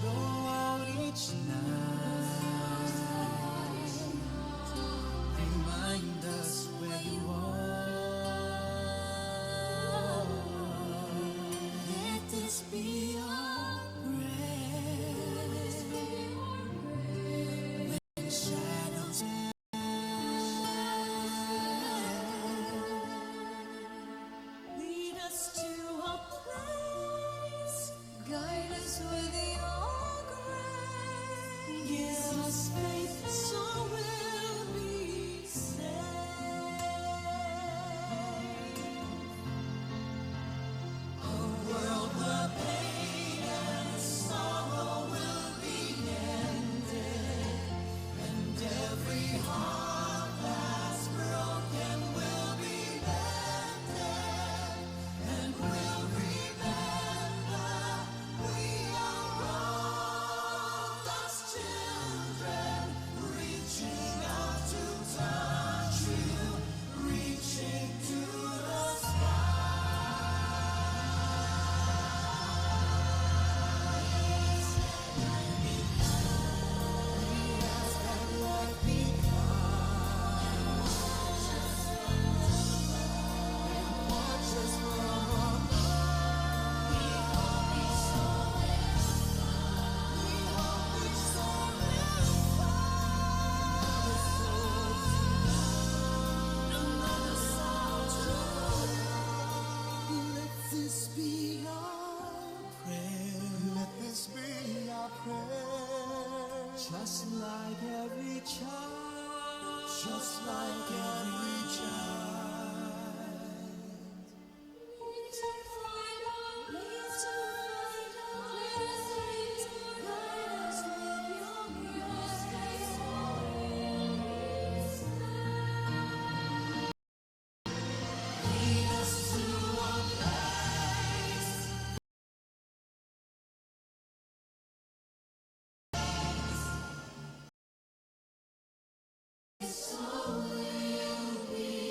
go out each night. Remind us where you are. Let this be our prayer. When shadows lead us to a place, guide us with your grace. Give us faith so we'll be saved. A world where pain and sorrow will be ended, and every heart that's broken will be mended, and we'll remember we are all God's children, reaching out to touch you, reaching to the skies. We ask that light become and watch us from above. We hope we soar will find. We hope we soar will find a soul to love, another soul to love. Let this be our prayer. Let this be our prayer. Just like every child. Just like every child. Lead to find out, lead to find out. Let us lead to guide us with your grace. Lead us to a place. So we'll be.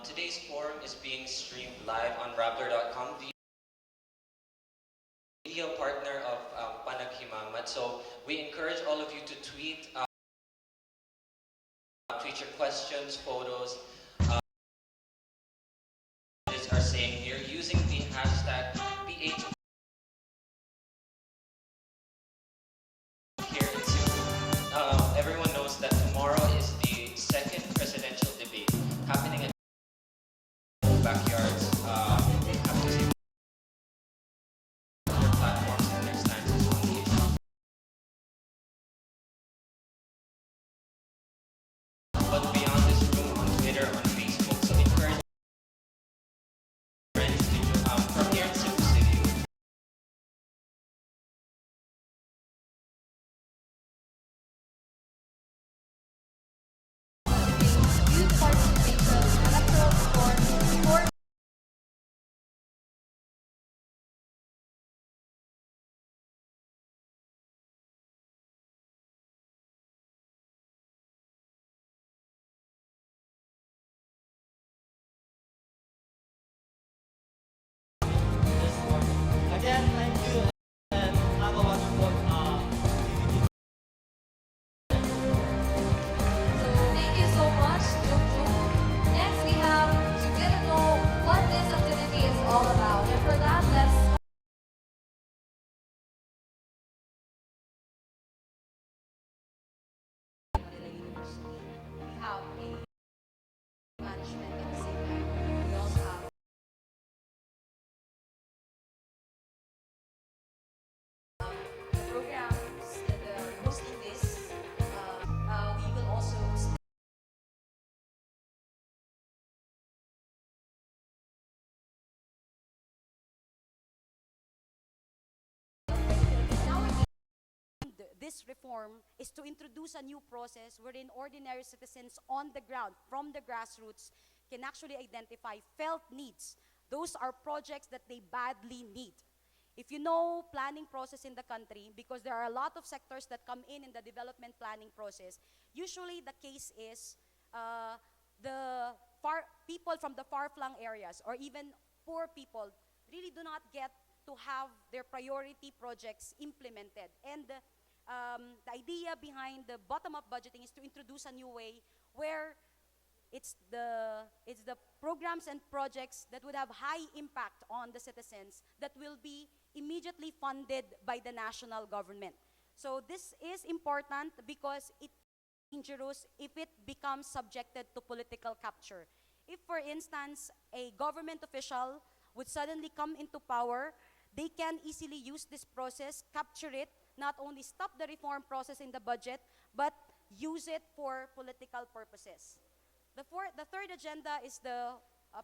Today's forum is being streamed live on Rappler.com, the media partner of Panaghimamat. So we encourage all of you to tweet your questions, photos, are saying here using the hashtag PH here in Cebu. Everyone knows that tomorrow is the second presidential debate happening at backyards. Have to see their platforms and their stances on the issue. But beyond this room, on Twitter, on this reform is to introduce a new process wherein ordinary citizens on the ground, from the grassroots, can actually identify felt needs. Those are projects that they badly need. If you know planning process in the country, because there are a lot of sectors that come in the development planning process, usually the case is the people from the far-flung areas or even poor people really do not get to have their priority projects implemented. And the idea behind the bottom-up budgeting is to introduce a new way where it's the programs and projects that would have high impact on the citizens that will be immediately funded by the national government. So this is important because it is dangerous if it becomes subjected to political capture. If, for instance, a government official would suddenly come into power, they can easily use this process, capture it, not only stop the reform process in the budget, but use it for political purposes. The third agenda is the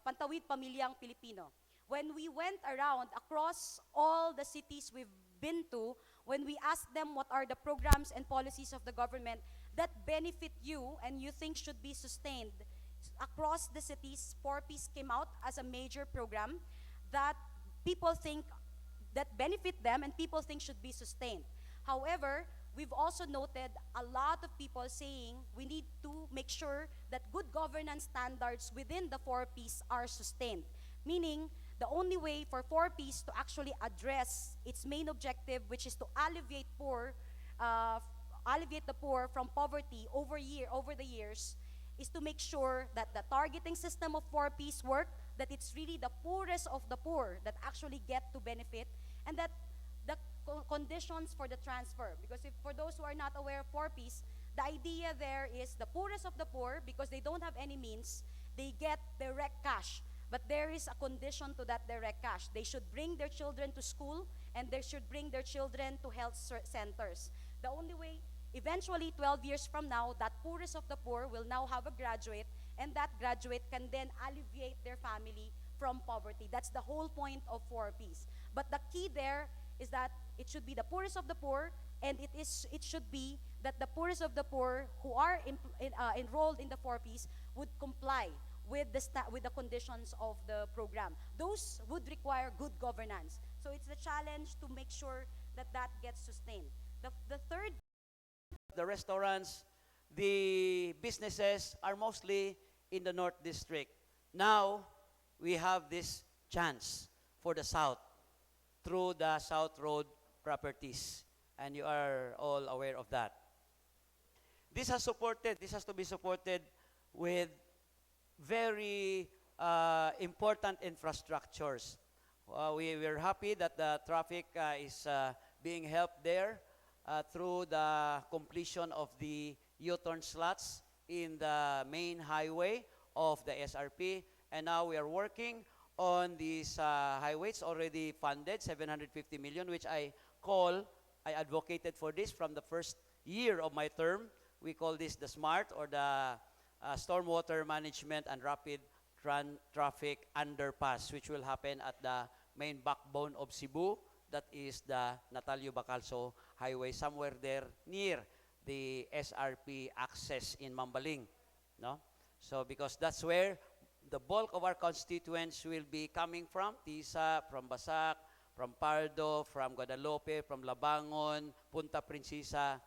Pantawid Pamilyang Pilipino. When we went around across all the cities we've been to, when we asked them what are the programs and policies of the government that benefit you and you think should be sustained, across the cities, 4Ps came out as a major program that people think that benefit them and people think should be sustained. However, we've also noted a lot of people saying we need to make sure that good governance standards within the 4Ps are sustained. Meaning, the only way for 4Ps to actually address its main objective, which is to uh, alleviate the poor from poverty over the years, is to make sure that the targeting system of 4Ps work, that it's really the poorest of the poor that actually get to benefit, and that the conditions for the transfer. Because if for those who are not aware of 4Ps, the idea there is the poorest of the poor, because they don't have any means, they get direct cash. But there is a condition to that direct cash. They should bring their children to school and they should bring their children to health centers. The only way, eventually 12 years from now, that poorest of the poor will now have a graduate, and that graduate can then alleviate their family from poverty. That's the whole point of 4Ps. But the key there is that it should be the poorest of the poor, and it should be that the poorest of the poor who are enrolled in the 4Ps would comply with the conditions of the program. Those would require good governance. So it's the challenge to make sure that that gets sustained. The third, The restaurants, the businesses are mostly in the North District. Now, we have this chance for the South through the South Road properties. And you are all aware of that. This has to be supported with very important infrastructures. We're happy that the traffic is being helped there through the completion of the U-turn slots in the main highway of the SRP. And now we are working on these highways already funded, 750 million, which I advocated for this from the first year of my term. We call this the SMART, or the Stormwater Management and Rapid Traffic Underpass, which will happen at the main backbone of Cebu. That is the Natalio Bacalso Highway, somewhere there near the SRP access in Mambaling. No? So because that's where the bulk of our constituents will be coming from, Tisa, from Basak, from Pardo, from Guadalupe, from Labangon, Punta Princesa.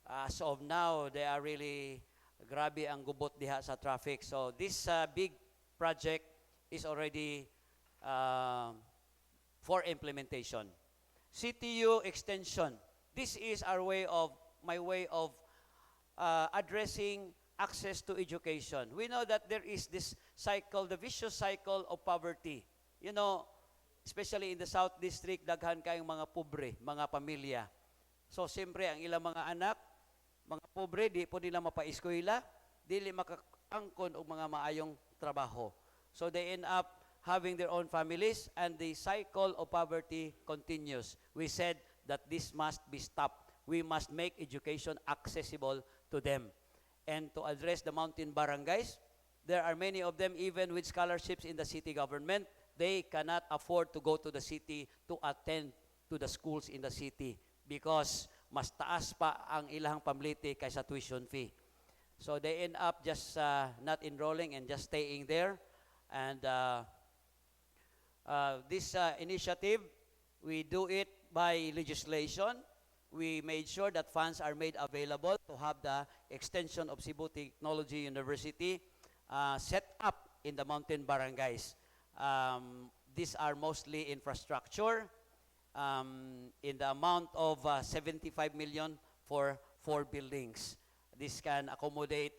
As of now, they are really grabe ang gubot diha sa traffic. So this big project is already for implementation. CTU extension. This is my way of addressing access to education. We know that there is this cycle, the vicious cycle of poverty. You know, especially in the South District, daghan kayong mga pobre, mga pamilya. So, siyempre, ang ilang mga anak, mga pobre, di po nila mapa-eskwela, dili makaangkon og mga maayong trabaho. So, they end up having their own families, and the cycle of poverty continues. We said that this must be stopped. We must make education accessible to them. And to address the mountain barangays, there are many of them, even with scholarships in the city government, they cannot afford to go to the city to attend to the schools in the city because mas taas pa ang ilang pamliti kaysa tuition fee. So they end up just not enrolling and just staying there. And this initiative, we do it by legislation. We made sure that funds are made available to have the extension of Cebu Technology University set up in the mountain barangays. These are mostly infrastructure in the amount of 75 million for 4 buildings. This can accommodate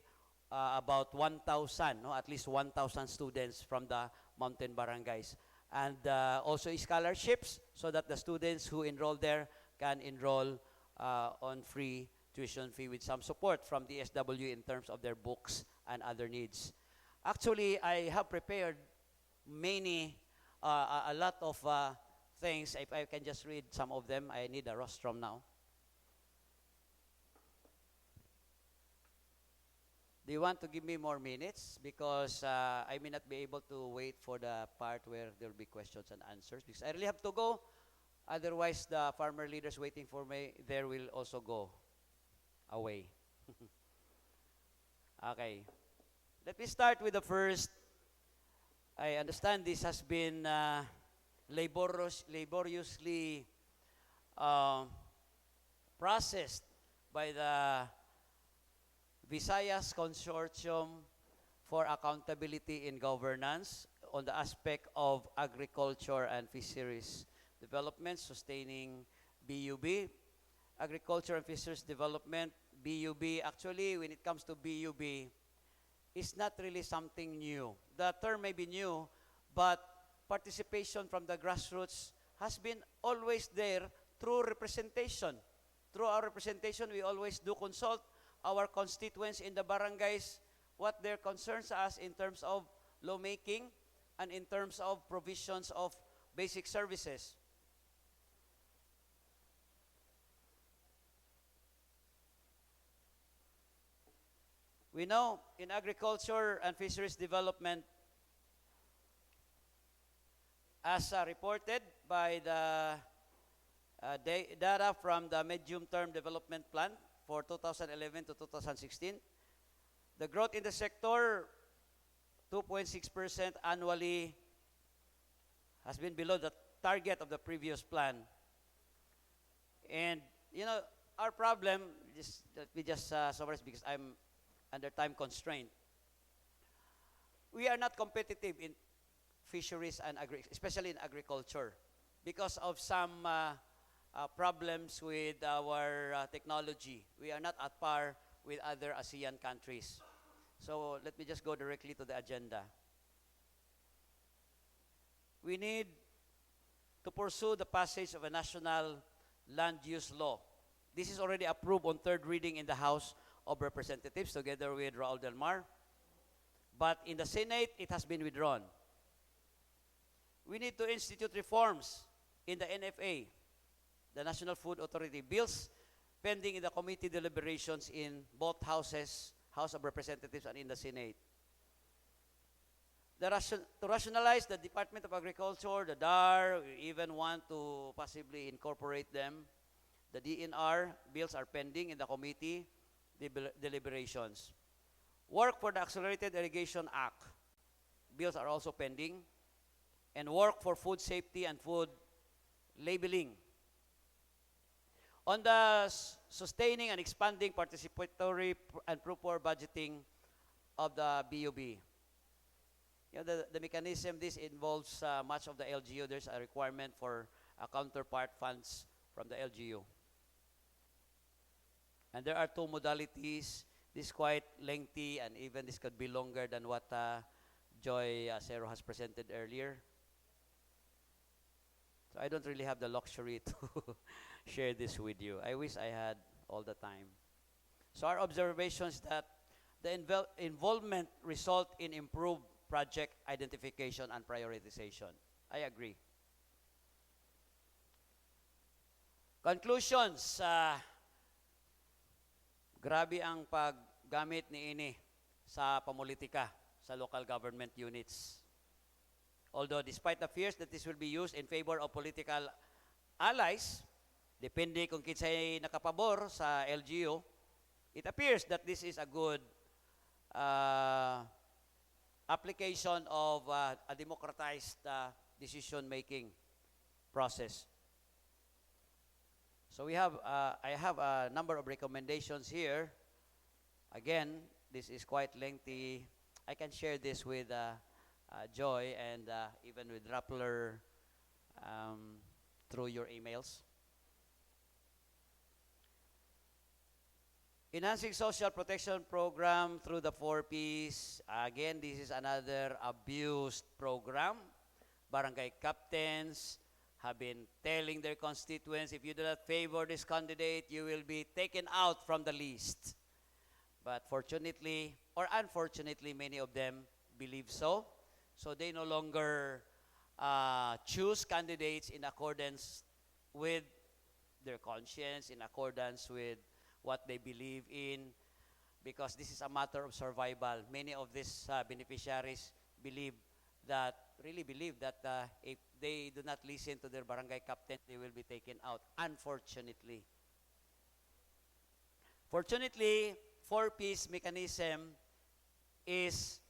about 1,000, no, at least 1,000 students from the mountain barangays. And also scholarships so that the students who enroll there can enroll on free tuition fee with some support from the SW in terms of their books and other needs. Actually, I have prepared a lot of things. If I can just read some of them, I need a rostrum now. Do you want to give me more minutes? Because I may not be able to wait for the part where there will be questions and answers. Because I really have to go. Otherwise, the farmer leaders waiting for me there will also go away. Okay. Let me start with the first. I understand this has been laboriously processed by the Visayas Consortium for Accountability in Governance on the aspect of agriculture and fisheries development, sustaining BUB. Agriculture and fisheries development, BUB, actually, when it comes to BUB, it's not really something new. The term may be new, but participation from the grassroots has been always there through representation. Through our representation, we always do consult our constituents in the barangays, what their concerns us in terms of lawmaking and in terms of provisions of basic services. We know in agriculture and fisheries development, as reported by the data from the medium-term development plan for 2011 to 2016, the growth in the sector, 2.6% annually, has been below the target of the previous plan. And, you know, our problem, let me just summarize because I'm under time constraint. We are not competitive in fisheries and especially in agriculture because of some problems with our technology. We are not at par with other ASEAN countries. So let me just go directly to the agenda. We need to pursue the passage of a national land use law. This is already approved on third reading in the House of Representatives together with Raul Del Mar. But in the Senate, it has been withdrawn. We need to institute reforms in the NFA, the National Food Authority, bills pending in the committee deliberations in both houses, House of Representatives and in the Senate. To rationalize the Department of Agriculture, the DAR, we even want to possibly incorporate them. The DNR bills are pending in the committee deliberations. Work for the Accelerated Irrigation Act. Bills are also pending. And work for food safety and food labeling. On the sustaining and expanding participatory and proper budgeting of the BUB. You know, the mechanism, this involves much of the LGU. There's a requirement for counterpart funds from the LGU. And there are two modalities. This is quite lengthy, and even this could be longer than what Joy Acero has presented earlier. So I don't really have the luxury to share this with you. I wish I had all the time. So our observations that the involvement result in improved project identification and prioritization. I agree. Conclusions. Grabe ang paggamit ni ini sa pamulitika sa local government units. Although despite the fears that this will be used in favor of political allies, Depende kung kinsay nakapabor sa LGU, it appears that this is a good uh, application of a democratized decision-making process. So I have a number of recommendations here. Again, this is quite lengthy. I can share this with Joy and even with Rappler through your emails. Enhancing social protection program through the 4Ps. Again, this is another abused program. Barangay captains have been telling their constituents, if you do not favor this candidate, you will be taken out from the list. But fortunately, or unfortunately, many of them believe so. So they no longer choose candidates in accordance with their conscience, in accordance with what they believe in, because this is a matter of survival. Many of these beneficiaries really believe that if they do not listen to their barangay captain, they will be taken out, unfortunately. Fortunately, 4Ps mechanism is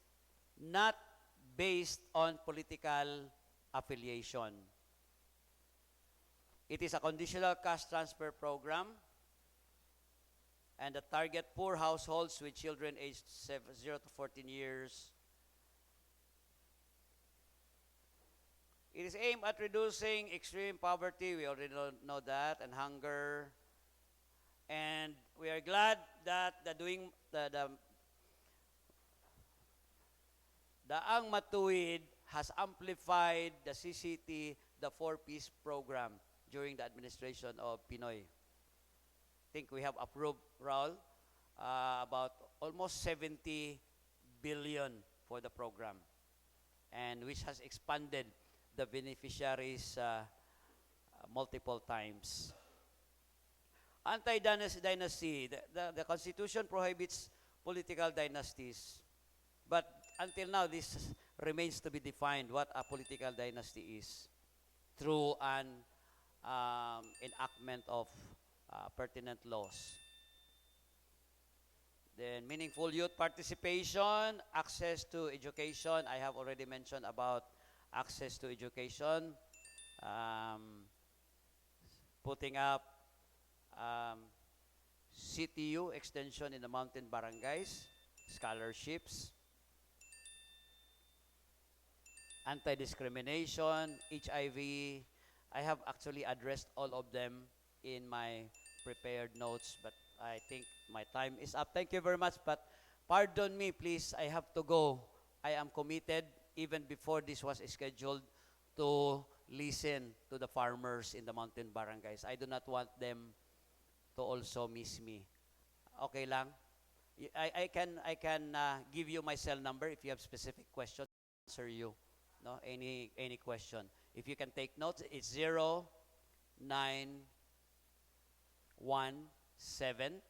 not based on political affiliation. It is a conditional cash transfer program, and the target poor households with children aged 0 to 14 years. It is aimed at reducing extreme poverty, we already know that, and hunger. And we are glad that the Daang Matuwid has amplified the CCT, the 4Ps program during the administration of Pinoy. I think we have approved, Raul, about almost 70 billion for the program, and which has expanded the beneficiaries multiple times. Anti-dynasty. The Constitution prohibits political dynasties. But until now, this remains to be defined what a political dynasty is through an enactment of pertinent laws. Then meaningful youth participation, access to education. I have already mentioned about access to education, putting up CTU extension in the mountain barangays, scholarships, anti-discrimination, HIV. I have actually addressed all of them in my prepared notes, but I think my time is up. Thank you very much, but pardon me, please. I have to go. I am committed, even before this was scheduled, to listen to the farmers in the mountain barangays. I do not want them to also miss me. Okay lang? I can give you my cell number if you have specific questions. Answer you. No, any question. If you can take notes, it's 0917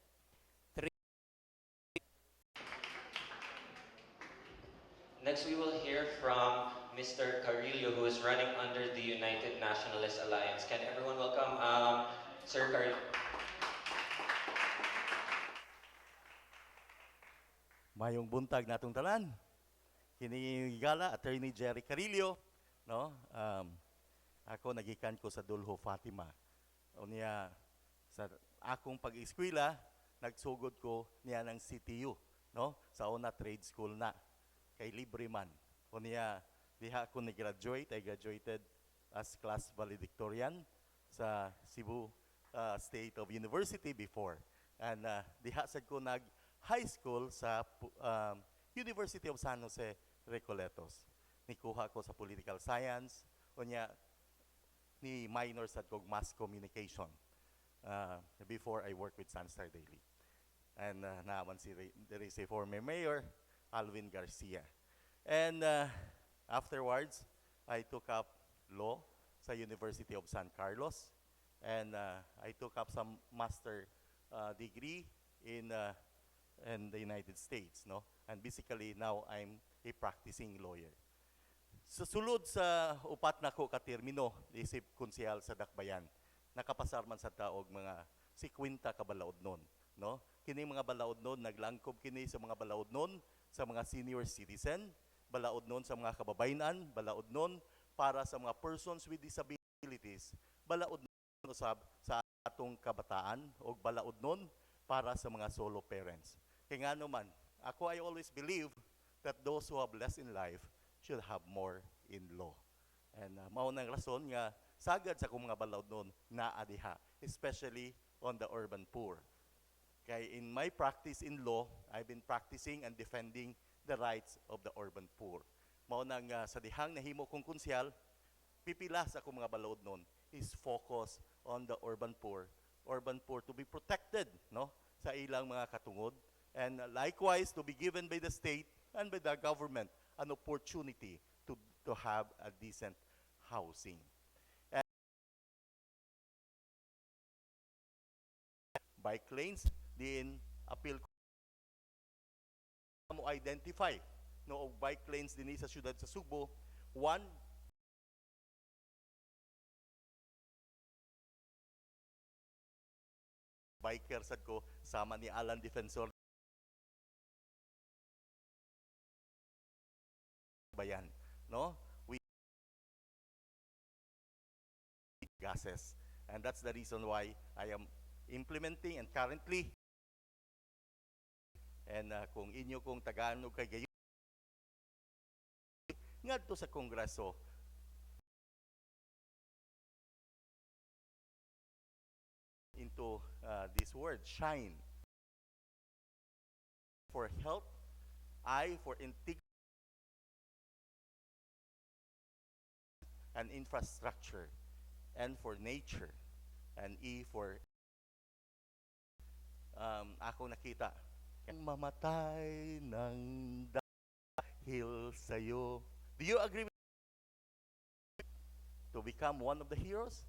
Next, we will hear from Mr. Carrillo, who is running under the United Nationalist Alliance. Can everyone welcome Sir Carrillo? Mayong buntag natong tanan. Kini gala Attorney Jerry Carillo, no? Ako nagikan ko sa Dulho Fatima. Unya sa akong pag-eskwela, nagsugod ko niya ng CTU, no? Sa una trade school na kay libre man. Unya diha ako ni-graduate, I graduated as class valedictorian sa Cebu State of University before. And diha sad ko nag high school sa University of San Jose, Recoletos. Nikuha ko sa political science, unya ni minor sa kog mass communication before I work with Sunstar Daily. And naaman there is a former mayor, Alvin Garcia. And afterwards, I took up law sa University of San Carlos, and I took up some master degree in the United States, no? And basically now I'm a practicing lawyer. Sa sulod sa upat na ko ka termino, isip konsehal sa Dakbayan. nakapasar man sa taog mga 50 ka balaod nun, no? Kini mga balaod nun naglangkob kini sa mga balaod nun sa mga senior citizen, balaod nun sa mga kababayenan, balaod nun para sa mga persons with disabilities, balaod nun usab sa atong kabataan o balaod nun para sa mga solo parents. Kaya nga naman, ako I always believe that those who have less in life should have more in law. And mao nang rason nga sagad sa akong mga balaod nun na adiha, especially on the urban poor. Kay in my practice in law, I've been practicing and defending the rights of the urban poor. Mao nang sa dihang nahimo kong konsyal, pipila sa akong mga balaod nun is focus on the urban poor to be protected, no, sa ilang mga katungod, and likewise to be given by the state and by the government an opportunity to have a decent housing. And bike lanes, din appeal ko mo identify no og bike lanes dinhi sa syudad sa Subo. One, biker sad ko sama ni Alan Defensor bayan, no? We gases. And that's the reason why I am implementing and currently and kung inyo kong tagaan og kay gayon ngadto sa Kongreso into this word shine for health, I for integrity and infrastructure, and for nature, and E for ako nakita kang mamatay ng dahil sa'yo. Do you agree with to become one of the heroes?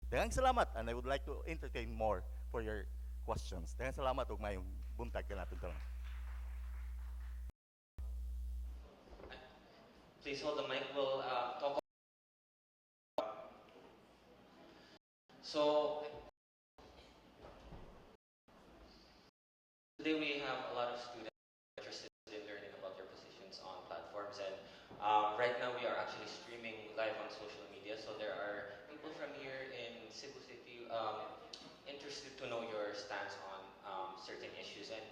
Daghang salamat, and I would like to entertain more for your questions. Daghang salamat ug mayong buntag ka natin tanan. Please hold the mic. We'll talk. So today we have a lot of students interested in learning about their positions on platforms, and right now we are actually streaming live on social media. So there are people from here in Cebu City interested to know your stance on certain issues, and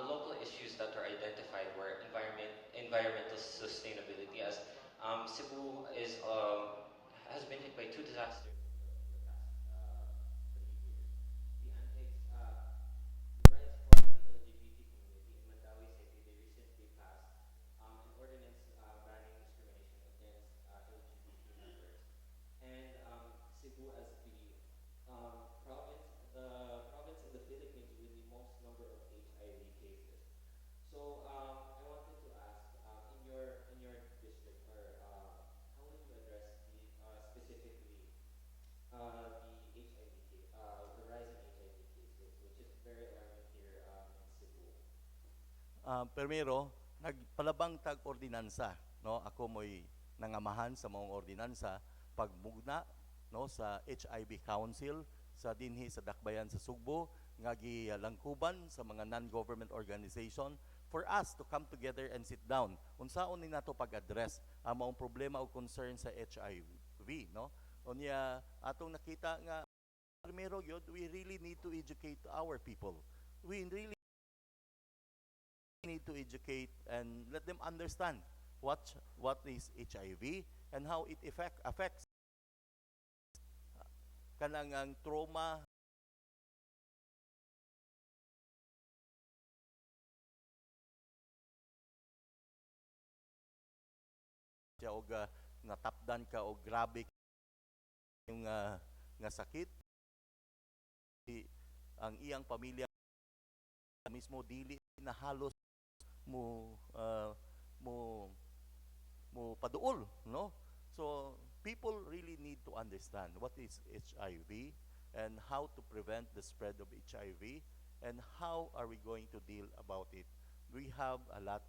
the local issues that are identified were environmental sustainability, as Cebu has been hit by two disasters in the past 3 years. The antics, the rights for the LGBT community in Mandawi City, they recently passed an ordinance banning discrimination against LGBT members. And Cebu, as the province in the Philippines with the most number of HIV cases. So I wanted to ask, in your district, or how would you address specifically the HIV the rise in HIV cases, which is very alarming here in Cebu. Primero, nagpalabang tag ordinansa, no? Ako mo'y nangamahan sa maong ordinansa pagmugna, no, sa HIV Council sa dinhi sa Dakbayan sa Sugbo nga gilangkuban sa mga non-government organization for us to come together and sit down. Unsaon ni nato pag-address ang maong problema o concern sa HIV, no? Unya atong nakita nga primero gyud, we really need to educate our people. We really need to educate and let them understand what is HIV and how it affects kanang ang trauma siya og natapdan ka og grabe yung nga sakit ang iyang pamilya mismo dili na halos mo mo mo paduol, no? So people really need to understand what is HIV and how to prevent the spread of HIV and how are we going to deal about it. We have a lot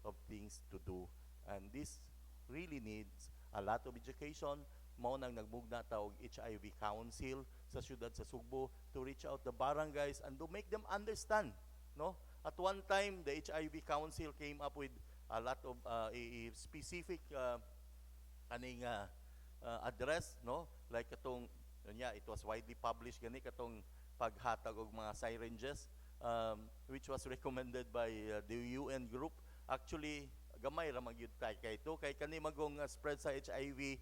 of things to do, and this really needs a lot of education, mao nang nagmugna ta og HIV Council sa syudad sa Cebu to reach out the barangays and to make them understand, no? At one time, the HIV Council came up with a lot of a specific aning address, no? Like katong yeah, it was widely published gani katong paghatag og mga syringes, which was recommended by the UN group. Actually, gamay ra magyud kay ito kay kani magong spread sa HIV,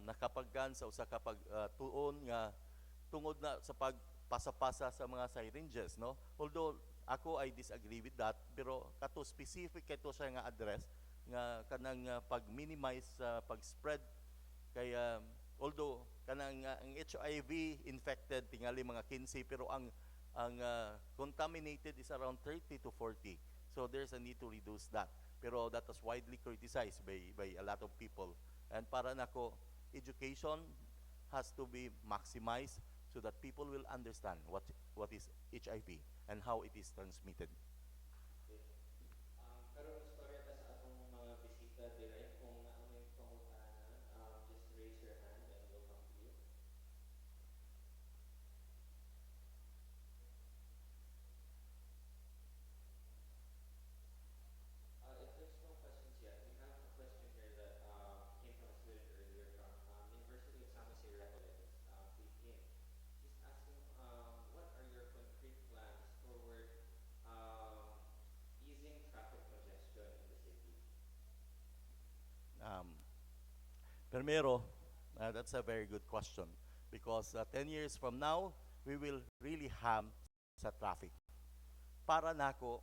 nakapagkan sa usa ka tuon nga tungod na sa pagpasa-pasa sa mga syringes, no? Although ako I disagree with that, pero kato specific kato siya nga address nga kanang pag-minimize sa pag-spread kay although kanang ang HIV infected tingali mga 15 pero ang contaminated is around 30 to 40. So there's a need to reduce that. Pero that was widely criticized by a lot of people. And para nako, education has to be maximized so that people will understand what is HIV and how it is transmitted. Pero istorya ta sa atong mga bisita dire kung naa may pangutana, just raise your hand and we'll come to you. If there's no questions yet, we have a question here that came from a student earlier from University of San Jose Recoletos, Philippines. She's asking, what are your concrete plans toward easing traffic congestion in the city? Um, Primero, that's a very good question because 10 years from now, we will really have sa traffic. Para nako,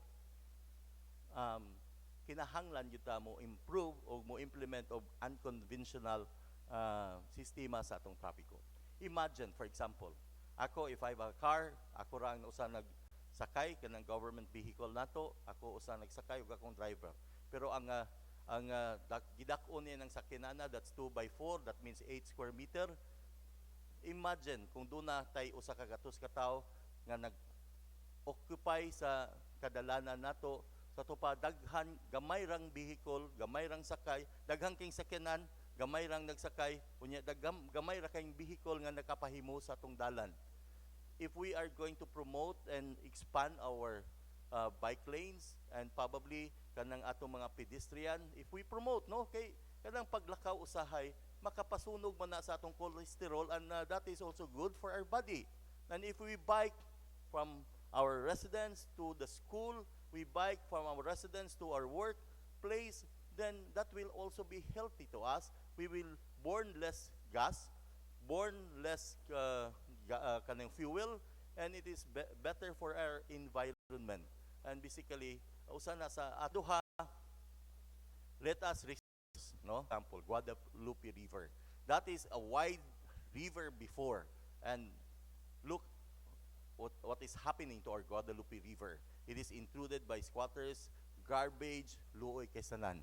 kinahanglan yun ta mo improve o mo implement of unconventional sistema sa atong trapiko. Imagine, for example, ako if I have a car, ako ra ang usa nagsakay kanang government vehicle nato, ako usa nagsakay ug akong driver. Pero gidak-on niya ng sakinana, that's 2 by 4, that means 8 square meter. Imagine kung doon na tay usa ka gatos ka tawo nga nag-occupy sa kadalanan nato sa tupa daghan gamay rang vehicle, gamay rang sakay, daghang king sakyanan, gamay rang nagsakay, unya gamay ra kayong vehicle nga nakapahimo sa atong dalan. If we are going to promote and expand our bike lanes and probably kanang atong mga pedestrian, if we promote, no, kay kanang paglakaw usahay makapasunog man na sa atong cholesterol and that is also good for our body. And if we bike from our residence to the school, we bike from our residence to our workplace, then that will also be healthy to us. We will burn less gas, burn less kanang fuel, and it is better for our environment. And basically, usa na sa aduha, let us no? Example, Guadalupe River. That is a wide river before. And look what is happening to our Guadalupe River. It is intruded by squatters, garbage, luoy kesanan.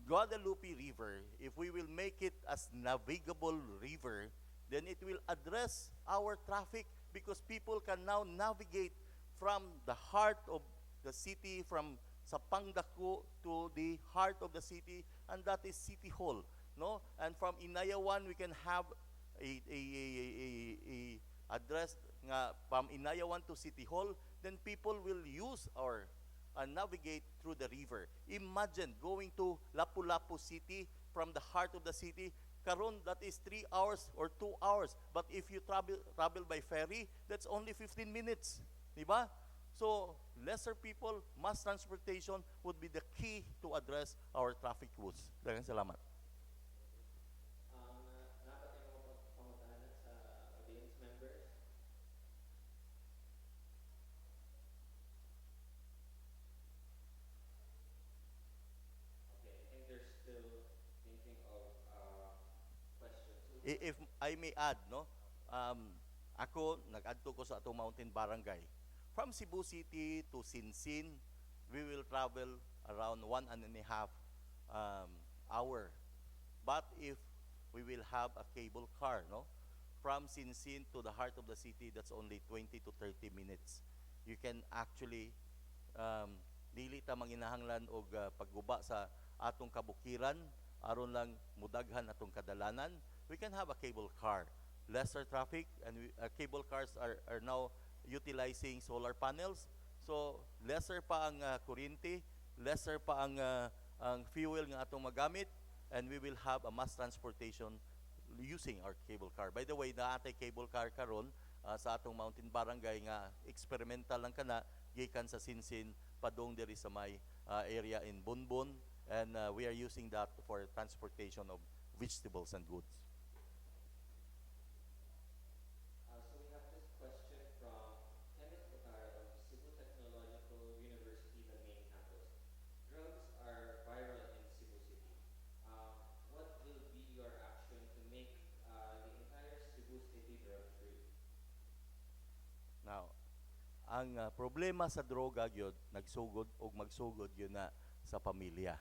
Guadalupe River, if we will make it as navigable river, then it will address our traffic because people can now navigate from the heart of the city, from sa Pangdako to the heart of the city, and that is City Hall, no? And from Inayawan, we can have a address nga from Inayawan to City Hall, then people will use or navigate through the river. Imagine going to Lapu-Lapu City from the heart of the city. Karon, that is 3 hours or 2 hours. But if you travel by ferry, that's only 15 minutes. Diba? So, lesser people, mass transportation would be the key to address our traffic woes. Daghang salamat. Dapat yung mga pangutanan sa audience members. Okay, I think they're still thinking of questions. If I may add, no? Ako, nag-adto ko sa atong mountain barangay. From Cebu City to Sinsin, we will travel around 1.5 hour. But if we will have a cable car, no? From Sinsin to the heart of the city, that's only 20 to 30 minutes. You can actually dili ta manginahanglan og pagguba sa atong kabukiran aron lang mudaghan atong kadalanan, we can have a cable car. Lesser traffic, and cable cars are now utilizing solar panels. So, lesser pa ang kuryente, lesser pa ang fuel nga atong magamit, and we will have a mass transportation using our cable car. By the way, naatay cable car karon sa atong mountain barangay nga experimental lang kana gikan sa Sinsin padong diri sa may area in Bunbun, and we are using that for transportation of vegetables and goods. So we have this question from Kenneth Otara of Cebu Technological University, the main campus. Drugs are viral in Cebu City. What will be your action to make the entire Cebu City drug-free? Now, ang problema sa droga gyud nagsugod og magsugod gyud na sa pamilya,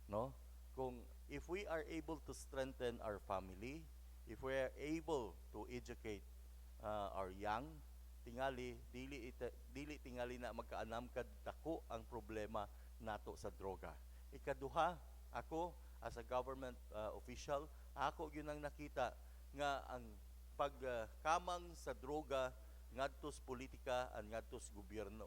no? Kung if we are able to strengthen our family, if we are able to educate our young, tingali dili tingali na magkaanam kad dako ang problema nato sa droga. Ikaduha, ako as a government official, ako gyud ang nakita nga ang pagkamang sa droga ngadtos politika and ngadtos gobyerno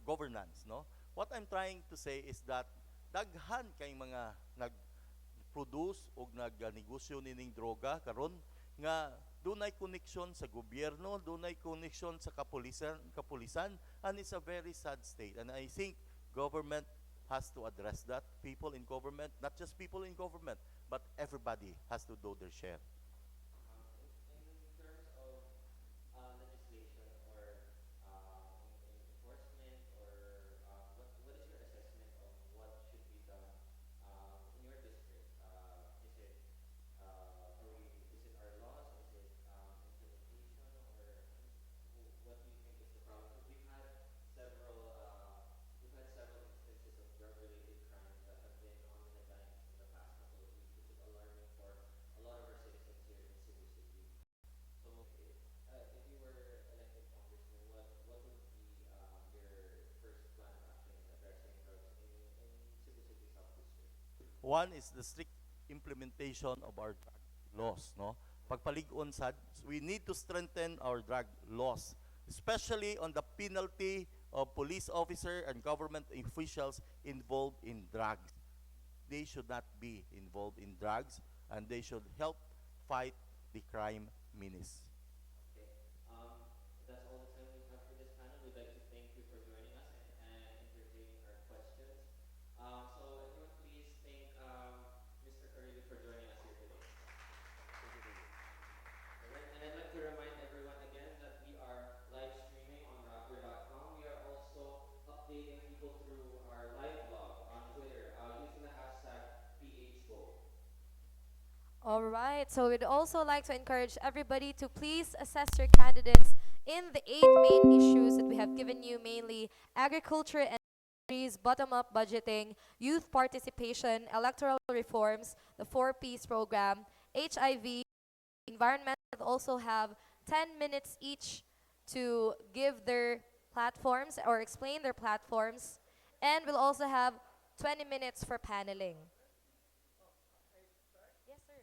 governance, no? What I'm trying to say is that daghan kay mga nag-produce og nagnegosyo nining droga karon nga dunay connection sa gobyerno, dunay connection sa kapulisan, and it's a very sad state. And I think government has to address that. People in government, not just people in government, but everybody has to do their share. In terms of legislation or in enforcement, or what is your assessment of what should be done in your district? Is it our laws? Is it implementation? Or what do you think is the problem? Because we've had several instances of drug-related crimes that have been on the headlines in the past couple of weeks, which is alarming for a lot of our citizens here in Cebu City. So, if you were elected congressman, what would be your first plan of action in addressing drugs in Cebu City South District? One is the strict implementation of our drug laws, no? Pagpalig-on sad, we need to strengthen our drug laws, especially on the penalty of police officer and government officials involved in drugs. They should not be involved in drugs, and they should help fight the crime menace. Okay. That's all the time we have for this panel. We'd like to thank you for joining us and entertaining our questions. So everyone, please thank Mr. Carrillo for joining us here today. Alright, and I'd like to remind everyone again that we are live streaming on Rappler.com. We are also updating people through our live blog on Twitter using the hashtag PHVote. All right, so we'd also like to encourage everybody to please assess your candidates in the 8 main issues that we have given you, mainly agriculture and industries, bottom-up budgeting, youth participation, electoral reforms, the 4 Ps program, HIV, environment. Also have 10 minutes each to give their platforms or explain their platforms, and we'll also have 20 minutes for paneling. Yes, sir.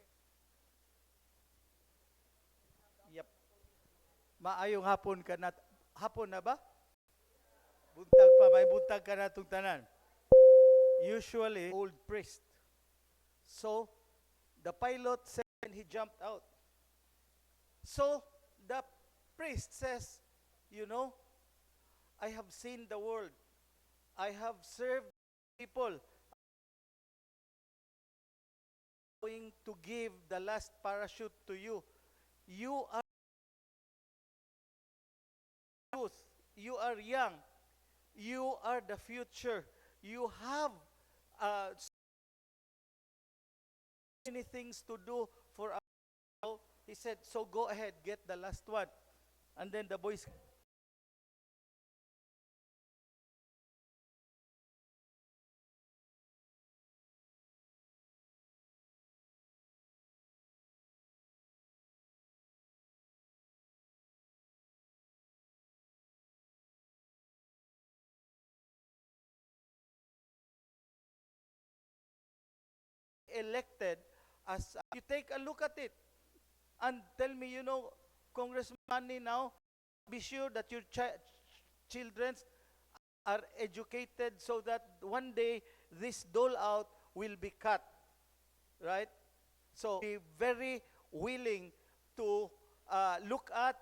Yep. Maayong hapon na ba? Buntag pa, may buntag ka na itong tanan. Usually, old priest. So, the pilot said he jumped out. So, the priest says, you know, I have seen the world. I have served people. I'm going to give the last parachute to you. You are youth. You are young. You are the future. You have so many things to do for us. He said, so go ahead, get the last one. And then the boys elected as you take a look at it and tell me, Congressman Manny now, be sure that your children are educated so that one day this dole out will be cut, right? So be very willing to look at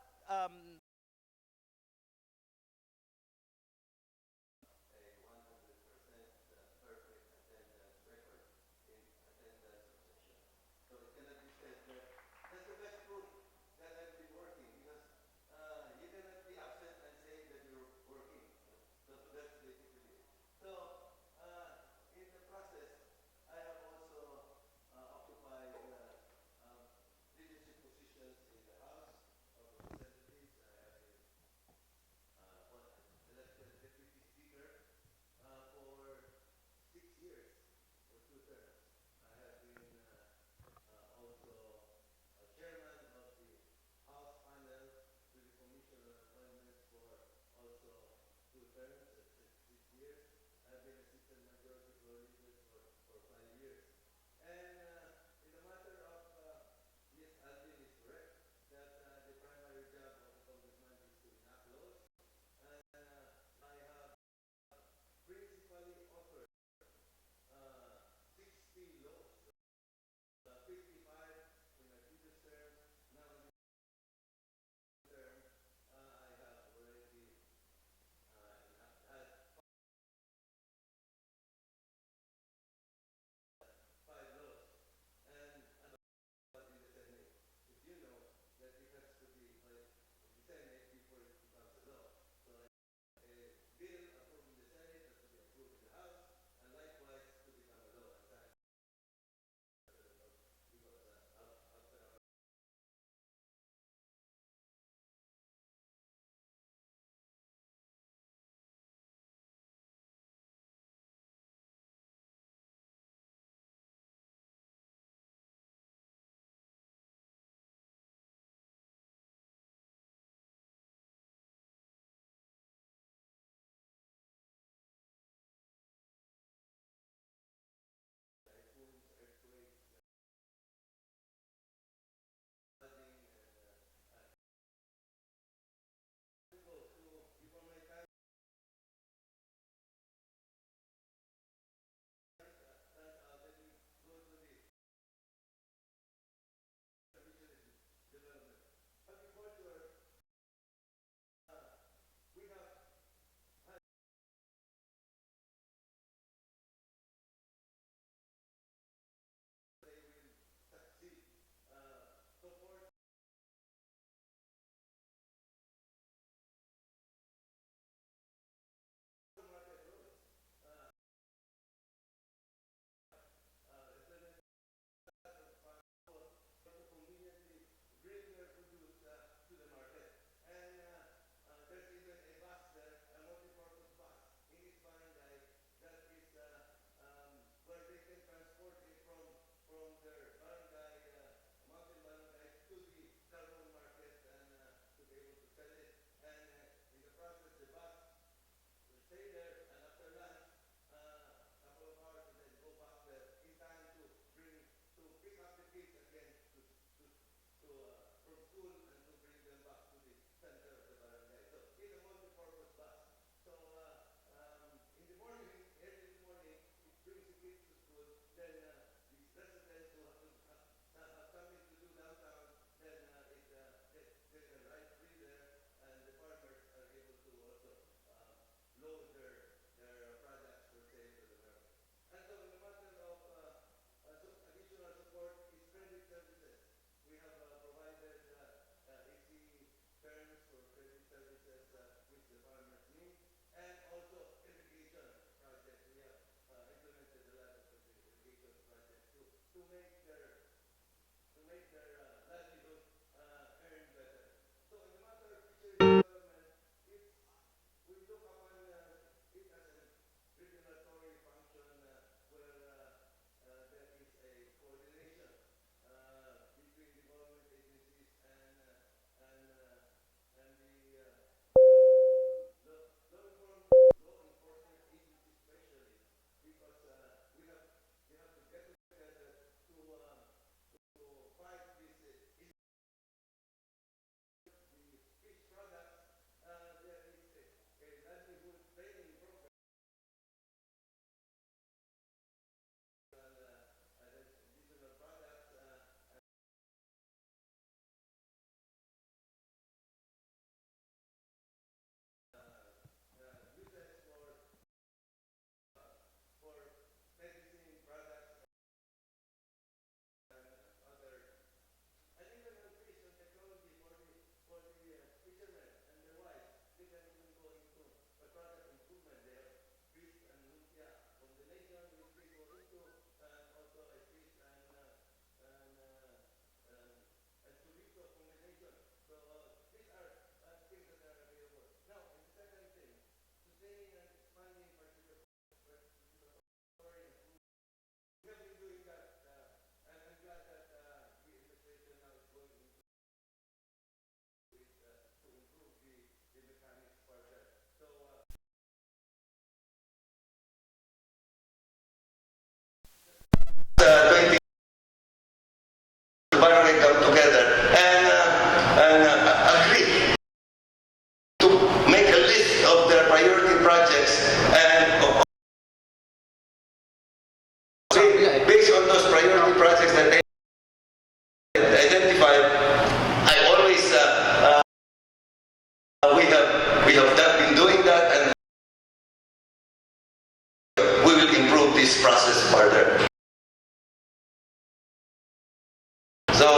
So,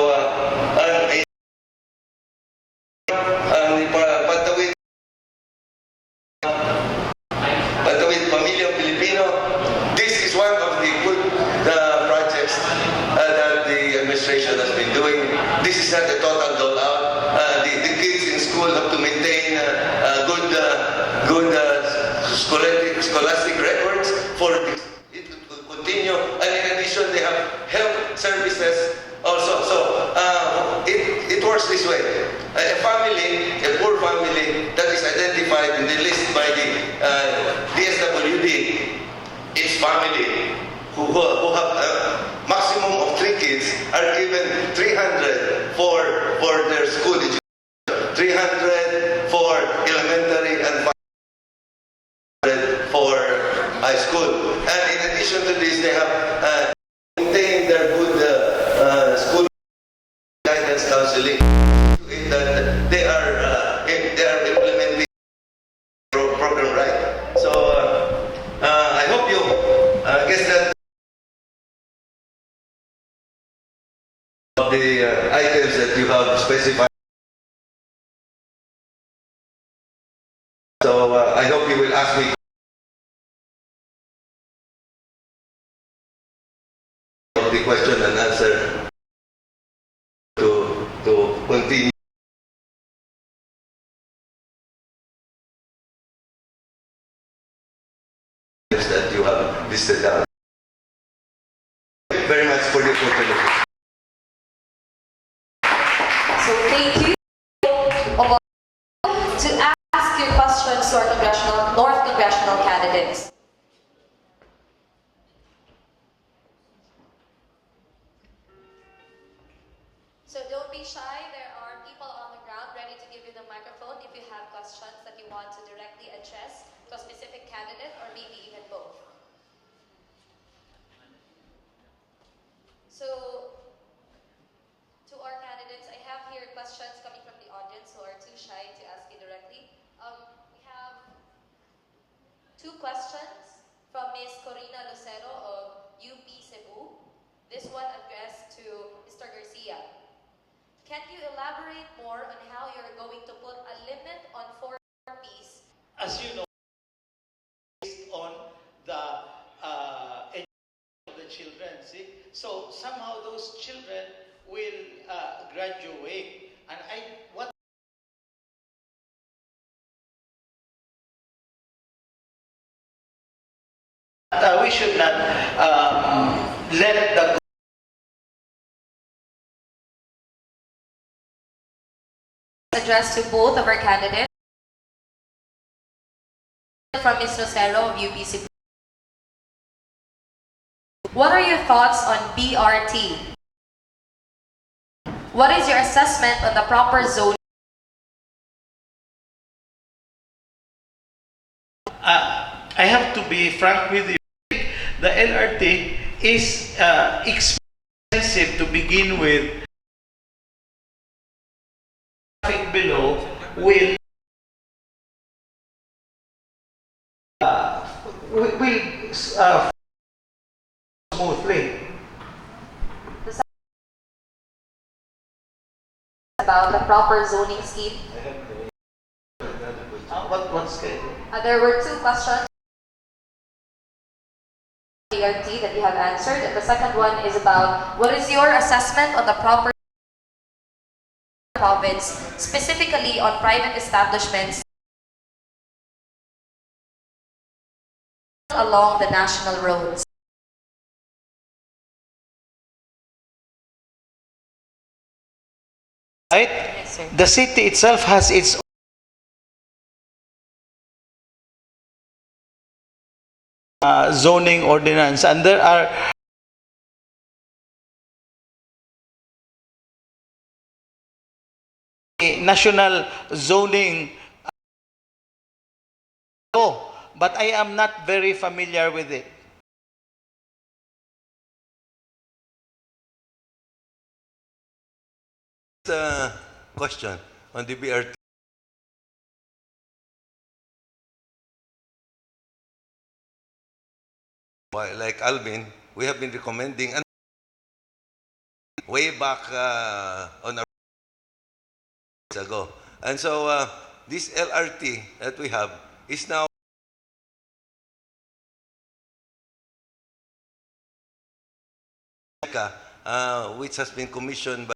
Patawid, Patawid Pamilyang Pilipino, this is one of the good projects that the administration has been doing. This is not a total rollout. The kids in school have to maintain good scholastic records for it to continue. And in addition, they have health services also. So it works this way. A family, a poor family that is identified in the list by the DSWD, its family who have a maximum of 3 kids are given 300 for their school education, 300 for elementary and 500 for high school. And in addition to this, they have maintained their good school guidance counseling. That they are implementing program right. So I hope you guess that of the items that you have specified. So I hope you will ask me the question and answer to continue. That you have listed down. Very much for the opportunity. So thank you all to ask your questions to our North Congressional candidates. So don't be shy. There are people on the ground ready to give you the microphone if you have questions that you want to directly address to a specific candidate or maybe even both. So, to our candidates, I have here questions coming from the audience who are too shy to ask you directly. We have 2 questions from Ms. Corina Lucero of UP Cebu. This one addressed to Mr. Garcia. Can you elaborate more on how you're going to put a limit on 4-piece? As you know, based on the education of the children, see? So somehow those children will graduate. And what we should not let the Addressed to both of our candidates. From Ms. Lucero of UP Cebu. What are your thoughts on BRT? What is your assessment on the proper zone? I have to be frank with you. The LRT is expensive to begin with. Traffic below will smoothly. About the proper zoning scheme. What's good? There were 2 questions. BRT that you have answered, and the second one is about what is your assessment on the proper province, specifically on private establishments along the national roads. Right? Yes, sir. The city itself has its zoning ordinance, and there are national zoning law, but I am not very familiar with it. Question on the BRT. Like Alvin, we have been recommending way back on our years ago. And so this LRT that we have is now which has been commissioned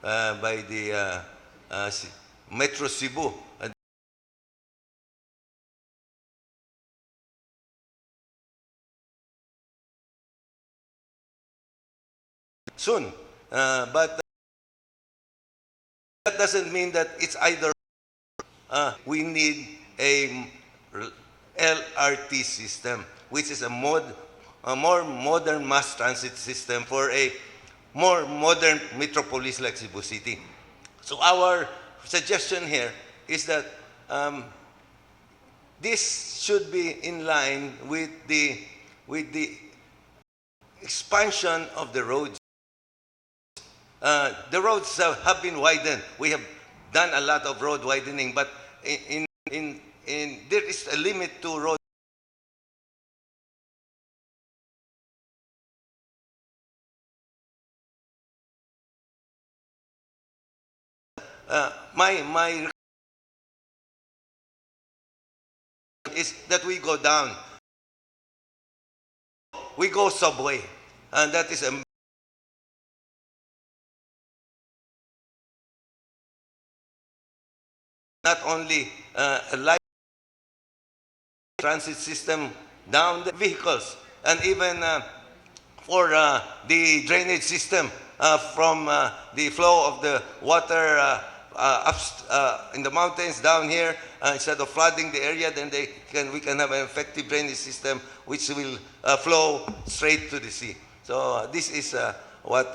by the Metro Cebu. Soon. But that doesn't mean that it's either. We need a LRT system, which is a more modern mass transit system for a more modern metropolis like Cebu City. So our suggestion here is that this should be in line with the expansion of the roads. The roads have been widened. We have done a lot of road widening, but there is a limit to road. My is that we go down. We go subway, and that is not only a light transit system down the vehicles, and even for the drainage system from the flow of the water in the mountains down here. Instead of flooding the area, then we can have an effective drainage system which will flow straight to the sea. So this is what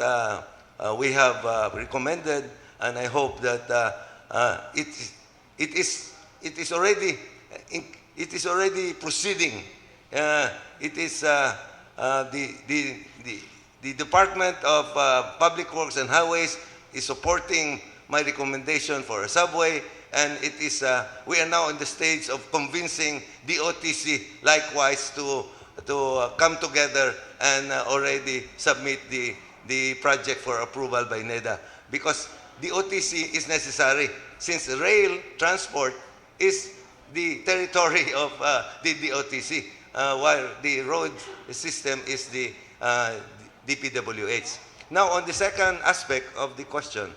we have recommended, and I hope that it is already proceeding. It is the Department of Public Works and Highways is supporting my recommendation for a subway, and it is we are now in the stage of convincing the OTC likewise to come together and already submit the project for approval by NEDA, because the OTC is necessary since rail transport is the territory of the OTC, while the road system is the DPWH. Now, on the second aspect of the question,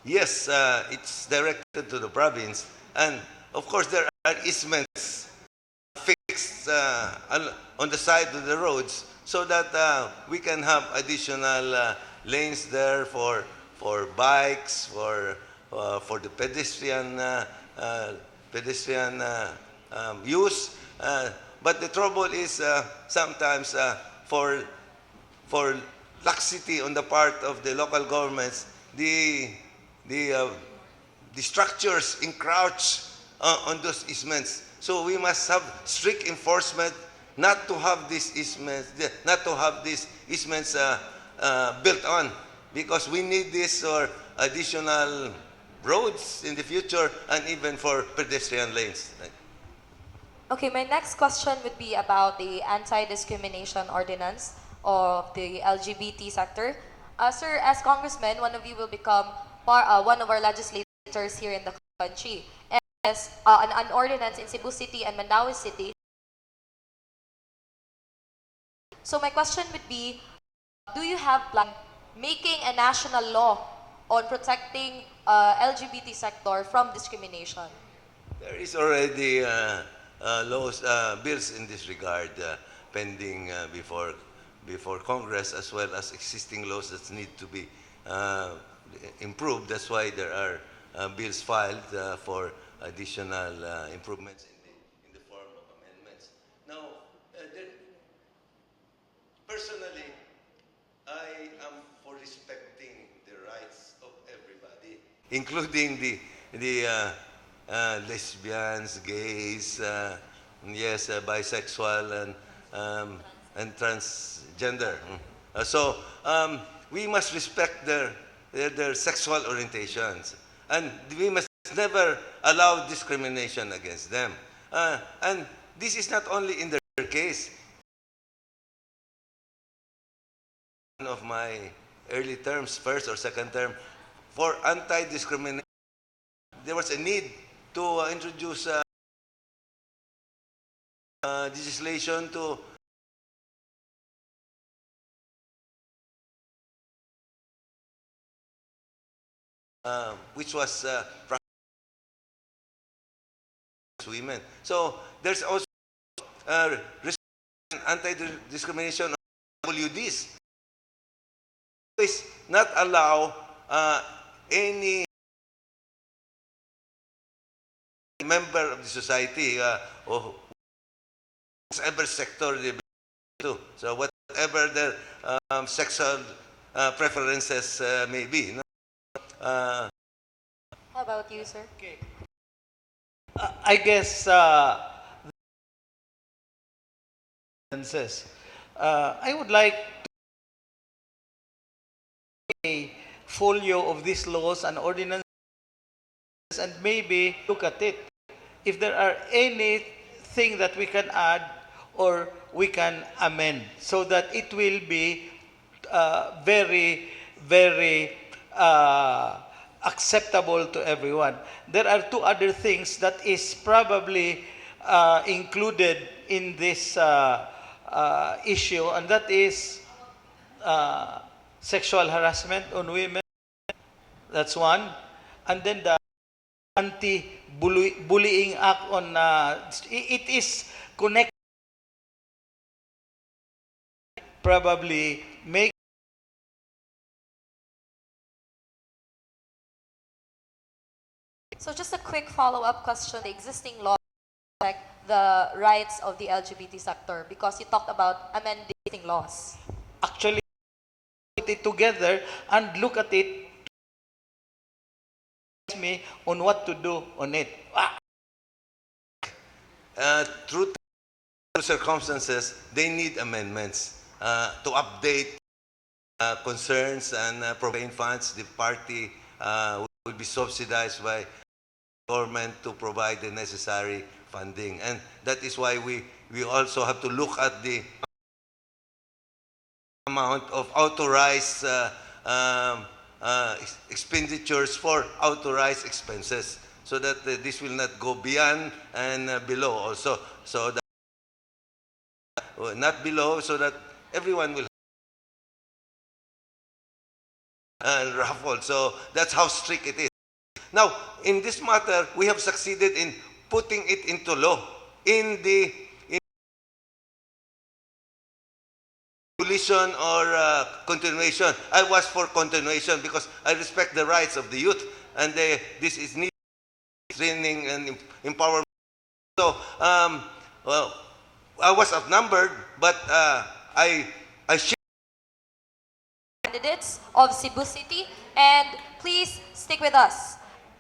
yes, it's directed to the province, and of course there are easements fixed on the side of the roads so that we can have additional lanes there for bikes, for the pedestrian use. But the trouble is sometimes for laxity on the part of the local governments, the structures encroach on those easements. So we must have strict enforcement not to have these easements, built on, because we need this for additional roads in the future and even for pedestrian lanes. Okay, my next question would be about the anti-discrimination ordinance of the LGBT sector. Sir, as congressman, one of you will become one of our legislators here in the country. And as an ordinance in Cebu City and Mandaue City. So my question would be, do you have plan making a national law on protecting LGBT sector from discrimination? There is already bills in this regard pending before Congress, as well as existing laws that need to be improved. That's why there are bills filed for additional improvements in the form of amendments. Now, personally, I am for respecting the rights of everybody, including the lesbians, gays, yes, bisexual and transgender. So we must respect their sexual orientations, and we must never allow discrimination against them. And this is not only in their case. of my early terms, first or second term, for anti-discrimination, there was a need to introduce legislation to which was women. So there's also anti-discrimination on WDs. Is not allow any member of the society or whatever sector they belong to. So whatever their sexual preferences may be. No? Uh, How about you, sir? Okay. I guess I would like a folio of these laws and ordinances and maybe look at it. If there are anything that we can add or we can amend so that it will be very, very acceptable to everyone. There are two other things that is probably included in this issue, and that is sexual harassment on women. That's one. And then the anti-bullying act on it is connected, probably make. So just a quick follow-up question. The existing law protect the rights of the LGBT sector because you talked about amending laws. Actually put it together and look at it me on what to do on it. through circumstances, they need amendments to update concerns and provide funds. The party will be subsidized by government to provide the necessary funding. And that is why we also have to look at the amount of authorized expenditures for authorized expenses so that this will not go beyond and below also. So that not below, so that everyone will raffle. So that's how strict it is. Now, in this matter, we have succeeded in putting it into law in the abolition or continuation. I was for continuation because I respect the rights of the youth, and this is need training and empowerment. So, well, I was outnumbered, but I Candidates of Cebu City, and please stick with us.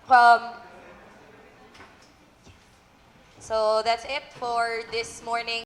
Um, so that's it for this morning.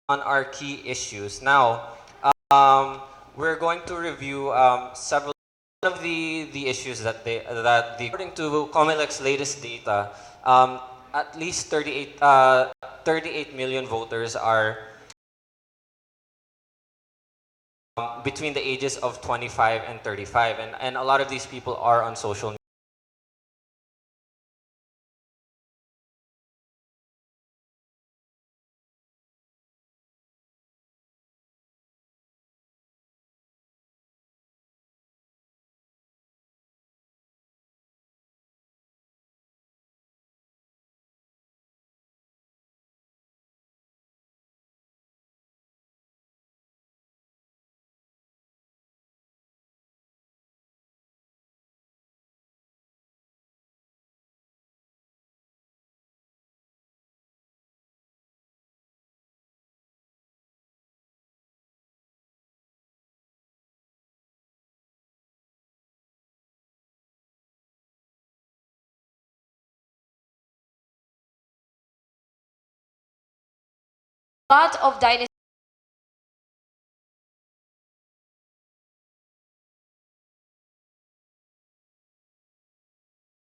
on our key issues. Now, we're going to review several of the issues that according to Comelec's latest data, at least 38 million voters are between the ages of 25 and 35, and a lot of these people are on social media. Lot of dynasty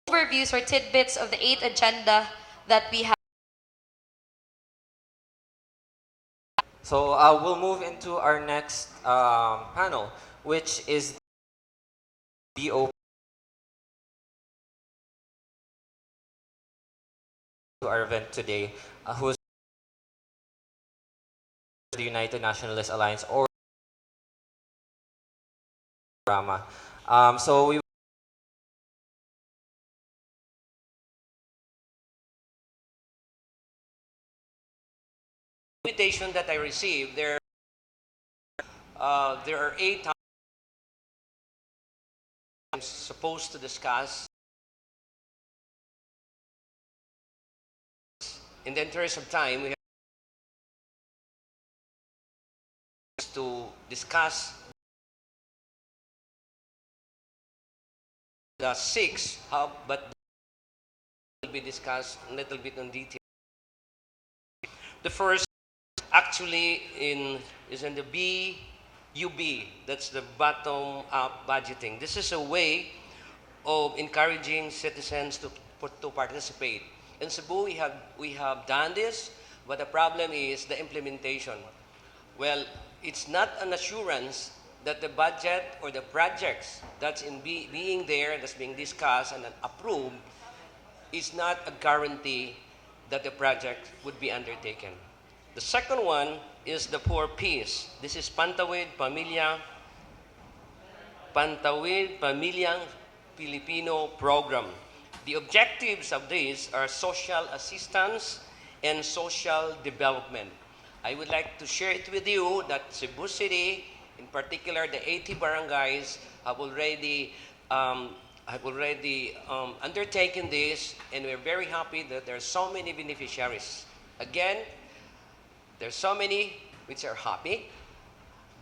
overviews or tidbits of the 8th agenda that we have. So we'll move into our next panel, which is the BO to our event today, who's the United Nationalist Alliance or Rama. So we invitation that I received, there are 8 I'm supposed to discuss. In the interest of time, we have to discuss the 6, but will be discussed a little bit in detail. The first actually is in the BUB, that's the bottom up budgeting. This is a way of encouraging citizens to participate. In Cebu, we have done this, but the problem is the implementation. Well, it's not an assurance that the budget or the projects that's being there, that's being discussed and approved, is not a guarantee that the project would be undertaken. The second one is the poor peace. This is Pantawid Pamilyang Filipino program. The objectives of this are social assistance and social development. I would like to share it with you that Cebu City, in particular the 80 barangays, have already undertaken this, and we're very happy that there are so many beneficiaries. Again, there's so many which are happy,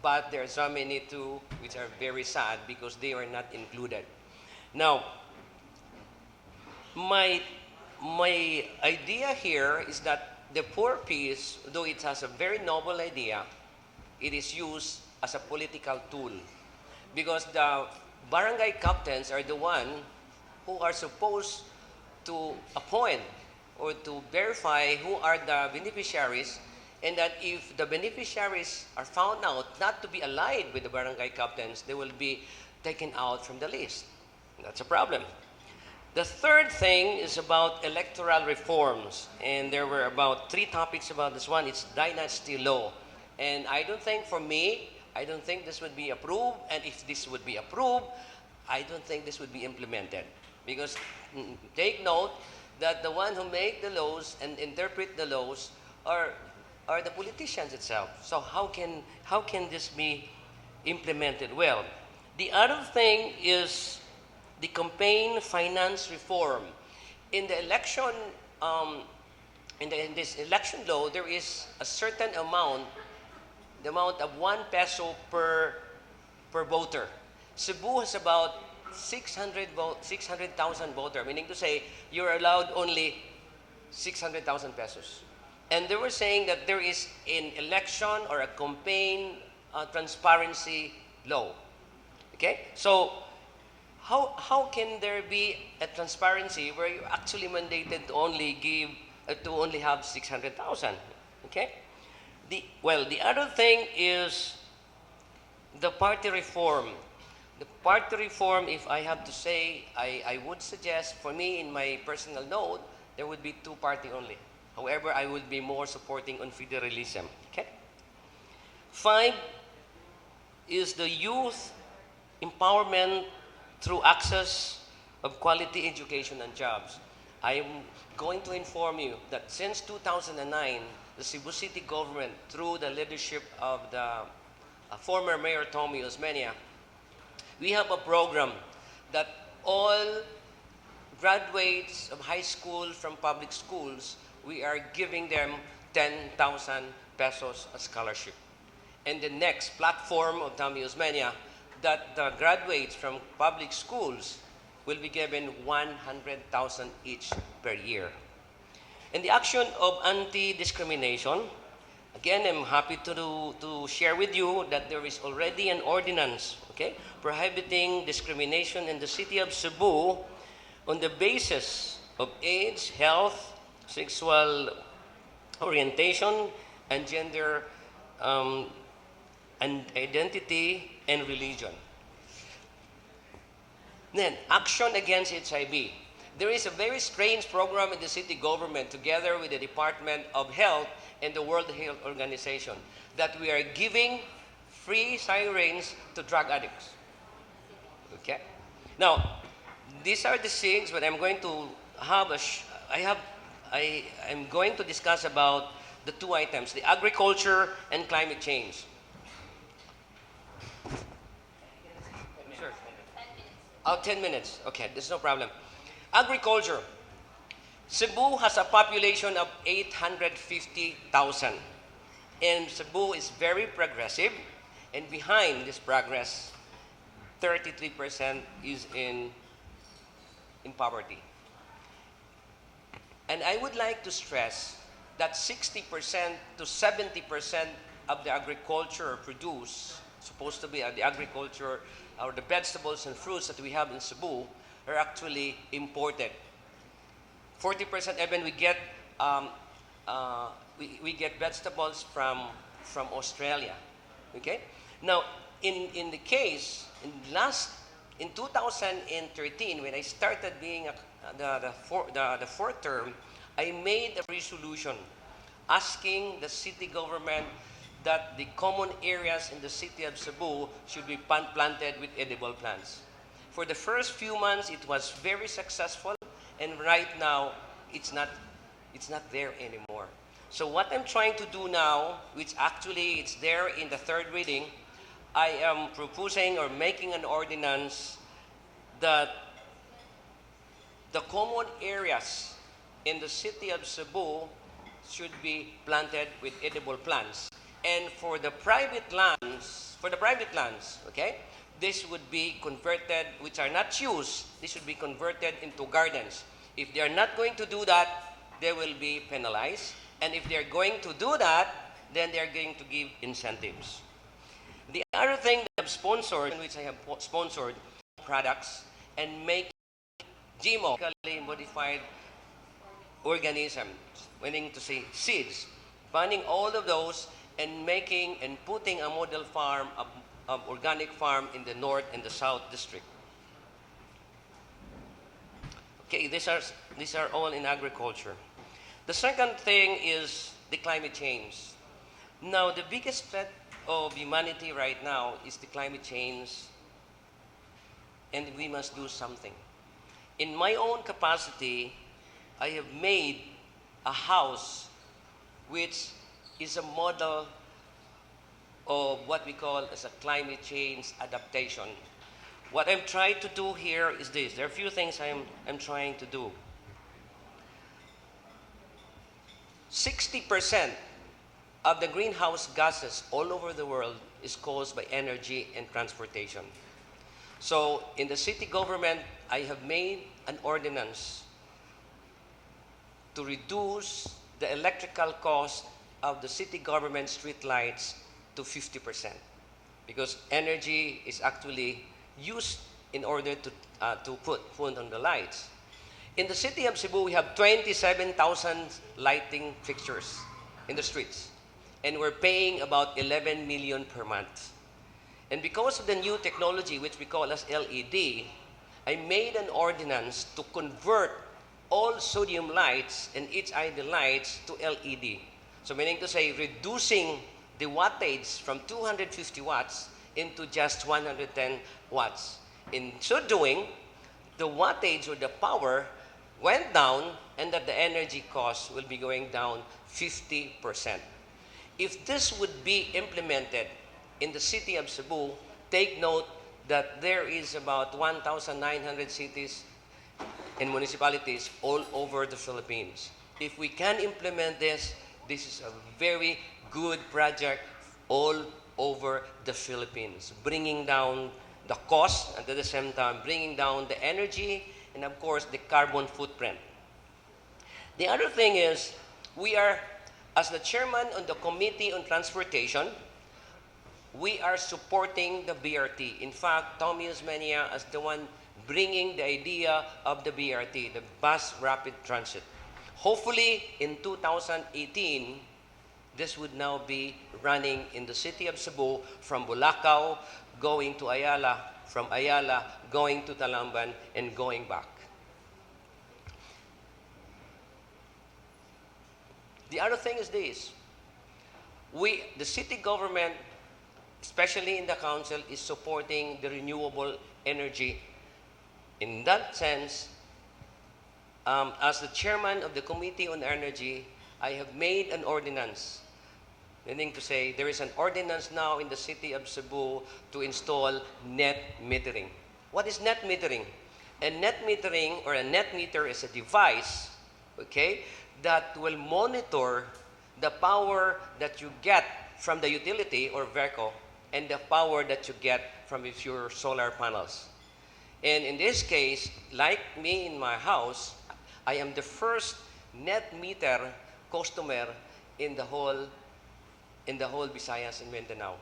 but there are so many too which are very sad because they are not included. Now, my idea here is that the poor peace, though it has a very noble idea, it is used as a political tool because the barangay captains are the one who are supposed to appoint or to verify who are the beneficiaries, and that if the beneficiaries are found out not to be allied with the barangay captains, they will be taken out from the list. That's a problem. The third thing is about electoral reforms, and there were about 3 topics about this one. It's dynasty law, and I don't think, for me, I don't think this would be approved, and if this would be approved, I don't think this would be implemented. Because take note that the one who make the laws and interpret the laws are the politicians itself. So how can this be implemented well? The other thing is the campaign finance reform. In the election, in this election law, there is a certain amount, the amount of 1 peso per voter. Cebu has about 600,000 voters, meaning to say you're allowed only 600,000 pesos. And they were saying that there is an election or a campaign transparency law. Okay? So, how can there be a transparency where you actually mandated to only give, to only have 600,000? Okay? The other thing is the party reform. The party reform, if I have to say, I would suggest, for me, in my personal note, there would be two-party only. However, I would be more supporting on federalism. Okay? 5 is the youth empowerment through access of quality education and jobs. I am going to inform you that since 2009, the Cebu City government, through the leadership of the former Mayor Tommy Osmeña, we have a program that all graduates of high school from public schools, we are giving them 10,000 pesos as scholarship. And the next platform of Tommy Osmeña, that the graduates from public schools will be given 100,000 each per year. And the action of anti-discrimination, again, I'm happy to share with you that there is already an ordinance, okay, prohibiting discrimination in the city of Cebu on the basis of age, health, sexual orientation, and gender and identity and religion. Then, action against HIV. There is a very strange program in the city government together with the Department of Health and the World Health Organization that we are giving free sirens to drug addicts. Okay? Now, these are the things, but I'm going to have I'm going to discuss about the two items, the agriculture and climate change. Sure. 10 minutes. Okay, there's no problem. Agriculture. Cebu has a population of 850,000. And Cebu is very progressive. And behind this progress, 33% is in poverty. And I would like to stress that 60% to 70% of the agriculture produced, supposed to be the agriculture or the vegetables and fruits that we have in Cebu, are actually imported. 40% even we get we get vegetables from Australia. Okay. Now, in the case in 2013, when I started being the fourth term, I made a resolution asking the city government that the common areas in the city of Cebu should be planted with edible plants. For the first few months, it was very successful, and right now, it's not there anymore. So what I'm trying to do now, which actually it's there in the third reading, I am proposing or making an ordinance that the common areas in the city of Cebu should be planted with edible plants. And for the private lands, okay, this would be converted, which are not used, this should be converted into gardens. If they are not going to do that, they will be penalized. And if they are going to do that, then they are going to give incentives. The other thing that I've sponsored, which I have sponsored, products and make GMO, genetically modified organisms, meaning to say seeds, banning all of those and making and putting a model farm, of organic farm in the north and the south district. Okay, these are all in agriculture. The second thing is the climate change. Now, the biggest threat of humanity right now is the climate change, and we must do something. In my own capacity, I have made a house which is a model of what we call as a climate change adaptation. What I'm trying to do here is this. There are a few things I'm trying to do. 60% of the greenhouse gases all over the world is caused by energy and transportation. So in the city government, I have made an ordinance to reduce the electrical cost of the city government street lights to 50% because energy is actually used in order to put on the lights. In the city of Cebu, we have 27,000 lighting fixtures in the streets, and we're paying about 11 million per month. And because of the new technology, which we call as LED, I made an ordinance to convert all sodium lights and HID lights to LED. So meaning to say, reducing the wattage from 250 watts into just 110 watts. In so doing, the wattage or the power went down and that the energy cost will be going down 50%. If this would be implemented in the city of Cebu, take note that there is about 1,900 cities and municipalities all over the Philippines. If we can implement this, this is a very good project all over the Philippines, bringing down the cost and at the same time bringing down the energy and of course the carbon footprint. The other thing is we are, as the chairman on the Committee on Transportation, we are supporting the BRT. In fact, Tommy Osmeña as the one bringing the idea of the BRT, the Bus Rapid Transit. Hopefully, in 2018, this would now be running in the city of Cebu from Bulacau, going to Ayala, from Ayala, going to Talamban, and going back. The other thing is this. The city government, especially in the council, is supporting the renewable energy. In that sense, as the chairman of the Committee on Energy, I have made an ordinance, meaning to say there is an ordinance now in the city of Cebu to install net metering. What is net metering? A net metering or a net meter is a device, okay, that will monitor the power that you get from the utility or vehicle and the power that you get from your solar panels. And in this case, like me in my house, I am the first net meter customer in the whole Visayas and Mindanao.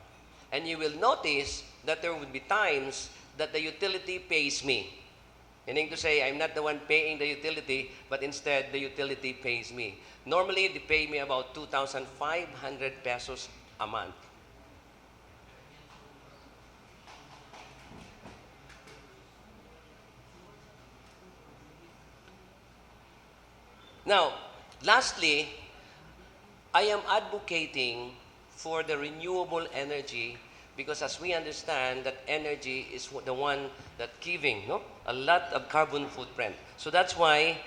And you will notice that there will be times that the utility pays me. Meaning to say, I'm not the one paying the utility, but instead the utility pays me. Normally, they pay me about 2,500 pesos a month. Now, lastly, I am advocating for the renewable energy because as we understand that energy is the one that giving a lot of carbon footprint. So that's why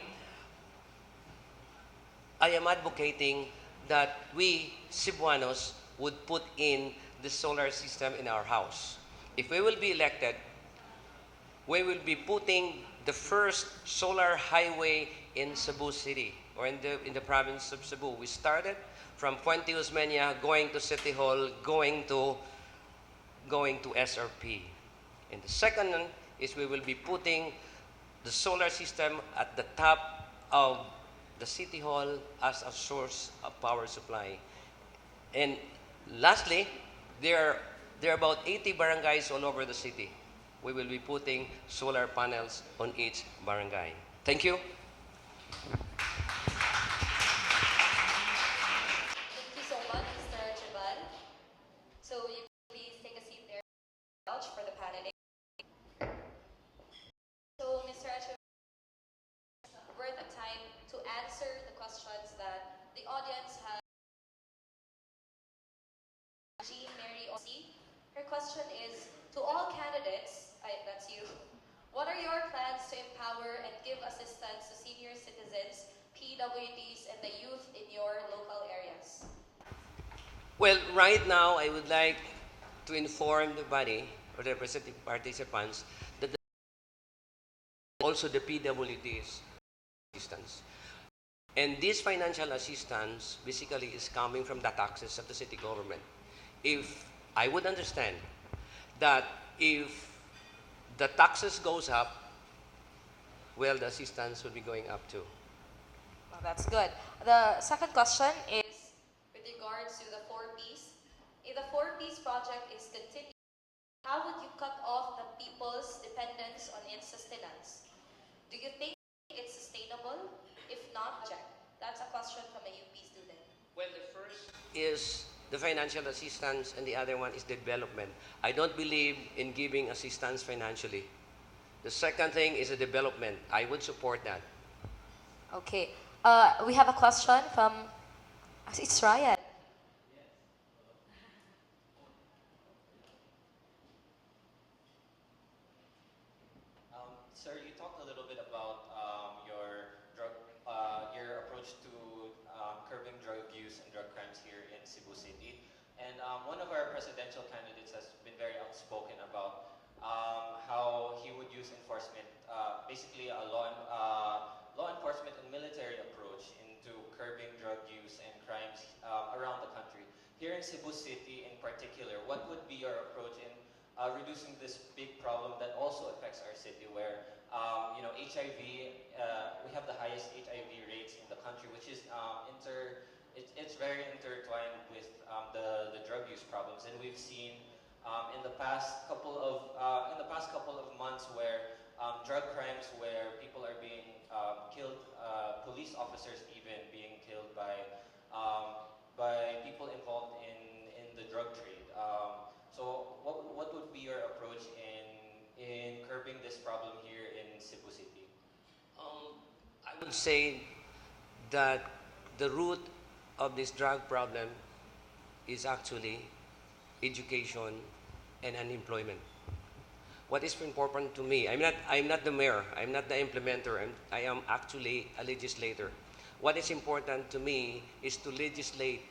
I am advocating that we Cebuanos would put in the solar system in our house. If we will be elected, we will be putting the first solar highway in Cebu City or in the province of Cebu. We started from Puente Osmeña, going to City Hall, going to SRP. And the second one is we will be putting the solar system at the top of the City Hall as a source of power supply. And lastly, there are about 80 barangays all over the city. We will be putting solar panels on each barangay. Thank you. Thank you so much, Mr. Archibald. So will you please take a seat there for the panel. So, Mr. Archibald, worth of time to answer the questions that the audience has. Jean Mary O.C. Her question is, to all candidates, that's you, what are your plans to empower and give assistance to senior citizens, PWDs, and the youth in your local areas? Well, right now, I would like to inform the body or the representative participants that also the PWDs assistance. And this financial assistance basically is coming from the taxes of the city government. If I would understand that if the taxes goes up, well, the assistance will be going up too. Well, that's good. The second question is with regards to the 4Ps. If the 4Ps project is continued, how would you cut off the people's dependence on its sustenance? Do you think it's sustainable? If not, project. That's a question from a UP student. Well, the first is the financial assistance, and the other one is development. I don't believe in giving assistance financially. The second thing is the development. I would support that. Okay. We have a question from, it's Ryan. Sir, you talked a little bit about your approach to curbing drug use and drug crimes here in Cebu City. And one of our presidential candidates has been very outspoken about how he would use enforcement, basically a law enforcement and military approach into curbing drug use and crimes around the country. Here in Cebu City in particular, what would be your approach in reducing this big problem that also affects our city, where HIV, we have the highest HIV rates in the country, which is it's very intertwined with the drug use problems, and we've seen in the past couple of months where drug crimes, where people are being killed, police officers even being killed by people involved in the drug trade. So what would be your approach in curbing this problem here in Cebu City? I would say that the root of this drug problem is actually education and unemployment. What is important to me, I'm not the mayor, I'm not the implementer, I am actually a legislator. What is important to me is to legislate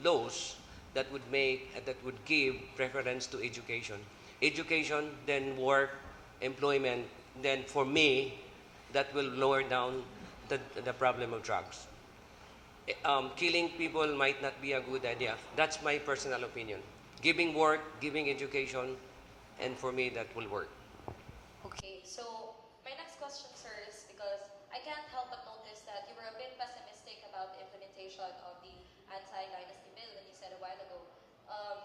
laws that would give preference to education. Education, then work, employment, then for me, that will lower down the problem of drugs. Killing people might not be a good idea. That's my personal opinion. Giving work, giving education, and for me, that will work. Okay, so my next question, sir, is because I can't help but notice that you were a bit pessimistic about the implementation of the anti-dynasty bill when you said a while ago. Um,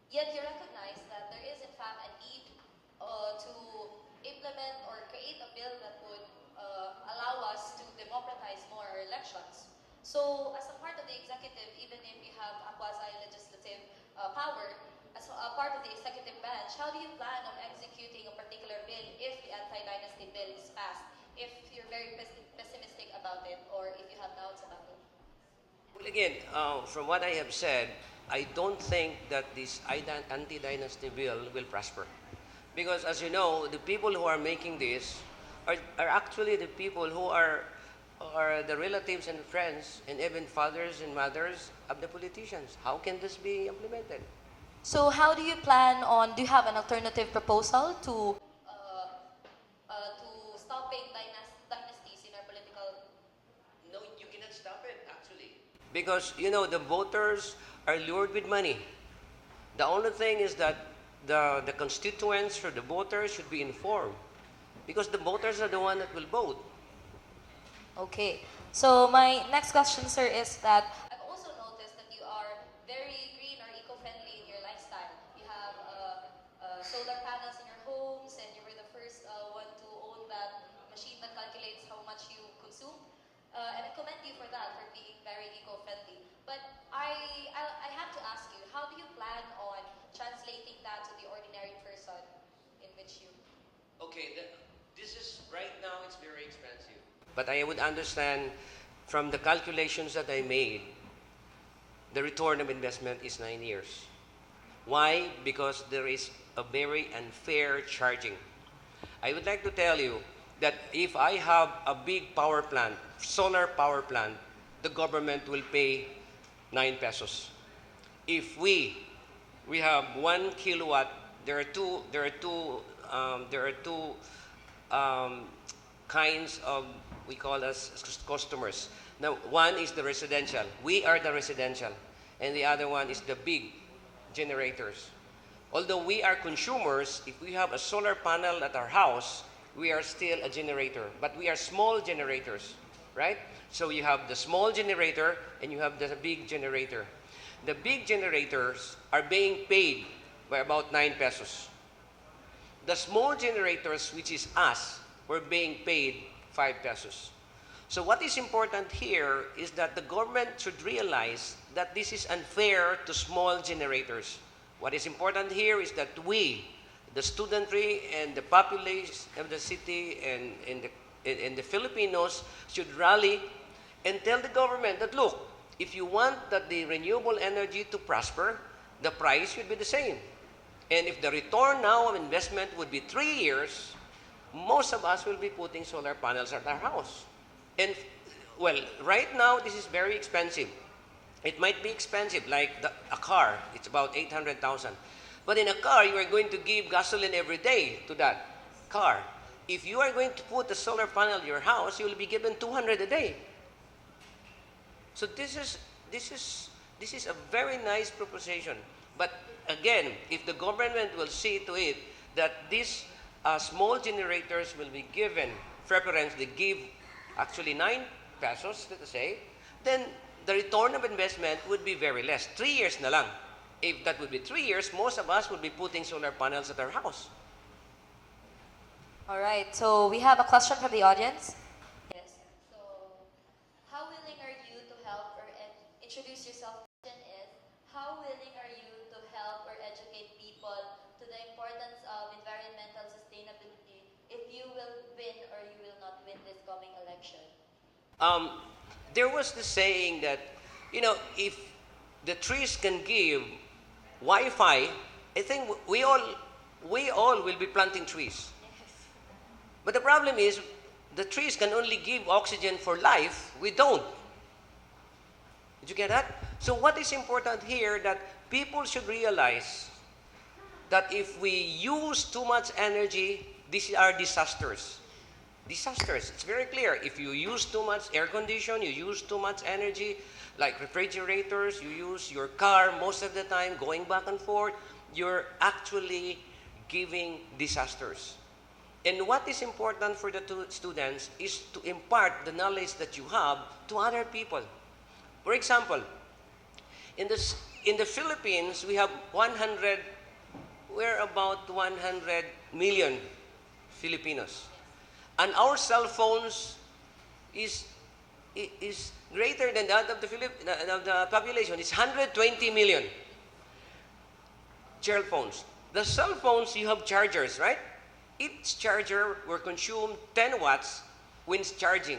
Yet you recognize that there is in fact a need to implement or create a bill that would allow us to democratize more our elections. So as a part of the executive, even if you have a quasi-legislative power, as a part of the executive branch, how do you plan on executing a particular bill if the anti-dynasty bill is passed? If you're very pessimistic about it or if you have doubts about it? Well, again, from what I have said, I don't think that this anti-dynasty bill will prosper. Because as you know, the people who are making this are actually the people who are the relatives and friends and even fathers and mothers of the politicians. How can this be implemented? So how do you plan on, do you have an alternative proposal to stopping dynasties in our political? No, you cannot stop it, actually. Because, the voters are lured with money. The only thing is that the constituents or the voters should be informed. Because the voters are the one that will vote. Okay. So my next question, sir, is that I've also noticed that you are very green or eco-friendly in your lifestyle. You have solar panels in your homes, and you were the first one to own that machine that calculates how much you consume. And I commend you for that, for being very eco-friendly. But I have to ask you, how do you plan on translating that to the ordinary person in which you? Okay, this is right now, it's very expensive. But I would understand from the calculations that I made, the return of investment is 9 years. Why? Because there is a very unfair charging. I would like to tell you that if I have a big power plant, solar power plant, the government will pay 9 pesos. If we have 1 kilowatt, there are two kinds of, we call as customers. Now, one is the residential. We are the residential. And the other one is the big generators. Although we are consumers, if we have a solar panel at our house, we are still a generator, but we are small generators, right? So you have the small generator and you have the big generator. The big generators are being paid by about 9 pesos. The small generators, which is us, were being paid 5 pesos. So what is important here is that the government should realize that this is unfair to small generators. What is important here is that we, the studentry and the population of the city and the Filipinos should rally and tell the government that, look, if you want that the renewable energy to prosper, the price should be the same. And if the return now of investment would be 3 years, most of us will be putting solar panels at our house. And, well, right now, this is very expensive. It might be expensive, like a car. It's about 800,000. But in a car, you are going to give gasoline every day to that car. If you are going to put a solar panel in your house, you will be given 200 a day. So this is a very nice proposition. But again, if the government will see to it that these small generators will be given preference, they give actually 9 pesos, let us say, then the return of investment would be very less. 3 years na lang. If that would be 3 years, most of us would be putting solar panels at our house. All right, so we have a question from the audience. Yes. So, how willing are you to help or introduce yourself? Question is, how willing are you to help or educate people to the importance of environmental sustainability if you will win or you will not win this coming election? There was the saying that, if the trees can give Wi-Fi, I think we all will be planting trees. But the problem is, the trees can only give oxygen for life. We don't. Did you get that? So what is important here that people should realize that if we use too much energy, these are disasters. Disasters. It's very clear. If you use too much air condition, you use too much energy, like refrigerators, you use your car most of the time going back and forth, you're actually giving disasters. And what is important for the students is to impart the knowledge that you have to other people. For example, in the Philippines, we're about 100 million Filipinos. And our cell phones is greater than that of the population. It's 120 million cell phones. The cell phones, you have chargers, right? Each charger will consume 10 watts when it's charging.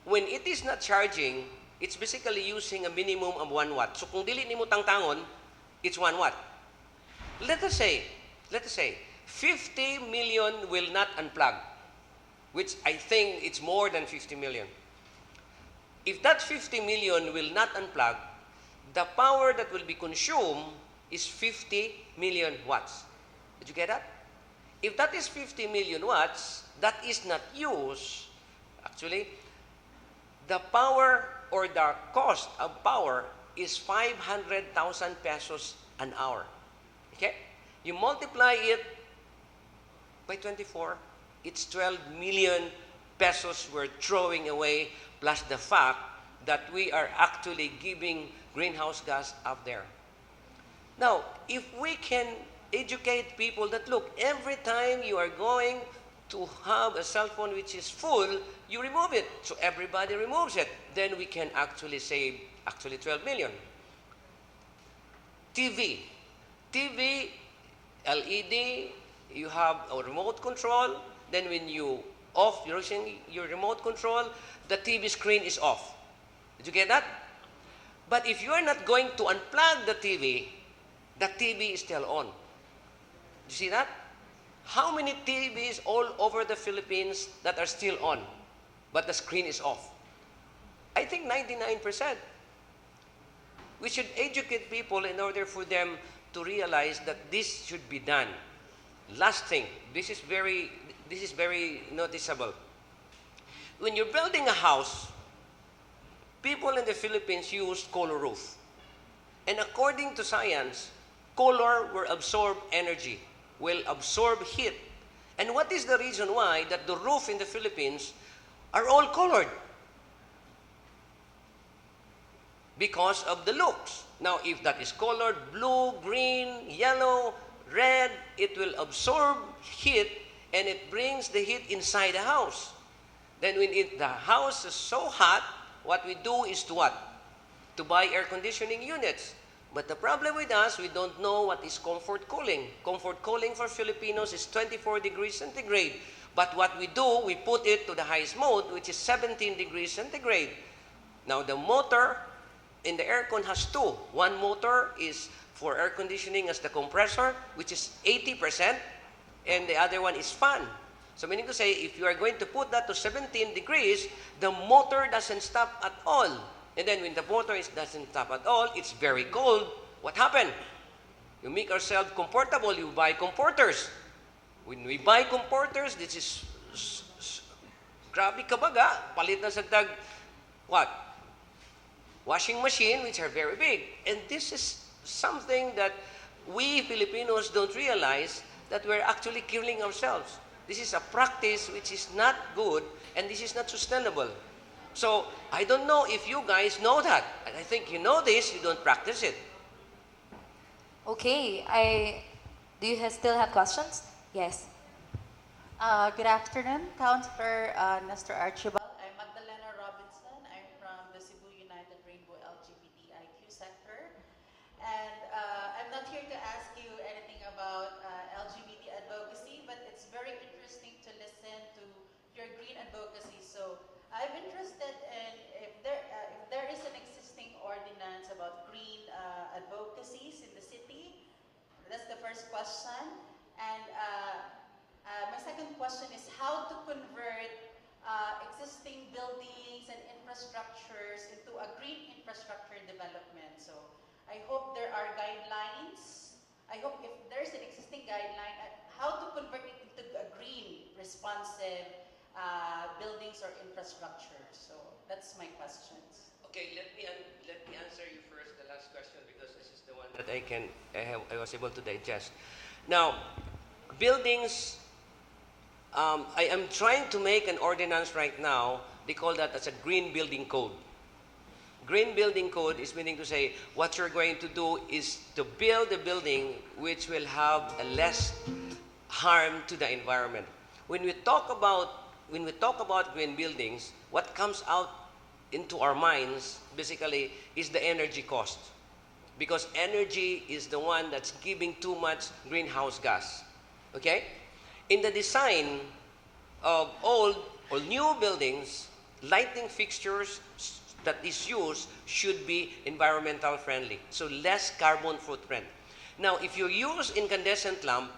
When it is not charging, it's basically using a minimum of 1 watt. So kung dili nimo tangtangon, it's 1 watt. Let us say, 50 million will not unplug, which I think it's more than 50 million. If that 50 million will not unplug, the power that will be consumed is 50 million watts. Did you get that? If that is 50 million watts, that is not used, actually, the power or the cost of power is 500,000 pesos an hour. Okay? You multiply it by 24, it's 12 million pesos we're throwing away, plus the fact that we are actually giving greenhouse gas up there. Now, if we can educate people that, look, every time you are going to have a cell phone which is full, you remove it. So everybody removes it. Then we can actually save 12 million. TV, LED, you have a remote control. Then when you off using your remote control, the TV screen is off. Did you get that? But if you are not going to unplug the TV is still on. You see that? How many TVs all over the Philippines that are still on, but the screen is off? I think 99%. We should educate people in order for them to realize that this should be done. Last thing, this is very noticeable. When you're building a house, people in the Philippines use color roof. And according to science, color will absorb energy, will absorb heat, And what is the reason why that the roof in the Philippines are all colored? Because of the looks. Now, if that is colored blue, green, yellow, red, it will absorb heat and it brings the heat inside the house. Then when the house is so hot, what we do is to what? To buy air conditioning units. But the problem with us, we don't know what is comfort cooling. Comfort cooling for Filipinos is 24 degrees centigrade. But what we do, we put it to the highest mode, which is 17 degrees centigrade. Now, the motor in the aircon has two. One motor is for air conditioning as the compressor, which is 80%, and the other one is fan. So meaning to say, if you are going to put that to 17 degrees, the motor doesn't stop at all. And then when the motor doesn't stop at all, it's very cold. What happened? You make ourselves comfortable, you buy comforters. When we buy comforters, this is grabe kabaga, palit na sagdag, what? Washing machine, which are very big. And this is something that we Filipinos don't realize that we're actually killing ourselves. This is a practice which is not good and this is not sustainable. So, I don't know if you guys know that. And I think you know this, you don't practice it. Okay, do you still have questions? Yes. Good afternoon, Councilor Nestor Archibald. I'm Magdalena Robinson. I'm from the Cebu United Rainbow LGBTIQ sector. And I'm not here to ask you anything about LGBT advocacy, but it's very interesting to listen to your green advocacy. So I'm interested in if there is an existing ordinance about green advocacies in the city. That's the first question. And my second question is how to convert existing buildings and infrastructures into a green infrastructure development. So I hope there are guidelines. I hope if there's an existing guideline, how to convert it into a green, responsive buildings or infrastructure. So that's my questions. Okay, let me answer you first the last question because this is the one that I was able to digest. Now, buildings, I am trying to make an ordinance right now. They call that as a green building code. Green building code is meaning to say what you're going to do is to build a building which will have a less harm to the environment. When we talk about green buildings, what comes out into our minds basically is the energy cost. Because energy is the one that's giving too much greenhouse gas. Okay? In the design of old or new buildings, lighting fixtures that is used should be environmental friendly. So less carbon footprint. Now, if you use incandescent lamp,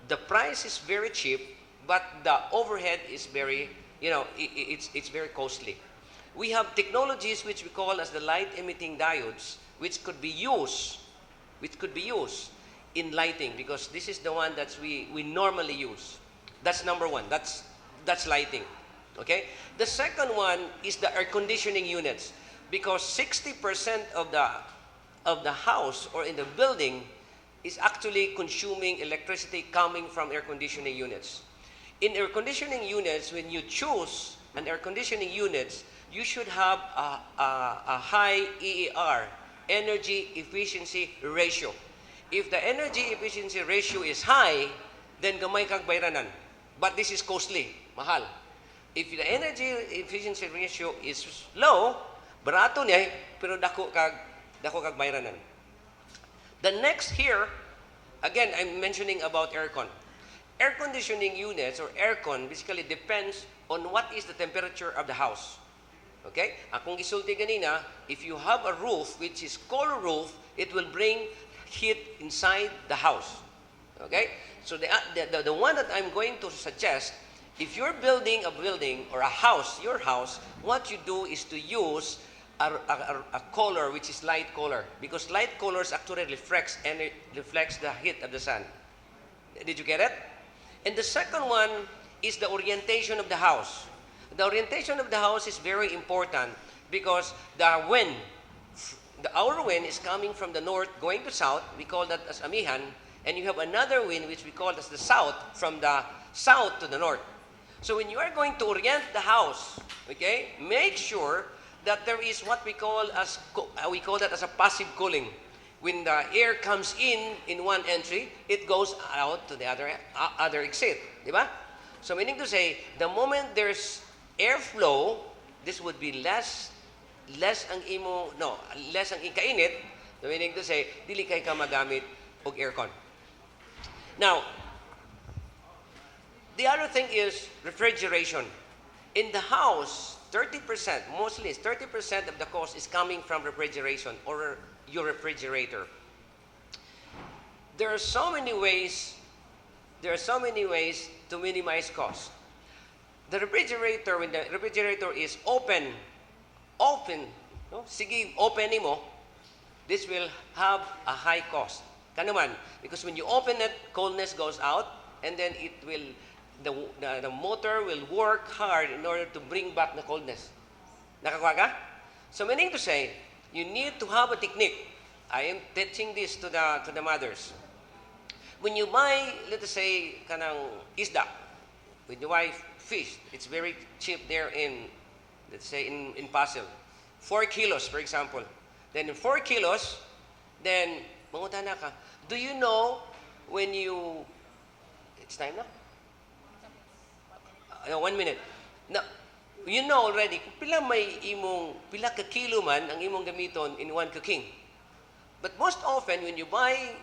the price is very cheap, but the overhead is very, it's very costly. We have technologies which we call as the light emitting diodes, which could be used in lighting because this is the one that we normally use. That's number one. That's lighting. Okay? The second one is the air conditioning units because 60% of the house or in the building is actually consuming electricity coming from air conditioning units. In air conditioning units, when you choose an air conditioning units, you should have a high EER, energy efficiency ratio. If the energy efficiency ratio is high, then gamay kag bayranan. But this is costly, mahal. If the energy efficiency ratio is low, barato niya, pero dako kag bayranan. The next here, again, I'm mentioning about aircon. Air conditioning units or aircon basically depends on what is the temperature of the house. Okay? Akong gisulti ganina, if you have a roof which is cold roof, it will bring heat inside the house. Okay? So the one that I'm going to suggest, if you're building a building or a house, your house, what you do is to use a color which is light color because light colors actually reflects the heat of the sun. Did you get it? And the second one is the orientation of the house. The orientation of the house is very important because our wind is coming from the north going to south. We call that as amihan. And you have another wind which we call as the south from the south to the north. So when you are going to orient the house, okay, make sure that there is what we call that as a passive cooling. When the air comes in one entry, it goes out to the other exit, di ba? So meaning to say, the moment there's airflow, this would be less ang ikainit, so meaning to say, dili kay ka magamit og aircon. Now, the other thing is refrigeration. In the house, 30%, mostly 30% of the cost is coming from refrigeration or your refrigerator. There are so many ways to minimize cost. The refrigerator, when the refrigerator is open, no? Sige, open mo, this will have a high cost. Kanuman, because when you open it, coldness goes out, and then the motor will work hard in order to bring back the coldness. Nakakuha ka? So meaning to say, you need to have a technique. I am teaching this to the mothers. When you buy, let us say, kanang isda, when you buy fish, it's very cheap there in, let's say, in Pasel. 4 kilos, for example. Then in 4 kilos, then, mangutana ka, do you know when you, it's time na? 1 minute. Now, you know already, pila ka kilo man ang imong gamiton in 1 cooking. But most often, when you buy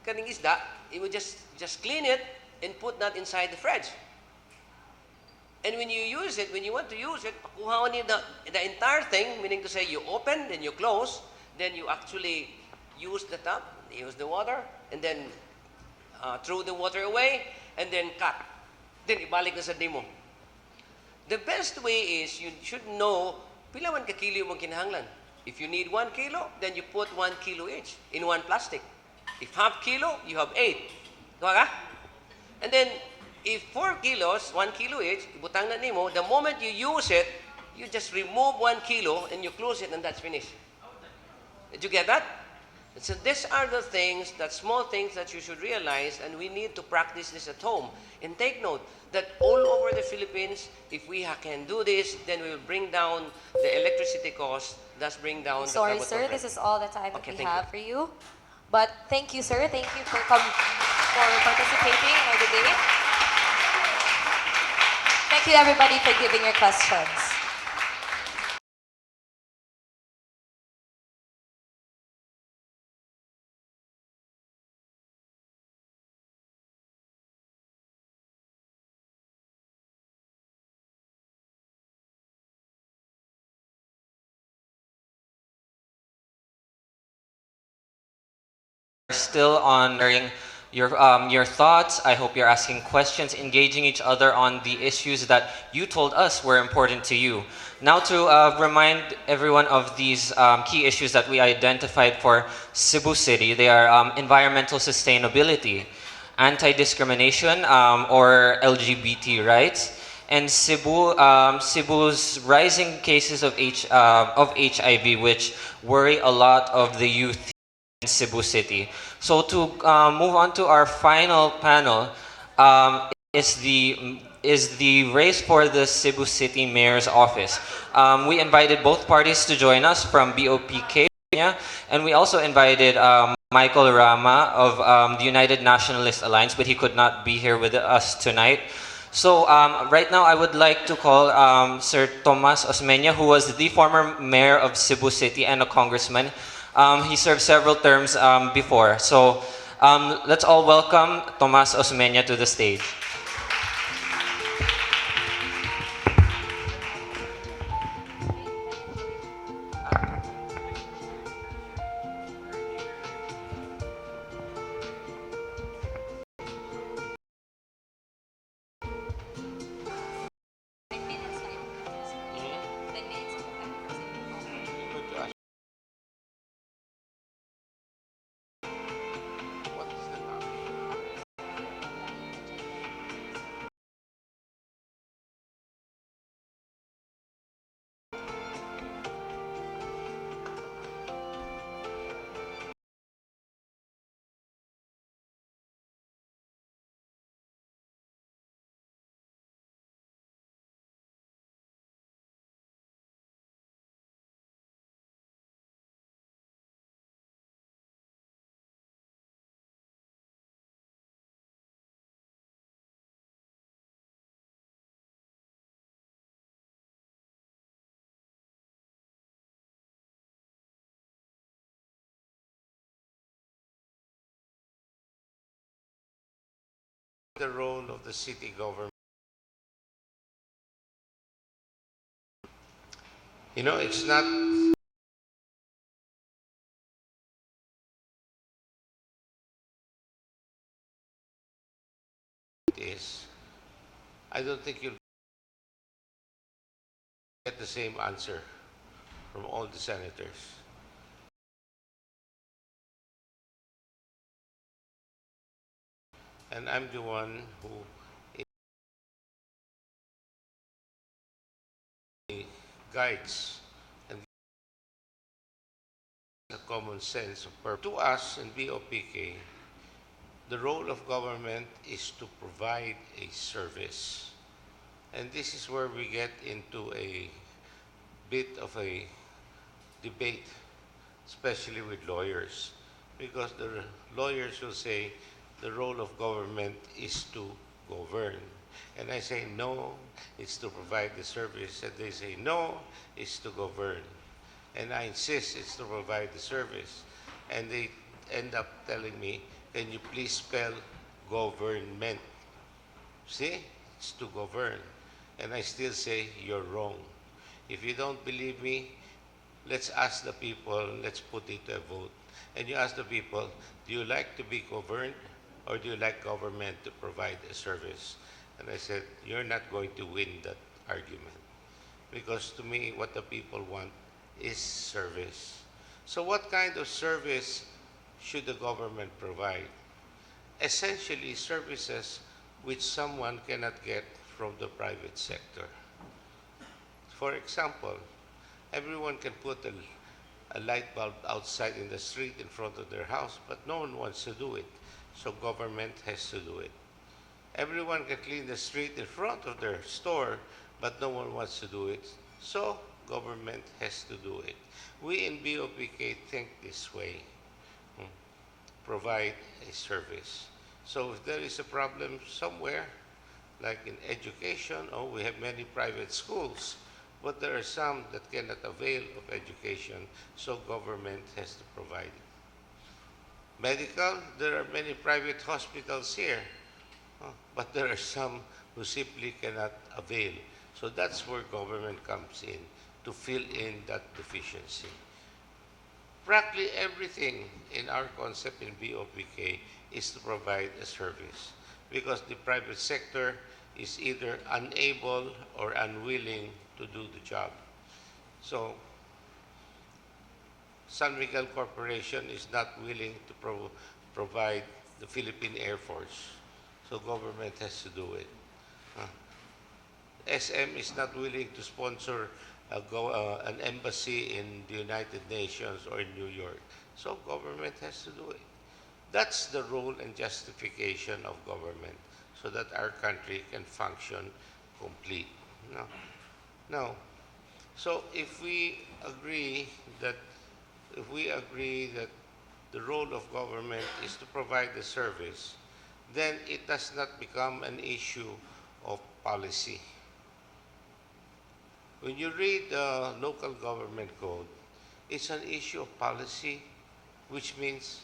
kaning isda, you would just clean it and put that inside the fridge. And when you want to use it, pakuhaon niyo the entire thing, meaning to say you open, then you close, then you actually use the tap, use the water, and then throw the water away, and then cut. Then ibalik na sa dimo. The best way is you should know pila man ka kilo mong kinahanglan. If you need 1 kilo, then you put 1 kilo each in one plastic. If half kilo, you have 8. Diba ka? And then, if 4 kilos, 1 kilo each, ibutang na nimo, the moment you use it, you just remove 1 kilo and you close it and that's finished. Did you get that? So these are the things, small things that you should realize, and we need to practice this at home. And take note that all over the Philippines, if we can do this, then we will bring down the electricity cost, thus bring down Sorry, the sir, this is all the time that Okay, we thank have for you. But thank you, sir. Thank you for participating in our debate. Thank you, everybody, for giving your questions. Still on sharing your thoughts. I hope you're asking questions, engaging each other on the issues that you told us were important to you. Now to remind everyone of these key issues that we identified for Cebu City, they are environmental sustainability, anti-discrimination or LGBT rights, and Cebu's rising cases of HIV, which worry a lot of the youth in Cebu City. So to move on to our final panel, is the race for the Cebu City Mayor's office. We invited both parties to join us from BOPK, and we also invited Michael Rama of the United Nationalist Alliance, but he could not be here with us tonight. So right now, I would like to call Sir Tomas Osmeña, who was the former mayor of Cebu City and a congressman. He served several terms before. So let's all welcome Tomas Osmeña to the stage. the role of the city government. You know, it's not it is. I don't think you'll get the same answer from all the senators. And I'm the one who guides and gives a common sense of purpose. To us in BOPK, the role of government is to provide a service. And this is where we get into a bit of a debate, especially with lawyers, because the lawyers will say the role of government is to govern. And I say, no, it's to provide the service. And they say, no, it's to govern. And I insist it's to provide the service. And they end up telling me, can you please spell government? See, it's to govern. And I still say, you're wrong. If you don't believe me, let's ask the people, let's put it to a vote. And you ask the people, do you like to be governed or do you like government to provide a service? And I said, you're not going to win that argument. Because to me, what the people want is service. So what kind of service should the government provide? Essentially, services which someone cannot get from the private sector. For example, everyone can put a light bulb outside in the street in front of their house, but no one wants to do it. So government has to do it. Everyone can clean the street in front of their store, but no one wants to do it. So government has to do it. We in BOPK think this way. Provide a service. So if there is a problem somewhere, like in education, we have many private schools, but there are some that cannot avail of education, so government has to provide it. Medical, there are many private hospitals here, but there are some who simply cannot avail. So that's where government comes in to fill in that deficiency. Practically everything in our concept in BOPK is to provide a service because the private sector is either unable or unwilling to do the job. So San Miguel Corporation is not willing to provide the Philippine Air Force, so government has to do it. SM is not willing to sponsor an embassy in the United Nations or in New York, so government has to do it. That's the role and justification of government, so that our country can function complete. No. So if we agree that the role of government is to provide the service, then it does not become an issue of policy. When you read the local government code, it's an issue of policy, which means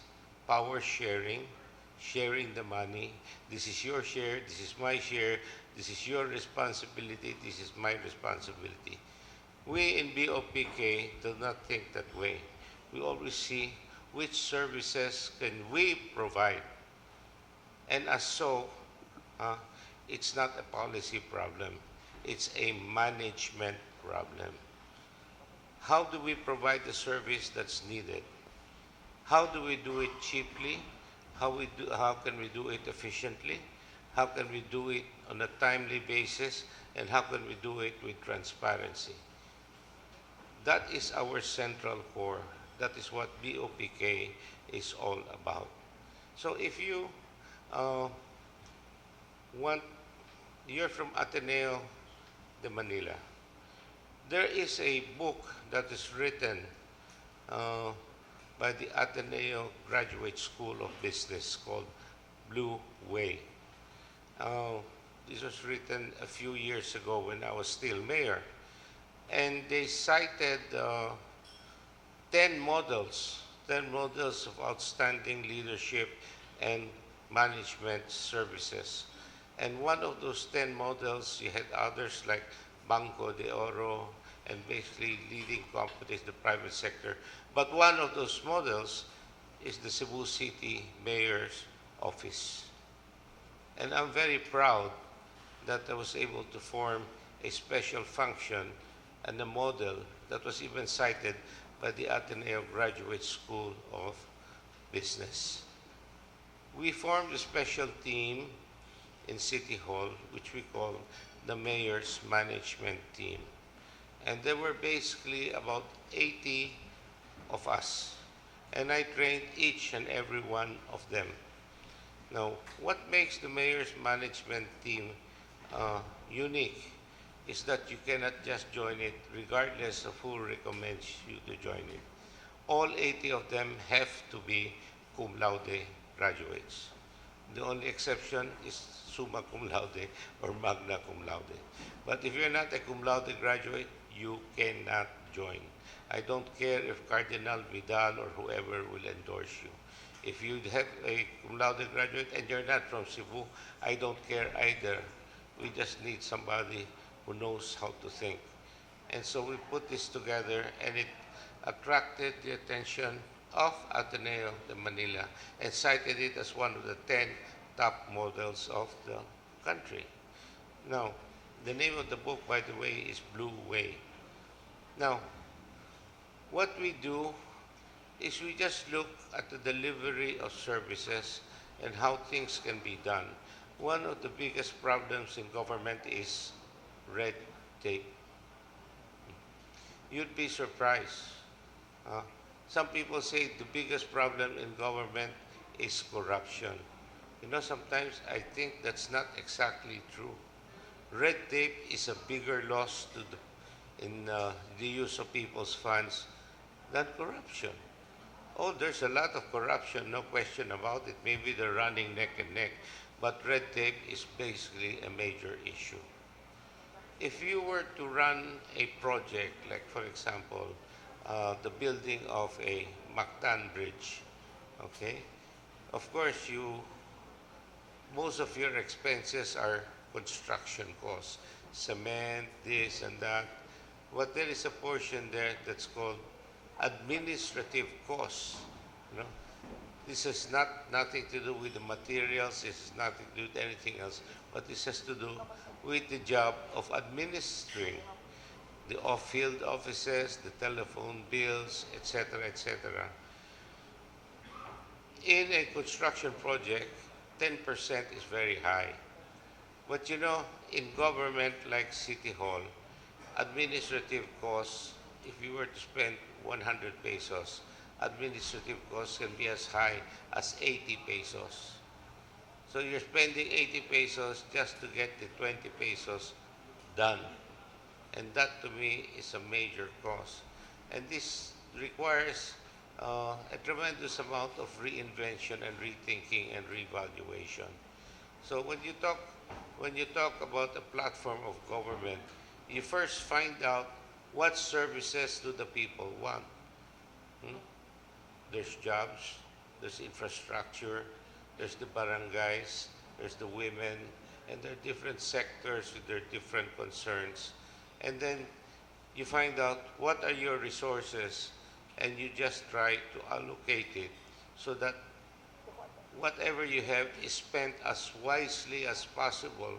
power sharing, sharing the money. This is your share, this is my share, this is your responsibility, this is my responsibility. We in BOPK do not think that way. We always see which services can we provide. And as so, it's not a policy problem. It's a management problem. How do we provide the service that's needed? How do we do it cheaply? How can we do it efficiently? How can we do it on a timely basis? And how can we do it with transparency? That is our central core. That is what BOPK is all about. So if you you're from Ateneo de Manila. There is a book that is written by the Ateneo Graduate School of Business called Blue Way. This was written a few years ago when I was still mayor. And they cited 10 models of outstanding leadership and management services And one of those 10 models, you had others like Banco de Oro and basically leading companies, the private sector. But one of those models is the Cebu City Mayor's Office. And I'm very proud that I was able to form a special function and a model that was even cited by the Ateneo Graduate School of Business. We formed a special team in City Hall, which we call the Mayor's Management Team. And there were basically about 80 of us. And I trained each and every one of them. Now, what makes the Mayor's Management Team unique is that you cannot just join it regardless of who recommends you to join it. All 80 of them have to be cum laude graduates. The only exception is summa cum laude or magna cum laude. But if you're not a cum laude graduate, you cannot join. I don't care if Cardinal Vidal or whoever will endorse you. If you have a cum laude graduate and you're not from Cebu, I don't care either. We just need somebody who knows how to think. And so we put this together, and it attracted the attention of Ateneo de Manila and cited it as one of the 10 top models of the country. Now, the name of the book, by the way, is Blue Way. Now, what we do is we just look at the delivery of services and how things can be done. One of the biggest problems in government is red tape. You'd be surprised. Some people say the biggest problem in government is corruption. You know, sometimes I think that's not exactly true. Red tape is a bigger loss to in the use of people's funds than corruption. Oh, there's a lot of corruption, no question about it. Maybe they're running neck and neck, but red tape is basically a major issue. If you were to run a project, like for example, the building of a Mactan bridge, okay? Of course, most of your expenses are construction costs, cement, this and that. But there is a portion there that's called administrative costs. You know, this has nothing to do with the materials. This has nothing to do with anything else. But this has to do with the job of administering the off-field offices, the telephone bills, etc., etc. In a construction project, 10% is very high. But you know, in government like City Hall, administrative costs, if you were to spend 100 pesos, administrative costs can be as high as 80 pesos. So you're spending 80 pesos just to get the 20 pesos done. And that to me is a major cost. And this requires a tremendous amount of reinvention and rethinking and revaluation. So when you talk about a platform of government, you first find out what services do the people want. There's jobs, there's infrastructure, there's the barangays, there's the women, and there are different sectors with their different concerns. And then you find out what are your resources, and you just try to allocate it so that whatever you have is spent as wisely as possible.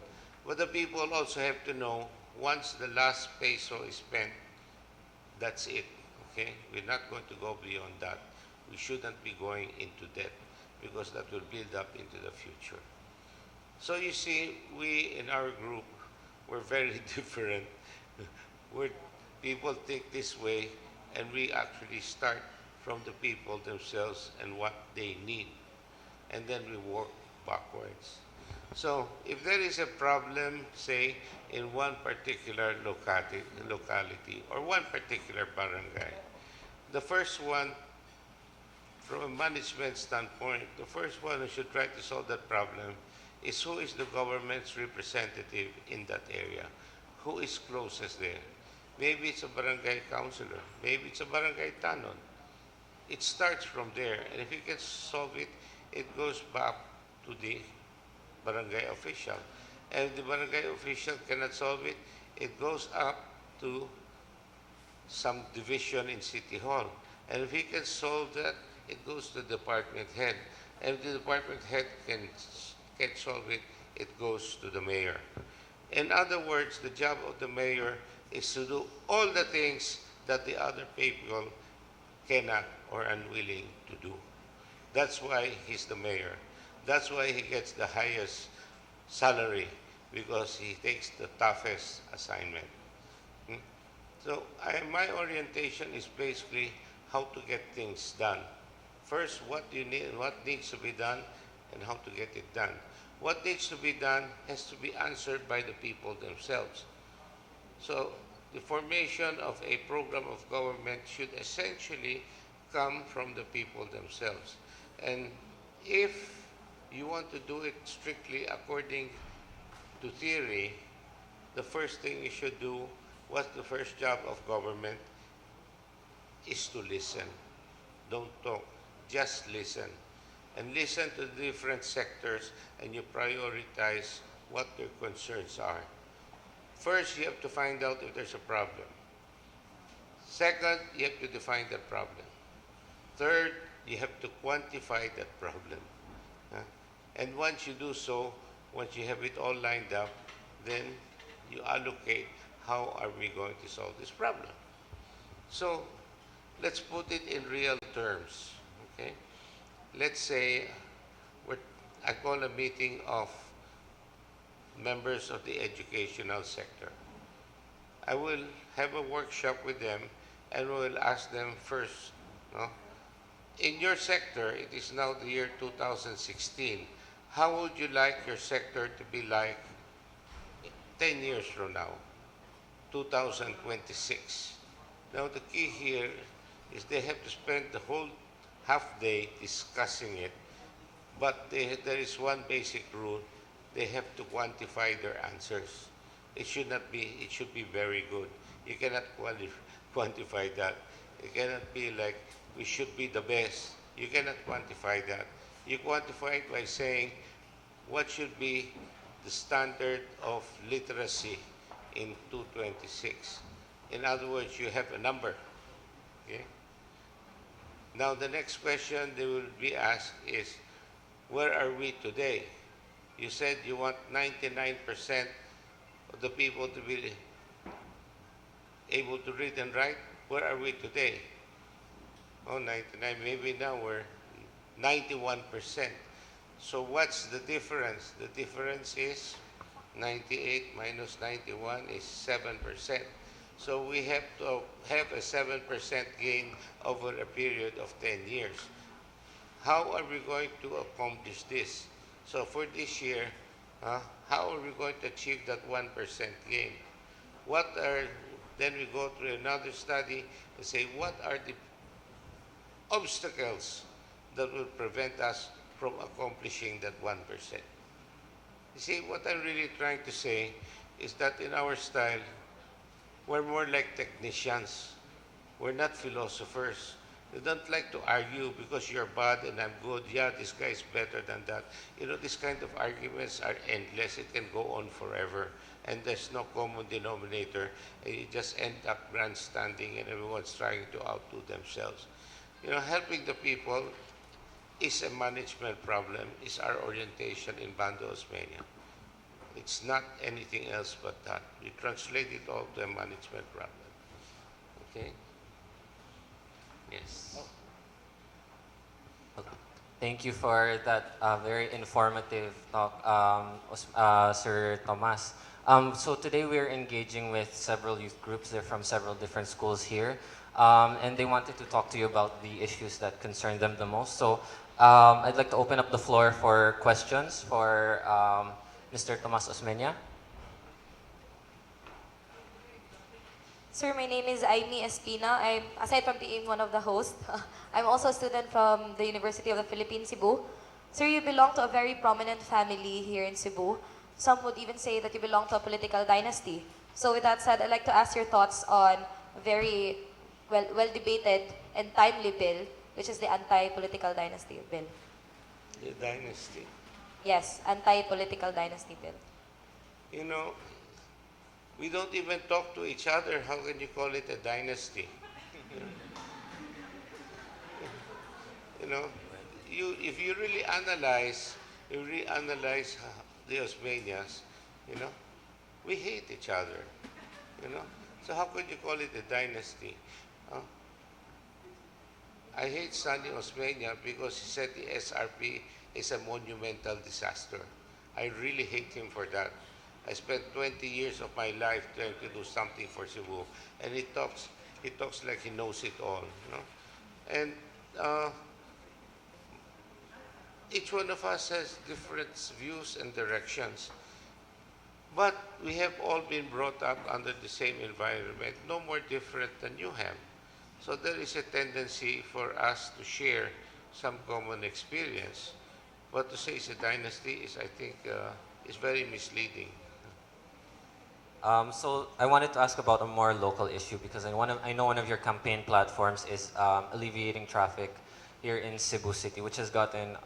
But the people also have to know once the last peso is spent, that's it. Okay? We're not going to go beyond that. We shouldn't be going into debt because that will build up into the future. So you see, we in our group, we're very different. People think this way, and we actually start from the people themselves and what they need. And then we work backwards. So if there is a problem, say, in one particular locality or one particular barangay, the first one, from a management standpoint, the first one who should try to solve that problem is who is the government's representative in that area, who is closest there. Maybe it's a barangay councilor, maybe it's a barangay tanod. It starts from there, and if you can solve it, it goes back to the barangay official. And if the barangay official cannot solve it, it goes up to some division in City Hall. And if he can solve that, it goes to department head. And if the department head can solve it, it goes to the mayor. In other words, the job of the mayor is to do all the things that the other people cannot or unwilling to do. That's why he's the mayor. That's why he gets the highest salary, because he takes the toughest assignment. Hmm? So my orientation is basically how to get things done. First, what needs to be done, and how to get it done. What needs to be done has to be answered by the people themselves. So the formation of a program of government should essentially come from the people themselves. And if you want to do it strictly according to theory, the first thing you should do, what's the first job of government, is to listen. Don't talk, just listen. And listen to the different sectors, and you prioritize what their concerns are. First, you have to find out if there's a problem. Second, you have to define that problem. Third, you have to quantify that problem. Huh? And once you do so, once you have it all lined up, then you allocate how are we going to solve this problem. So let's put it in real terms. Okay? Let's say I call a meeting of members of the educational sector. I will have a workshop with them, and we will ask them first, no? In your sector, it is now the year 2016. How would you like your sector to be like 10 years from now, 2026? Now the key here is they have to spend the whole half day discussing it, but there is one basic rule: they have to quantify their answers. It should be very good. You cannot quantify that. It cannot be like, we should be the best. You cannot quantify that. You quantify it by saying, what should be the standard of literacy in 226? In other words, you have a number. Okay? Now, the next question they will be asked is, where are we today? You said you want 99% of the people to be able to read and write. Where are we today? Oh, 99. Maybe now we're 91%. So what's the difference? The difference is 98 minus 91 is 7%. So we have to have a 7% gain over a period of 10 years. How are we going to accomplish this? So for this year, how are we going to achieve that 1% gain? Then we go through another study and say, what are the obstacles that will prevent us from accomplishing that 1%? You see, what I'm really trying to say is that in our style, we're more like technicians. We're not philosophers. We don't like to argue because you're bad and I'm good. Yeah, this guy is better than that. You know, these kind of arguments are endless. It can go on forever. And there's no common denominator. And you just end up grandstanding and everyone's trying to outdo themselves. You know, helping the people is a management problem, is our orientation in Bando Osmeña. It's not anything else but that. We translate it all to a management problem. Okay? Yes. Okay. Thank you for that very informative talk, Sir Tomas. So today we're engaging with several youth groups. They're from several different schools here. And they wanted to talk to you about the issues that concern them the most. So I'd like to open up the floor for questions for Mr. Tomas Osmeña. Sir, my name is Aimee Espina. Aside from being one of the hosts, I'm also a student from the University of the Philippines, Cebu. Sir, you belong to a very prominent family here in Cebu. Some would even say that you belong to a political dynasty. So with that said, I'd like to ask your thoughts on a very well debated and timely bill, which is the anti-political dynasty bill. The dynasty. Yes, anti-political dynasty bill. You know, we don't even talk to each other. How can you call it a dynasty? You know, if you really analyze the Osmanias, you know, we hate each other. You know, so how could you call it a dynasty? Uh, I hate Sunny Osmania because he said the SRP is a monumental disaster. I really hate him for that. I spent 20 years of my life trying to do something for Cebu, and he talks like he knows it all. You know, and uh, each one of us has different views and directions. But we have all been brought up under the same environment, no more different than you have. So there is a tendency for us to share some common experience. But to say it's a dynasty is, I think, is very misleading. So I wanted to ask about a more local issue because I know one of your campaign platforms is alleviating traffic here in Cebu City, which has gotten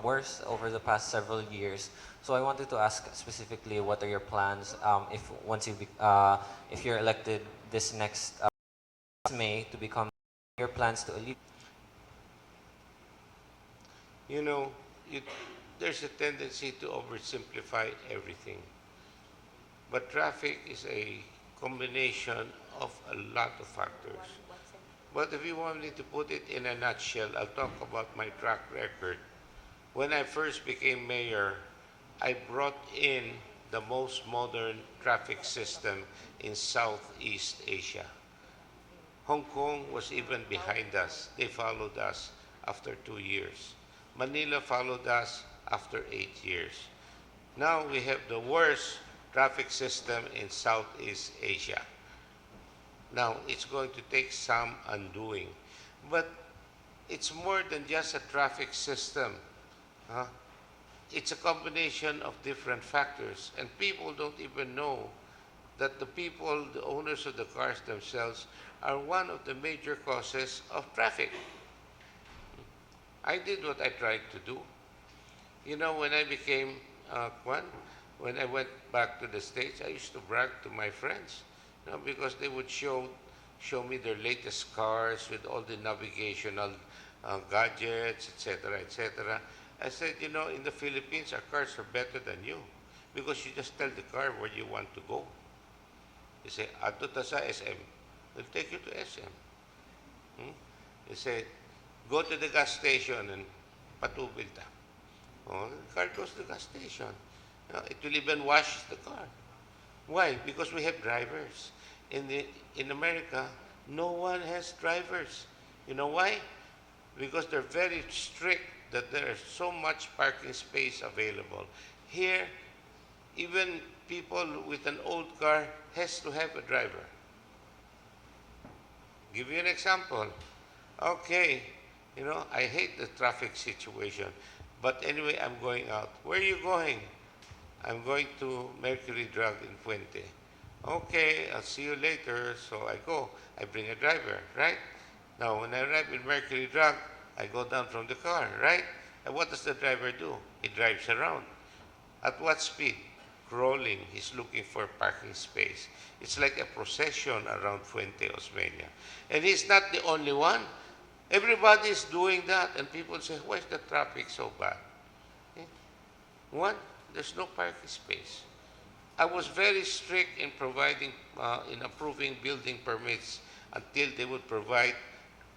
worse over the past several years. So I wanted to ask specifically, what are your plans if if you're elected this next May to become your plans to alleviate? You know, it, there's a tendency to oversimplify everything. But traffic is a combination of a lot of factors. But if you want me to put it in a nutshell, I'll talk about my track record. When I first became mayor, I brought in the most modern traffic system in Southeast Asia. Hong Kong was even behind us. They followed us after 2 years. Manila followed us after 8 years. Now we have the worst traffic system in Southeast Asia. Now, it's going to take some undoing. But it's more than just a traffic system. Huh? It's a combination of different factors. And people don't even know that the people, the owners of the cars themselves, are one of the major causes of traffic. I did what I tried to do. You know, when I became when I went back to the States, I used to brag to my friends, you know, because they would show me their latest cars with all the navigational gadgets, etc., etc. I said, you know, in the Philippines, our cars are better than you because you just tell the car where you want to go. You say, "Adto ta sa SM." They'll take you to SM. Hmm? You say, "Go to the gas station and patubil ta." Oh, the car goes to the gas station. You know, it will even wash the car. Why? Because we have drivers. In America, no one has drivers. You know why? Because they're very strict that there is so much parking space available. Here, even people with an old car has to have a driver. Give you an example. Okay, you know, I hate the traffic situation, but anyway, I'm going out. Where are you going? I'm going to Mercury Drug in Fuente. Okay, I'll see you later. So I go. I bring a driver, right? Now, when I arrive in Mercury Drug, I go down from the car, right? And what does the driver do? He drives around. At what speed? Crawling. He's looking for parking space. It's like a procession around Fuente Osmeña. And he's not the only one. Everybody is doing that, and people say, why is the traffic so bad? Eh? One, there's no parking space. I was very strict in in approving building permits until they would provide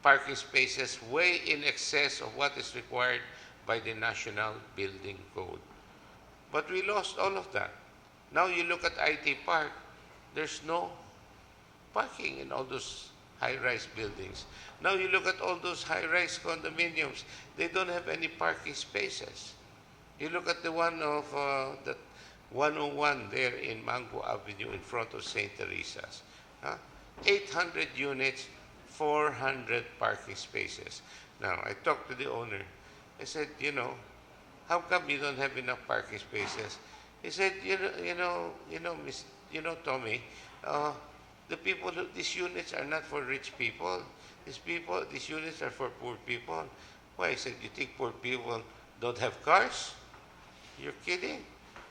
parking spaces way in excess of what is required by the National Building Code. But we lost all of that. Now you look at IT Park, there's no parking in all those high-rise buildings. Now you look at all those high-rise condominiums, they don't have any parking spaces. You look at the one of that 101 there in Mango Avenue in front of St. Teresa's. Huh? 800 units, 400 parking spaces. Now, I talked to the owner. I said, you know, how come you don't have enough parking spaces? He said, Tommy, the people, these units are not for rich people. These units are for poor people. Why? I said, you think poor people don't have cars? You're kidding?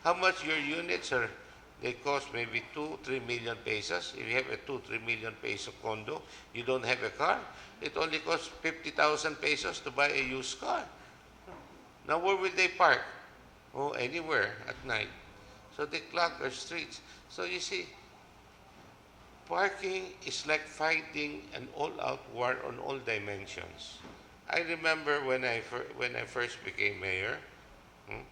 How much your units are They cost maybe 2, 3 million pesos. If you have a 2, 3 million peso condo, you don't have a car, it only costs 50,000 pesos to buy a used car. Now, where will they park? Oh, anywhere at night. So they clog our streets. So you see, parking is like fighting an all-out war on all dimensions. I remember when I first became mayor, hmm,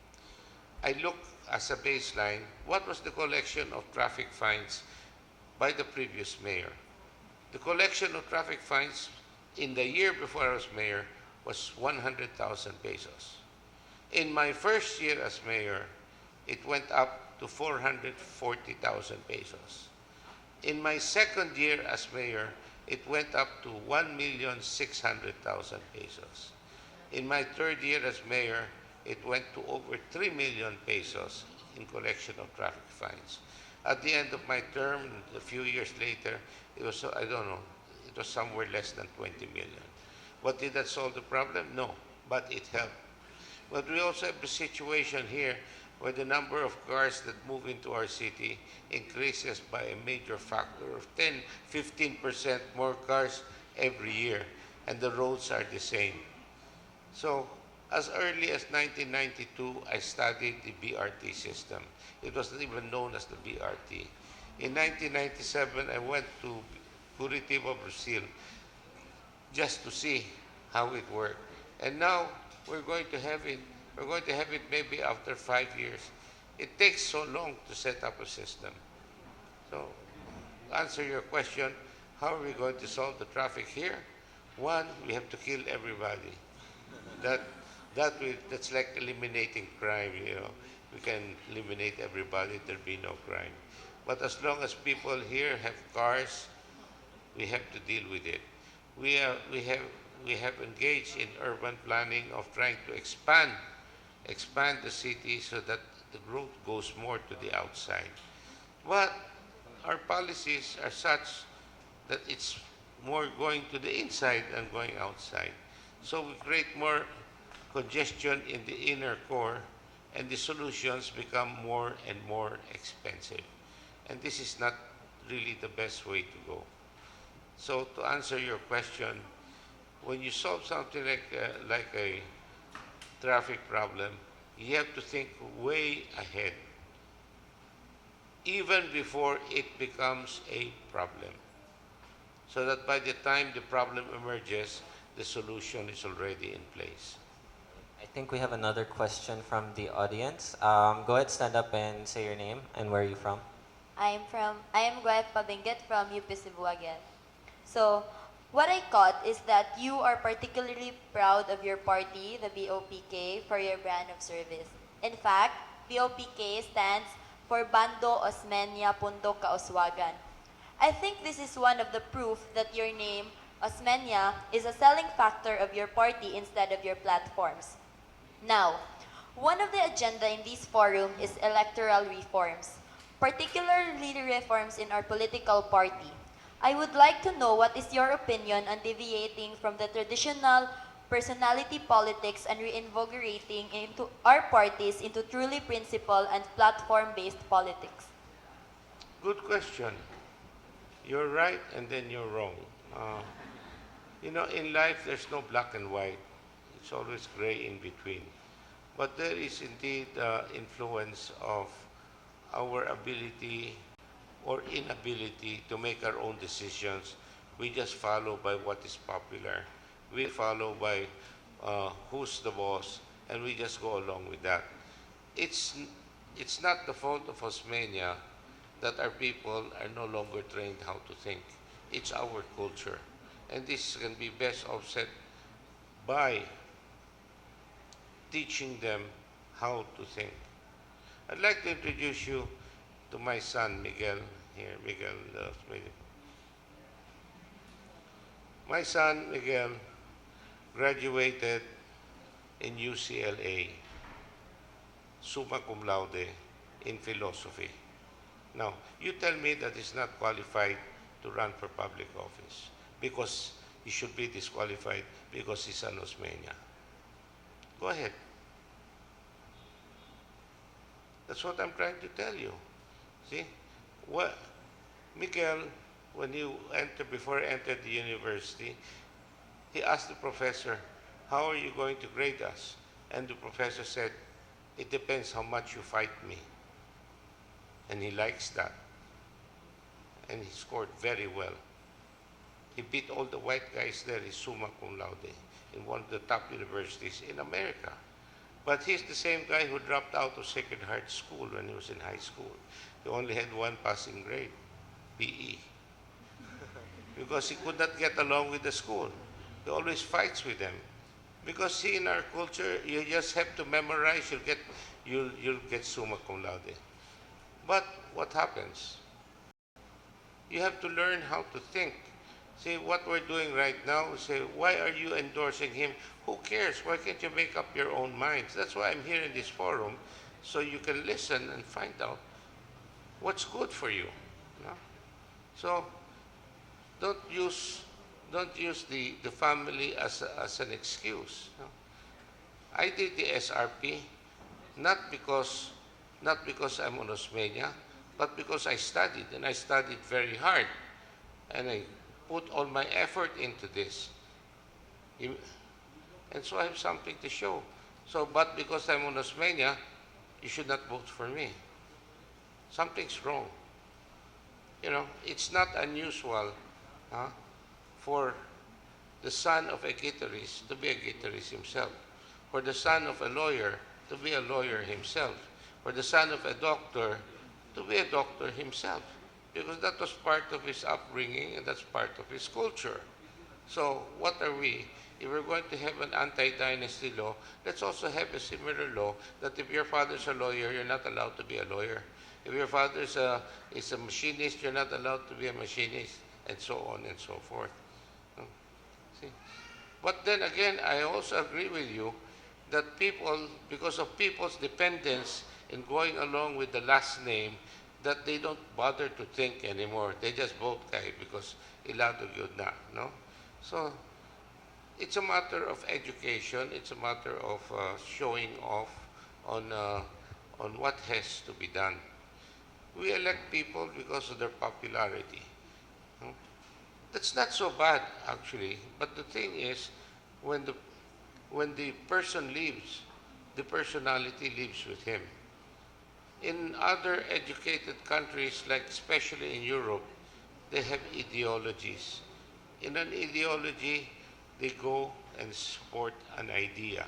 I looked as a baseline, what was the collection of traffic fines by the previous mayor? The collection of traffic fines in the year before I was mayor was 100,000 pesos. In my first year as mayor, it went up to 440,000 pesos. In my second year as mayor, it went up to 1,600,000 pesos. In my third year as mayor, it went to over 3 million pesos in collection of traffic fines. At the end of my term, a few years later, it was, I don't know, it was somewhere less than 20 million. But did that solve the problem? No, but it helped. But we also have the situation here where the number of cars that move into our city increases by a major factor of 10-15% more cars every year, and the roads are the same. So, as early as 1992, I studied the BRT system. It wasn't even known as the BRT. In 1997, I went to Curitiba, Brazil, just to see how it worked. And now, we're going to have it maybe after 5 years. It takes so long to set up a system. So, to answer your question, how are we going to solve the traffic here? One, we have to kill everybody. That's like eliminating crime, you know. We can eliminate everybody, there'll be no crime. But as long as people here have cars, we have to deal with it. We have engaged in urban planning of trying to expand the city so that the growth goes more to the outside. But our policies are such that it's more going to the inside than going outside. So we create more congestion in the inner core, and the solutions become more and more expensive. And this is not really the best way to go. So to answer your question, when you solve something like a traffic problem, you have to think way ahead, even before it becomes a problem, so that by the time the problem emerges, the solution is already in place. I think we have another question from the audience. Go ahead, stand up and say your name and where are you from. I am Guayat Pabinget from UP Cebu again. So, what I caught is that you are particularly proud of your party, the BOPK, for your brand of service. In fact, BOPK stands for Bando Osmeña Punto Kauswagan. I think this is one of the proof that your name, Osmeña, is a selling factor of your party instead of your platforms. Now, one of the agenda in this forum is electoral reforms, particularly reforms in our political party. I would like to know what is your opinion on deviating from the traditional personality politics and reinvigorating into our parties into truly principle and platform-based politics. Good question. You're right and then you're wrong. You know, in life there's no black and white. It's always gray in between. But there is indeed influence of our ability or inability to make our own decisions. We just follow by what is popular. We follow by who's the boss, and we just go along with that. It's not the fault of Osmania that our people are no longer trained how to think. It's our culture. And this can be best offset by teaching them how to think. I'd like to introduce you to my son, Miguel. Here, Miguel. My son, Miguel, graduated in UCLA, summa cum laude, in philosophy. Now, you tell me that he's not qualified to run for public office because he should be disqualified because he's an Osmeña. Go ahead. That's what I'm trying to tell you. See? What Miguel, when before he entered the university, he asked the professor, how are you going to grade us? And the professor said, it depends how much you fight me. And he likes that. And he scored very well. He beat all the white guys there. He's summa cum laude in one of the top universities in America. But he's the same guy who dropped out of Sacred Heart School when he was in high school. He only had one passing grade, PE, because he could not get along with the school. He always fights with them. Because see, in our culture, you just have to memorize. You'll get summa cum laude. But what happens? You have to learn how to think. See, what we're doing right now, we say, why are you endorsing him? Who cares? Why can't you make up your own minds? That's why I'm here in this forum, so you can listen and find out what's good for you. No? So don't use the family as an excuse. No? I did the SRP not because I'm on Osmeña, but because I studied, and I studied very hard, and I put all my effort into this. And so I have something to show. So, but because I'm on Osmeña, you should not vote for me. Something's wrong. You know, it's not unusual for the son of a guitarist to be a guitarist himself, for the son of a lawyer to be a lawyer himself, for the son of a doctor to be a doctor himself, because that was part of his upbringing and that's part of his culture. So what are we? If we're going to have an anti-dynasty law, let's also have a similar law that if your father's a lawyer, you're not allowed to be a lawyer. If your father is a machinist, you're not allowed to be a machinist, and so on and so forth. No? See? But then again, I also agree with you that people, because of people's dependence in going along with the last name, that they don't bother to think anymore. They just vote kay because ilado yun na, no? So it's a matter of education. It's a matter of showing off on what has to be done. We elect people because of their popularity. No? That's not so bad, actually. But the thing is, when the person leaves, the personality lives with him. In other educated countries, like especially in Europe, they have ideologies. In an ideology, they go and support an idea.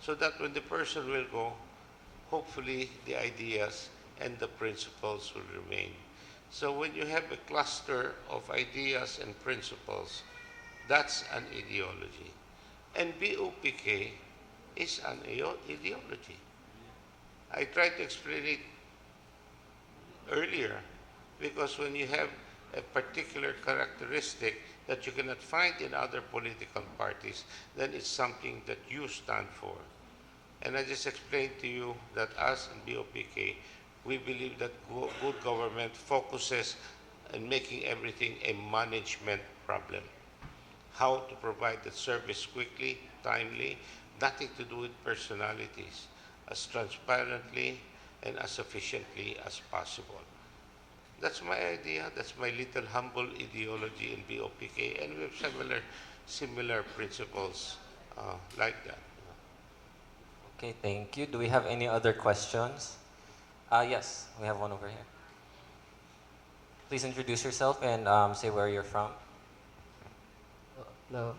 So that when the person will go, hopefully the ideas and the principles will remain. So when you have a cluster of ideas and principles, that's an ideology. And BOPK is an ideology. I tried to explain it earlier because when you have a particular characteristic that you cannot find in other political parties, then it's something that you stand for. And I just explained to you that us in BOPK, we believe that good government focuses on making everything a management problem. How to provide the service quickly, timely, nothing to do with personalities, as transparently and as efficiently as possible. That's my idea. That's my little humble ideology in BOPK, and we have similar principles like that. Okay, thank you. Do we have any other questions? Yes, we have one over here. Please introduce yourself and say where you're from. Hello.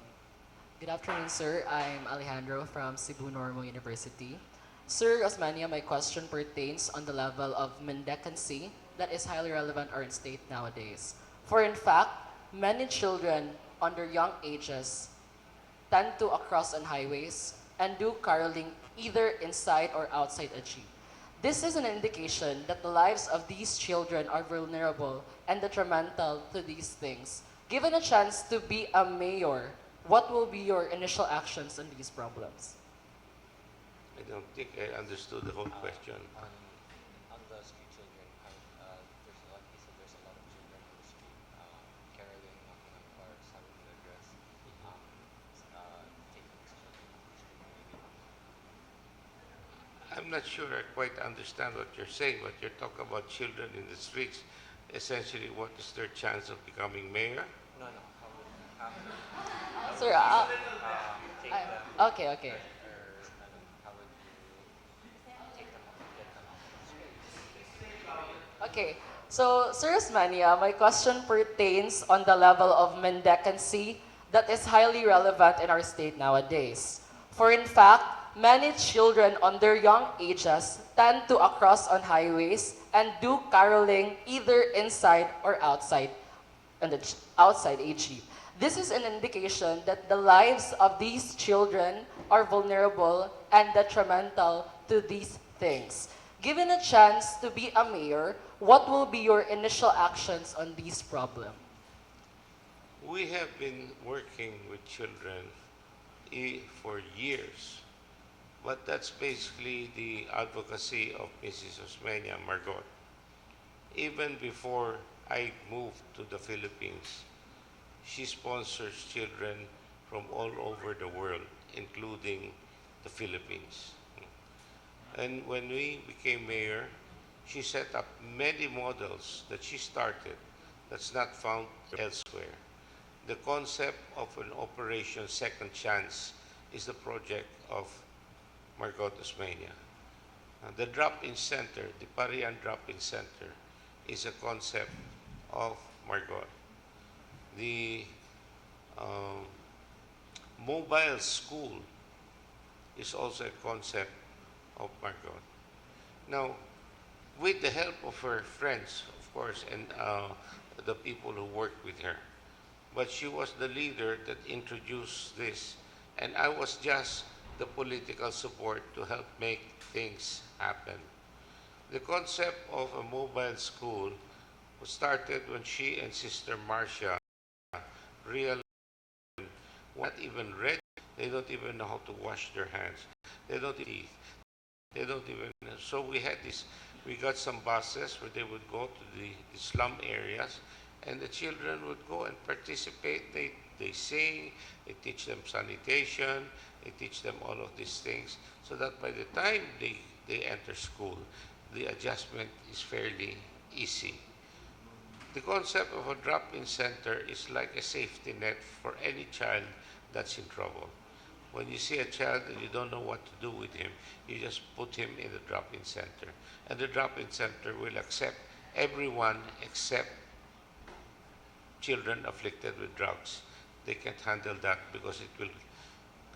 Good afternoon, sir. I'm Alejandro from Cebu Normal University. Sir Osmania, my question pertains on the level of mendicancy that is highly relevant in our state nowadays. For in fact, many children under young ages tend to cross on highways and do caroling either inside or outside a jeep. This is an indication that the lives of these children are vulnerable and detrimental to these things. Given a chance to be a mayor, what will be your initial actions on these problems? I don't think I understood the whole question. On the street children, there's a lot, he said there's a lot of children on the street caroling, knocking on cars, having to address taking these children off the street maybe. I'm not sure I quite understand what you're saying, but you're talking about children in the streets. Essentially, what is their chance of becoming mayor? No, no. How would, Sir, take I- them, okay, okay. or how would you take them off, get them off the streets? Okay, so Sir Osmania, my question pertains on the level of mendicancy that is highly relevant in our state nowadays. For in fact, many children on their young ages tend to cross on highways and do caroling either inside or outside outside a jeep. This is an indication that the lives of these children are vulnerable and detrimental to these things. Given a chance to be a mayor, what will be your initial actions on this problem? We have been working with children for years, but that's basically the advocacy of Mrs. Osmeña Margot. Even before I moved to the Philippines, she sponsors children from all over the world, including the Philippines. And when we became mayor, she set up many models that she started that's not found elsewhere. The concept of an Operation Second Chance is the project of Margot Osmeña. The drop-in center, the Parian drop-in center, is a concept of Margot. The um, mobile school is also a concept of Margot. Now, with the help of her friends, of course, and the people who worked with her, but she was the leader that introduced this, and I was just the political support to help make things happen. The concept of a mobile school was started when she and Sister Marcia realized not even ready. They don't even know how to wash their hands. They don't eat. They don't even. So we had this. We got some buses where they would go to the slum areas, and the children would go and participate. They sing. They teach them sanitation. They teach them all of these things, so that by the time they enter school, the adjustment is fairly easy. The concept of a drop-in center is like a safety net for any child that's in trouble. When you see a child and you don't know what to do with him, you just put him in the drop-in center. And the drop-in center will accept everyone except children afflicted with drugs. They can't handle that because it will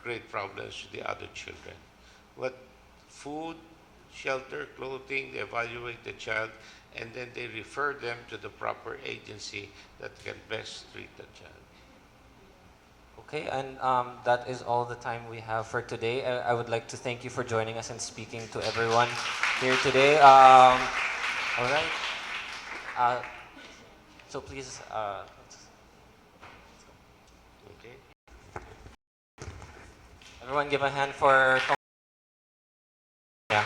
create problems to the other children. But food, shelter, clothing, they evaluate the child, and then they refer them to the proper agency that can best treat the child. Okay, and that is all the time we have for today. I would like to thank you for joining us and speaking to everyone here today. All right. So please, Okay? everyone give a hand for yeah.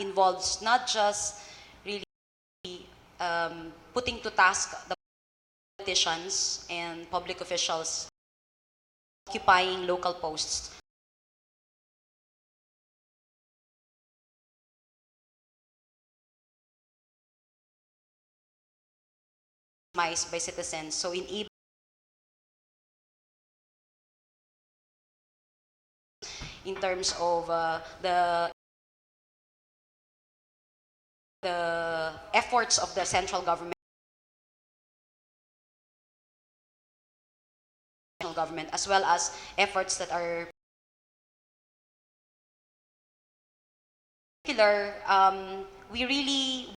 involves not just really putting to task the politicians and public officials occupying local posts. By citizens. So in terms of the efforts of the central government as well as efforts that are particular, we really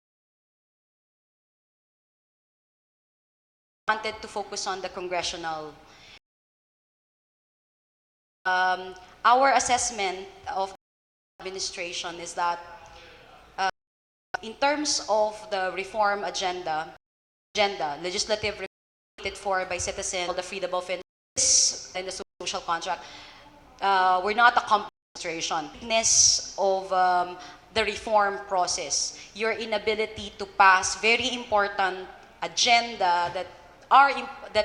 wanted to focus on the congressional. Our assessment of the administration is that in terms of the reform agenda, legislative reform for by citizens, the freedom of interest and the social contract, we're not a administration. Weakness of the reform process, your inability to pass very important agenda that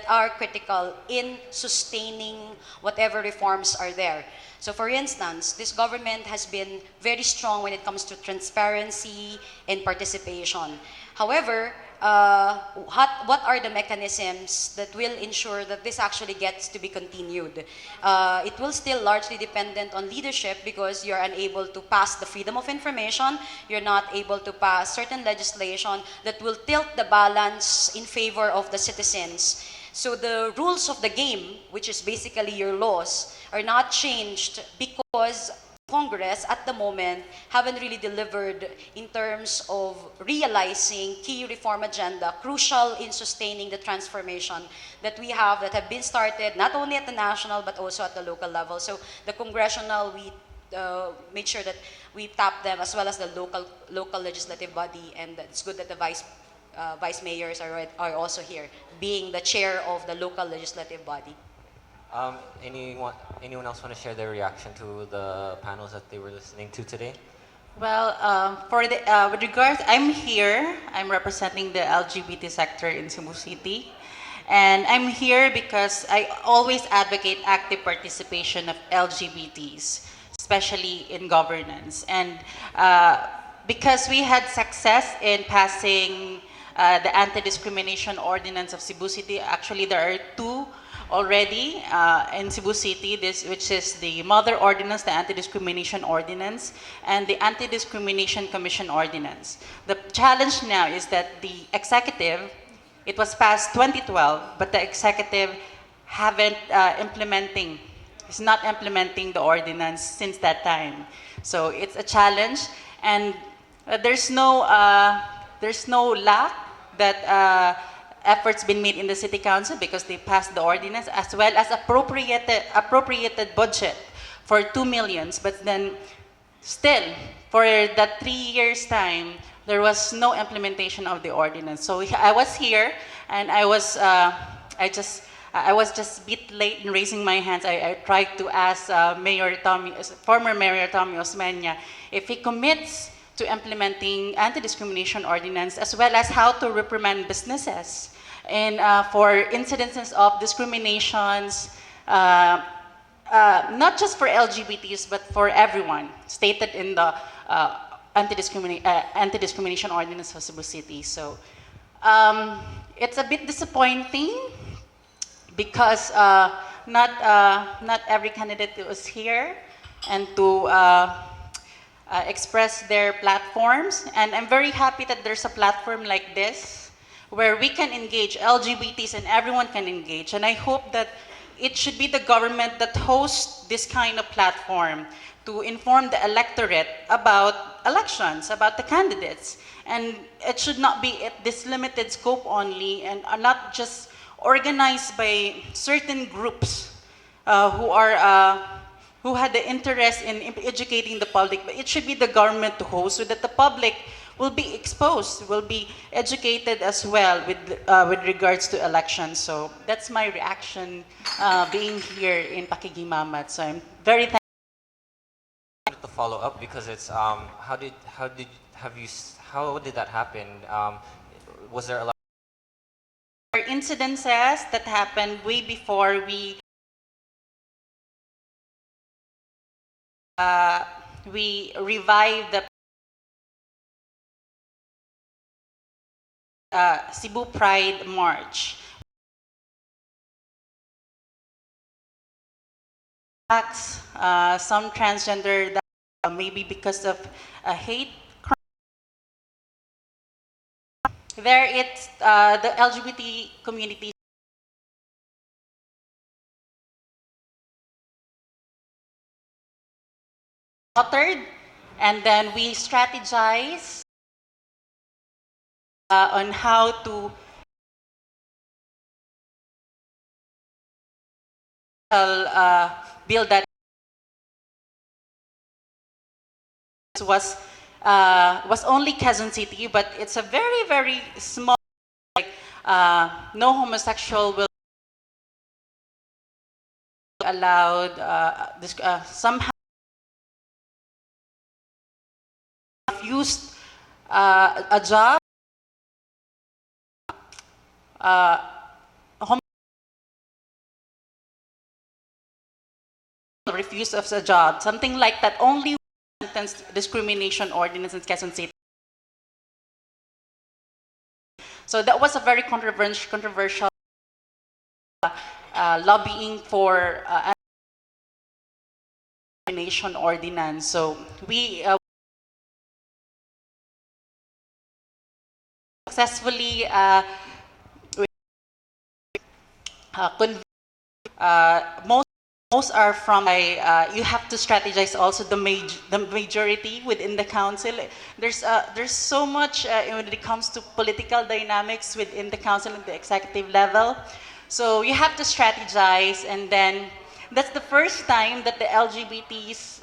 are critical in sustaining whatever reforms are there. So for instance, this government has been very strong when it comes to transparency and participation. However, what are the mechanisms that will ensure that this actually gets to be continued? It will still largely dependent on leadership because you're unable to pass the freedom of information, you're not able to pass certain legislation that will tilt the balance in favor of the citizens. So the rules of the game, which is basically your laws, are not changed because Congress at the moment haven't really delivered in terms of realizing key reform agenda crucial in sustaining the transformation that we have that have been started not only at the national but also at the local level. So the congressional, we made sure that we tap them as well as the local legislative body, and it's good that the vice mayors are also here, being the chair of the local legislative body. Anyone else want to share their reaction to the panels that they were listening to today? Well, with regards, I'm representing the LGBT sector in Cebu City. And I'm here because I always advocate active participation of LGBTs, especially in governance. And because we had success in passing the anti-discrimination ordinance of Cebu City, actually there are two already in Cebu City, which is the Mother Ordinance, the Anti-Discrimination Ordinance, and the Anti-Discrimination Commission Ordinance. The challenge now is that the executive, it was passed 2012, but the executive is not implementing the ordinance since that time. So it's a challenge, and there's no lack that efforts been made in the city council because they passed the ordinance as well as appropriated budget for 2 million. But then still, for that 3 years time, there was no implementation of the ordinance. So I was here and I was just a bit late in raising my hands. I tried to ask former Mayor Tommy Osmeña if he commits to implementing anti-discrimination ordinance as well as how to reprimand businesses and for incidences of discriminations, not just for LGBTs but for everyone, stated in the anti-discrimination ordinance of Cebu City. So it's a bit disappointing because not every candidate was here and to express their platforms. And I'm very happy that there's a platform like this where we can engage LGBTs and everyone can engage. And I hope that it should be the government that hosts this kind of platform to inform the electorate about elections, about the candidates. And it should not be at this limited scope only and not just organized by certain groups who had the interest in educating the public, but it should be the government to host so that the public will be exposed, will be educated as well with regards to elections. So that's my reaction being here in Pakigimamat. So I'm very thankful. follow up because it's how did that happen? Was there a lot? There are incidences that happened way before we revived the Cebu Pride March. Acts, some transgender that maybe because of hate crime. There it's the LGBT community slaughtered, and then we strategize on how to build that. Was only Quezon City, but it's a very very small. Like no homosexual will be allowed. Somehow used a job. Refuse of a job, something like that. Only sentence discrimination ordinance in Quezon City. So that was a very controversial lobbying for discrimination ordinance. So we successfully most are from you have to strategize also the majority within the council. There's so much when it comes to political dynamics within the council and the executive level. So you have to strategize, and then that's the first time that the LGBTs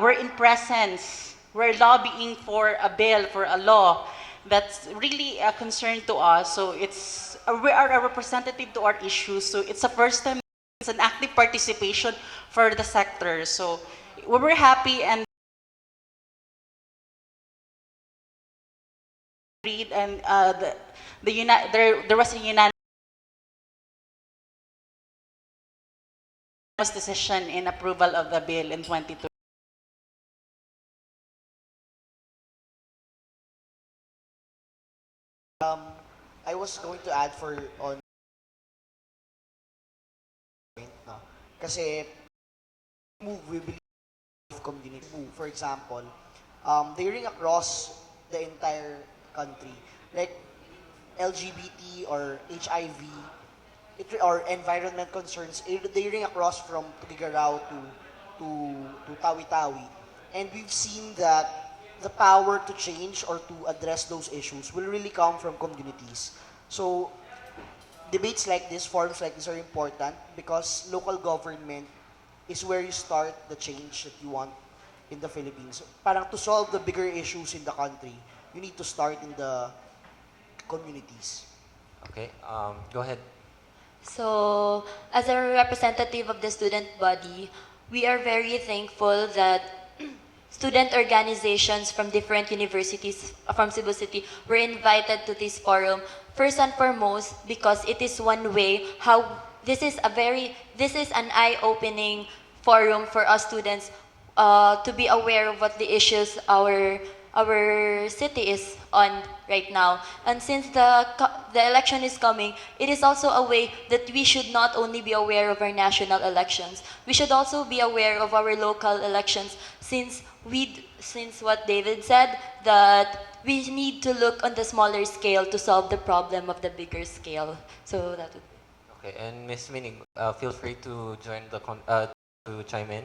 were in presence. We're lobbying for a bill, for a law that's really a concern to us. So we are a representative to our issues. So it's the first time. It's an active participation for the sector. So we were happy, and and there was a unanimous decision in approval of the bill in 2020. I was going to add on no? Kasi we believe community move. For example, they ring across the entire country. Like LGBT or HIV or environment concerns, they ring across from Tugigaraw to Tawi-Tawi. And we've seen that the power to change or to address those issues will really come from communities. So debates like this, forums like this are important because local government is where you start the change that you want in the Philippines. Parang to solve the bigger issues in the country, you need to start in the communities. Okay, go ahead. So, as a representative of the student body, we are very thankful that student organizations from different universities from Cebu City were invited to this forum. First and foremost, because it is one way how this is an eye-opening forum for us students to be aware of what the issues our city is on right now. And since the election is coming, it is also a way that we should not only be aware of our national elections, we should also be aware of our local elections, since what David said, that we need to look on the smaller scale to solve the problem of the bigger scale. So that would. Okay, and Miss Mining, feel free to join to chime in.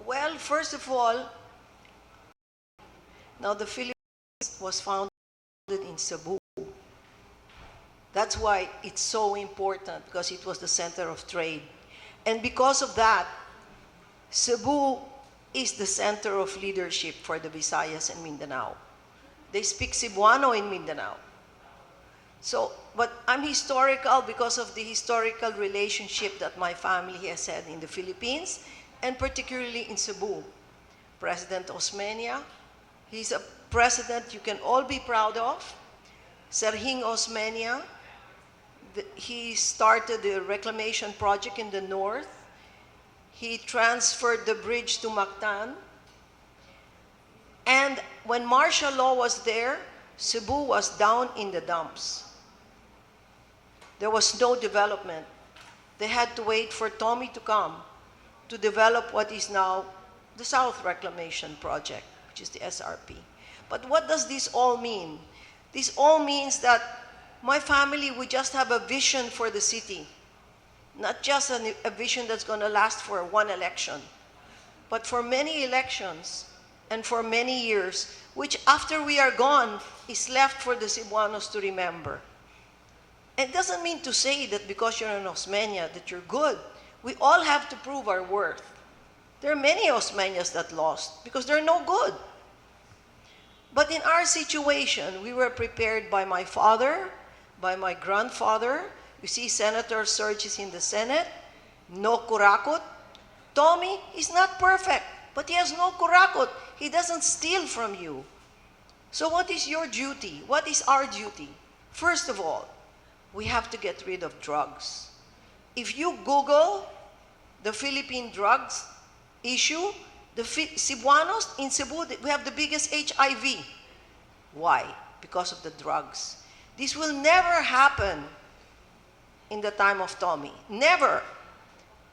Well, first of all, now the Philippines was founded in Cebu. That's why it's so important, because it was the center of trade. And because of that, Cebu is the center of leadership for the Visayas and Mindanao. They speak Cebuano in Mindanao. So, but I'm historical because of the historical relationship that my family has had in the Philippines. and particularly in Cebu. President Osmeña, he's a president you can all be proud of. Serhing Osmeña, he started the reclamation project in the north. He transferred the bridge to Mactan. And when martial law was there, Cebu was down in the dumps. There was no development. They had to wait for Tommy to come to develop what is now the South Reclamation Project, which is the SRP. But what does this all mean? This all means that my family, we just have a vision for the city. Not just a vision that's going to last for one election, but for many elections and for many years, which after we are gone is left for the Cebuanos to remember. It doesn't mean to say that because you're an Osmeña that you're good. We all have to prove our worth. There are many Osmeñas that lost because they're no good. But in our situation, we were prepared by my father, by my grandfather. You see Senator Sergis in the Senate, no kurakot. Tommy is not perfect, but he has no kurakot. He doesn't steal from you. So what is your duty? What is our duty? First of all, we have to get rid of drugs. If you Google the Philippine drugs issue, the Cebuanos in Cebu, we have the biggest HIV. Why? Because of the drugs. This will never happen in the time of Tommy. Never.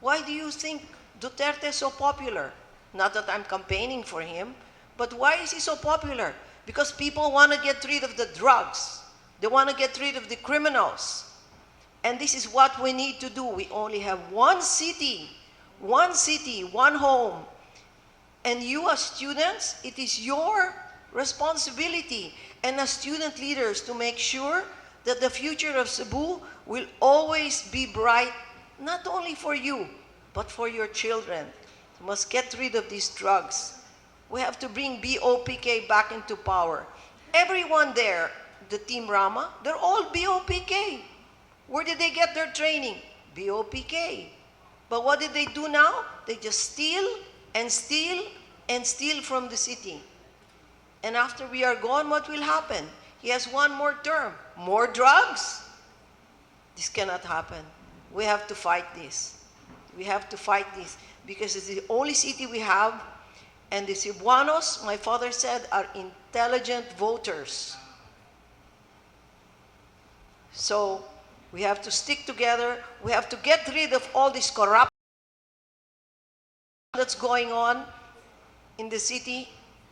Why do you think Duterte is so popular? Not that I'm campaigning for him, but why is he so popular? Because people want to get rid of the drugs. They want to get rid of the criminals. And this is what we need to do. We only have one city, one home. And you as students, it is your responsibility and as student leaders to make sure that the future of Cebu will always be bright, not only for you, but for your children. We must get rid of these drugs. We have to bring BOPK back into power. Everyone there, the Team Rama, they're all BOPK. Where did they get their training? BOPK. But what did they do now? They just steal and steal and steal from the city. And after we are gone, what will happen? He has one more term. More drugs? This cannot happen. We have to fight this. We have to fight this because it's the only city we have. And the Cebuanos, my father said, are intelligent voters. So we have to stick together. We have to get rid of all this corruption that's going on in the city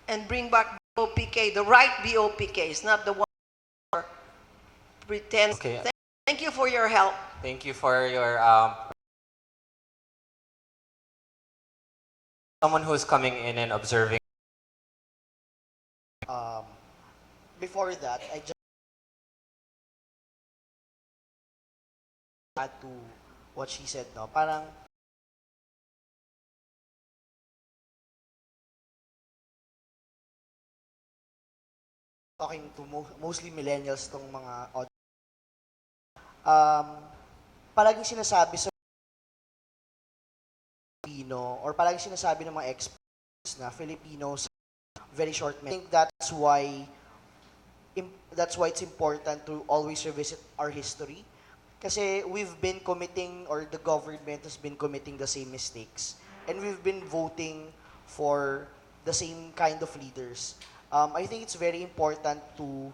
and bring back BOPK, the right BOPKs, not the one who pretends. Okay. Thank you for your help. Thank you for your someone who's coming in and observing. Before that, I just add to what she said, no? Parang talking to mostly millennials tong mga palaging sinasabi sa Filipino or palaging sinasabi ng mga experts na Filipinos very short memory. I think that's why it's important to always revisit our history. Kasi we've been committing, or the government has been committing the same mistakes. And we've been voting for the same kind of leaders. I think it's very important to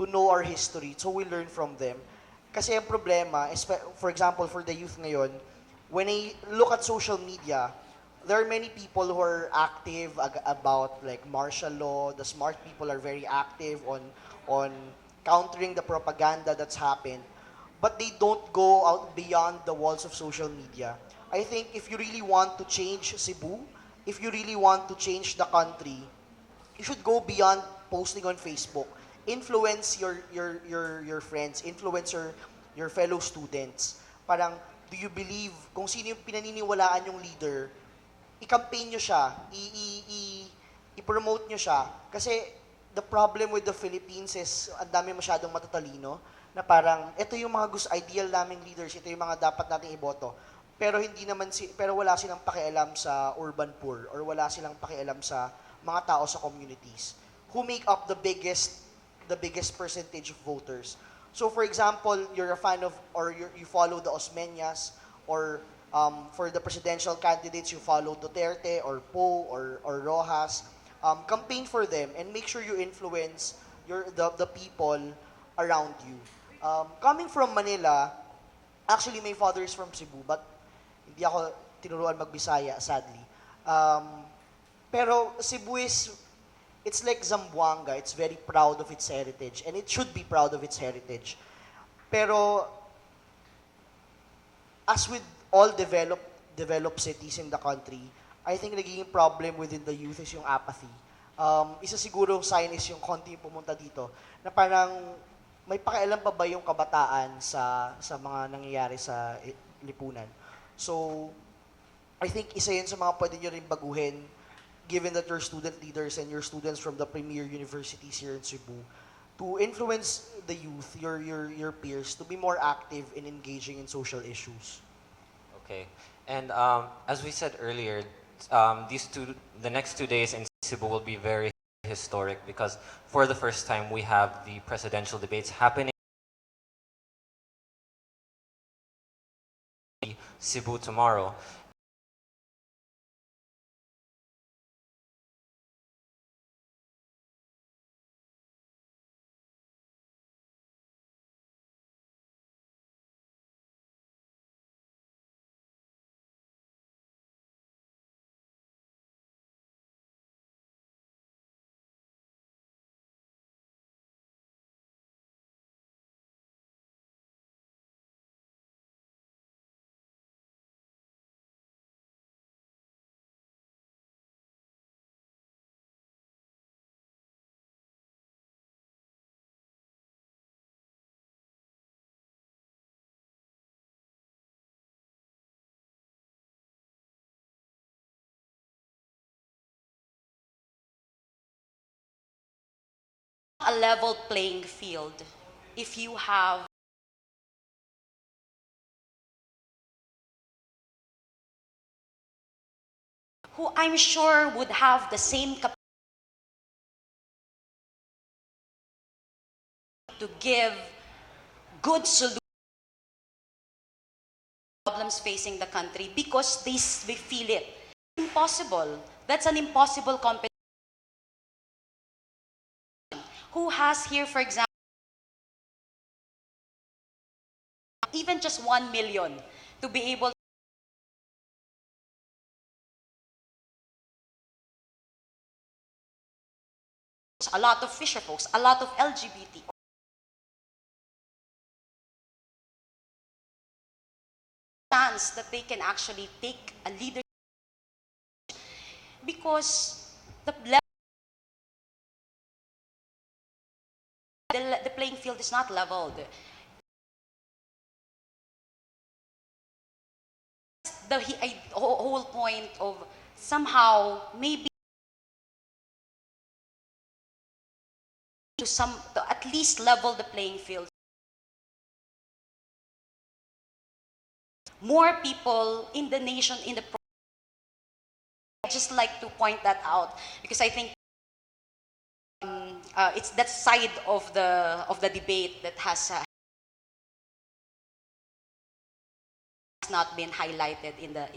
know our history so we learn from them. Kasi ang problema, for example, for the youth ngayon, when I look at social media, there are many people who are active about like martial law. The smart people are very active on countering the propaganda that's happened. But they don't go out beyond the walls of social media. I think if you really want to change Cebu, if you really want to change the country, you should go beyond posting on Facebook. Influence your friends, influence your fellow students. Parang, do you believe, kung sino yung pinaniniwalaan yung leader, i-campaign nyo siya, i-promote nyo siya. Kasi the problem with the Philippines is, ang dami masyadong matatalino, na parang, ito yung mga ideal naming leaders, ito yung mga dapat nating iboto. pero wala silang pakialam sa urban poor or wala silang pakialam sa mga tao sa communities who make up the biggest percentage of voters. So for example, you're a fan of or you follow the Osmeñas, or for the presidential candidates you follow Duterte or Poe or Rojas. Campaign for them and make sure you influence the people around you. Coming from Manila, actually my father is from Cebu, but hindi ako tinuruan magbisaya, sadly. Pero Cebu it's like Zamboanga. It's very proud of its heritage, and it should be proud of its heritage. Pero as with all developed cities in the country, I think nagiging problem within the youth is yung apathy. Isa siguro sign is yung konti pumunta dito na parang may pakialam pa ba yung kabataan sa mga nangyayari sa lipunan. So, I think isa yun sa mga pwede nyo rin baguhin, given that you're student leaders and you're students from the premier universities here in Cebu, to influence the youth, your peers, to be more active in engaging in social issues. Okay. And as we said earlier, the next 2 days in Cebu will be very historic because for the first time we have the presidential debates happening in Cebu tomorrow. A level playing field if you have who I'm sure would have the same capacity to give good solutions to problems facing the country because they feel it. Impossible. That's an impossible competition. Who has here, for example, even just 1 million to be able a lot of fisher folks, a lot of LGBT chance that they can actually take a leadership because the playing field is not leveled. The whole point of somehow maybe to at least level the playing field. More people in the nation in the I'd just like to point that out because I think it's that side of the debate that has not been highlighted in the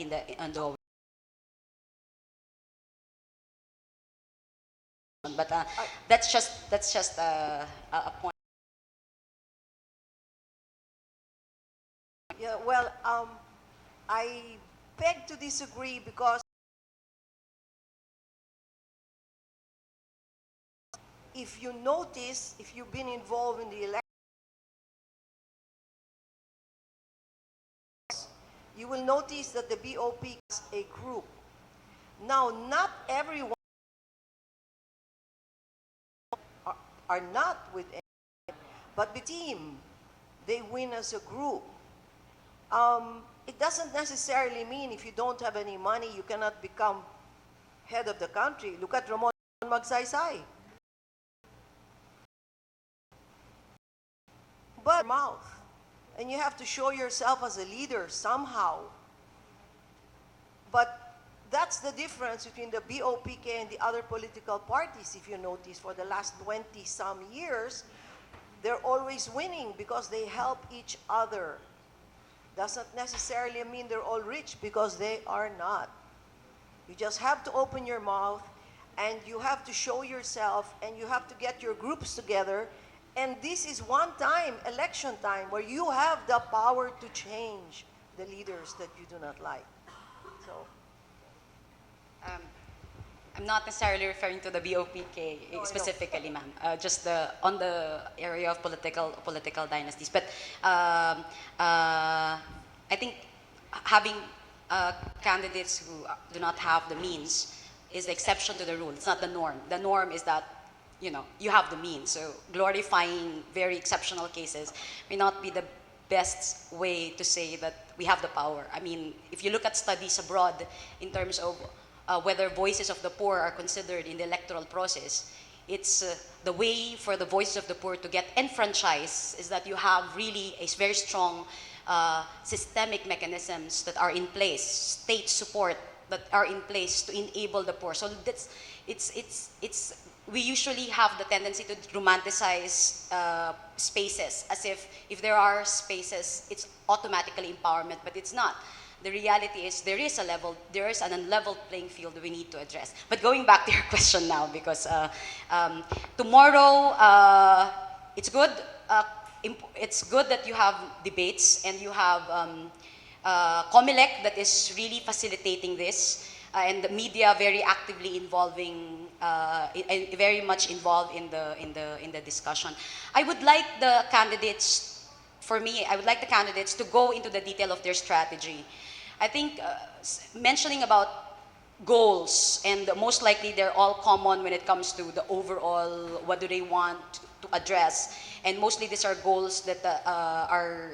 but that's just a point. Yeah, well, I beg to disagree because if you notice, if you've been involved in the election, you will notice that the BOP is a group. Now, not everyone are not with any, but the team, they win as a group. It doesn't necessarily mean if you don't have any money, you cannot become head of the country. Look at Ramon Magsaysay. But mouth, and you have to show yourself as a leader somehow. But that's the difference between the BOPK and the other political parties. If you notice, for the last 20-some years, they're always winning because they help each other. Doesn't necessarily mean they're all rich, because they are not. You just have to open your mouth, and you have to show yourself, and you have to get your groups together. And this is one time, election time, where you have the power to change the leaders that you do not like. So, I'm not necessarily referring to the BOPK specifically, ma'am. Just on the area of political dynasties. But I think having candidates who do not have the means is the exception to the rule. It's not the norm. The norm is that you have the means. So glorifying very exceptional cases may not be the best way to say that we have the power. I mean, if you look at studies abroad in terms of whether voices of the poor are considered in the electoral process, it's the way for the voices of the poor to get enfranchised is that you have really a very strong systemic mechanisms that are in place, state support that are in place to enable the poor. So we usually have the tendency to romanticize spaces as if there are spaces, it's automatically empowerment, but it's not. The reality is there is an unleveled playing field that we need to address. But going back to your question now, because tomorrow it's good. It's good that you have debates and you have COMELEC that is really facilitating this, and the media very actively very much involved in the discussion. I would like the candidates, to go into the detail of their strategy. I think mentioning about goals, and most likely they're all common when it comes to the overall, what do they want to address, and mostly these are goals that are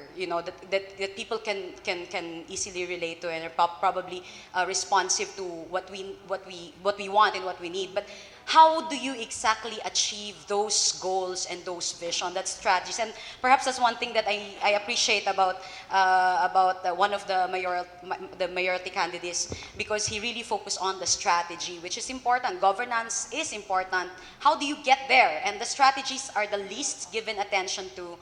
that people can easily relate to and are probably responsive to what we want and what we need. But how do you exactly achieve those goals and those vision, that strategies? And perhaps that's one thing that I appreciate about one of the mayoralty candidates, because he really focused on the strategy, which is important. Governance is important. How do you get there? And the strategies are the least given attention to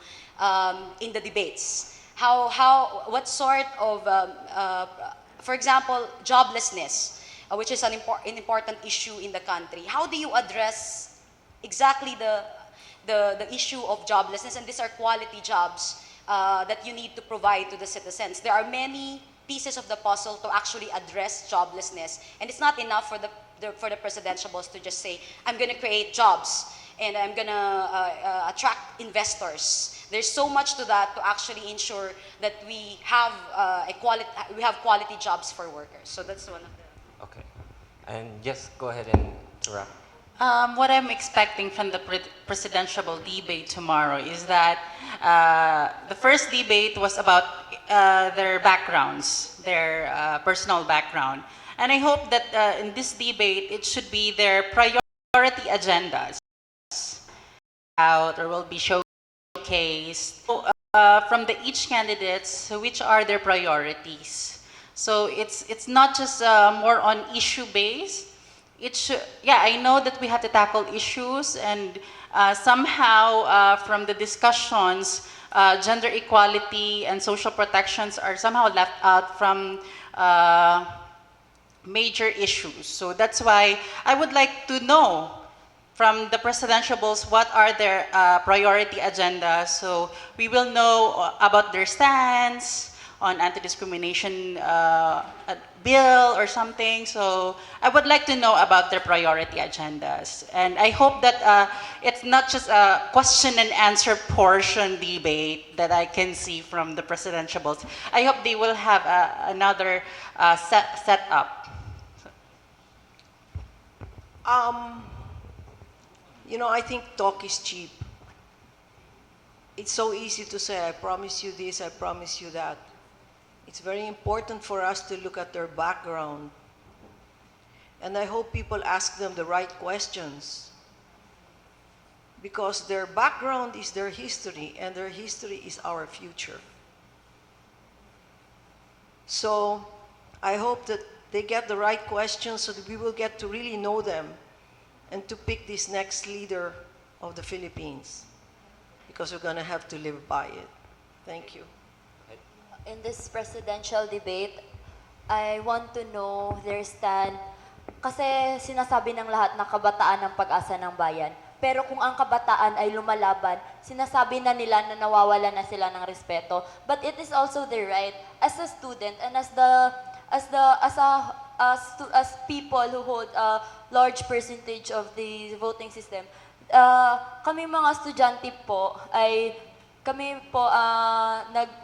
in the debates. What sort of, for example, joblessness, which is an important issue in the country. How do you address exactly the issue of joblessness? And these are quality jobs that you need to provide to the citizens. There are many pieces of the puzzle to actually address joblessness, and it's not enough for the presidentiables to just say, I'm going to create jobs and I'm going to attract investors. There's so much to that to actually ensure that we have quality jobs for workers. So that's one of the. Okay. And just go ahead and wrap. What I'm expecting from the presidential debate tomorrow is that the first debate was about their backgrounds, their personal background. And I hope that in this debate, it should be their priority agendas out or will be showcased. So, from each candidates, which are their priorities. So it's not just more on issue based. I know that we have to tackle issues, and somehow from the discussions, gender equality and social protections are somehow left out from major issues. So that's why I would like to know from the presidentiables what are their priority agendas, so we will know about their stance on anti-discrimination bill or something. So I would like to know about their priority agendas. And I hope that it's not just a question and answer portion debate that I can see from the presidentiables. I hope they will have another set up. I think talk is cheap. It's so easy to say, I promise you this, I promise you that. It's very important for us to look at their background. And I hope people ask them the right questions. Because their background is their history, and their history is our future. So I hope that they get the right questions so that we will get to really know them and to pick this next leader of the Philippines, because we're going to have to live by it. Thank you. In this presidential debate, I want to know their stand. Kasi sinasabi ng lahat na kabataan ang pag-asa ng bayan. Pero kung ang kabataan ay lumalaban, sinasabi na nila na nawawala na sila ng respeto. But it is also their right as a student and as people who hold a large percentage of the voting system. Kami mga estudyante po ay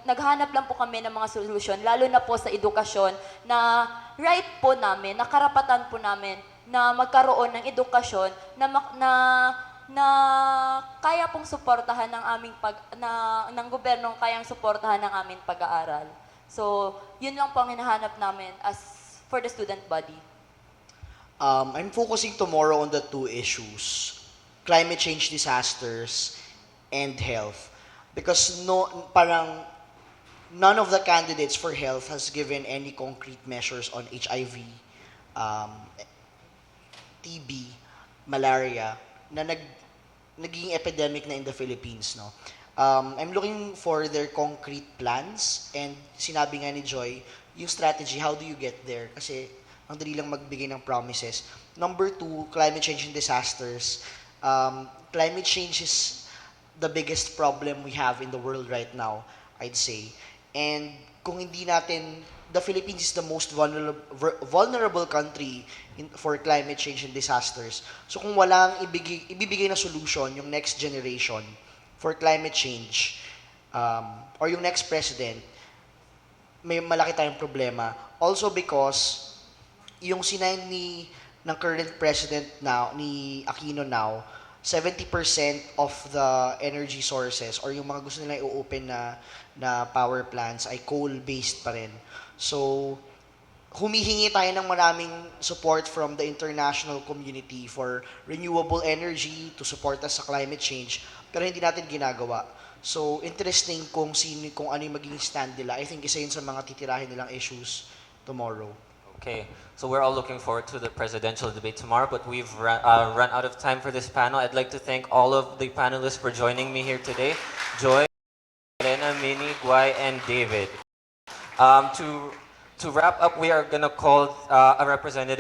naghanap lang po kami ng mga solusyon, lalo na po sa edukasyon, na right po namin, na karapatan po namin na magkaroon ng edukasyon na kaya pong suportahan ng gobyernong kayang suportahan ng aming pag-aaral. So, yun lang po ang hinahanap namin as for the student body. I'm focusing tomorrow on the two issues, climate change disasters and health. Because none of the candidates for health has given any concrete measures on HIV, TB, malaria, na naging epidemic na in the Philippines, no? I'm looking for their concrete plans, and sinabi nga ni Joy, yung strategy, how do you get there? Kasi ang dali lang magbigay ng promises. Number two, climate change and disasters. Climate change is the biggest problem we have in the world right now, I'd say. And kung hindi natin, the Philippines is the most vulnerable country for climate change and disasters. So kung walang ibibigay na solution yung next generation for climate change, or yung next president, may malaki tayong problema. Also because yung sinign ng current president now, ni Aquino now, 70% of the energy sources or yung mga gusto nila i-open na power plants ay coal-based pa rin. So, humihingi tayo ng maraming support from the international community for renewable energy to support us sa climate change, pero hindi natin ginagawa. So, interesting kung ano yung magiging stand nila. I think isa yun sa mga titirahin nilang issues tomorrow. Okay, so we're all looking forward to the presidential debate tomorrow, but we've run out of time for this panel. I'd like to thank all of the panelists for joining me here today. Joy, Elena, Minnie, Guy, and David. To wrap up, we are going to call a representative.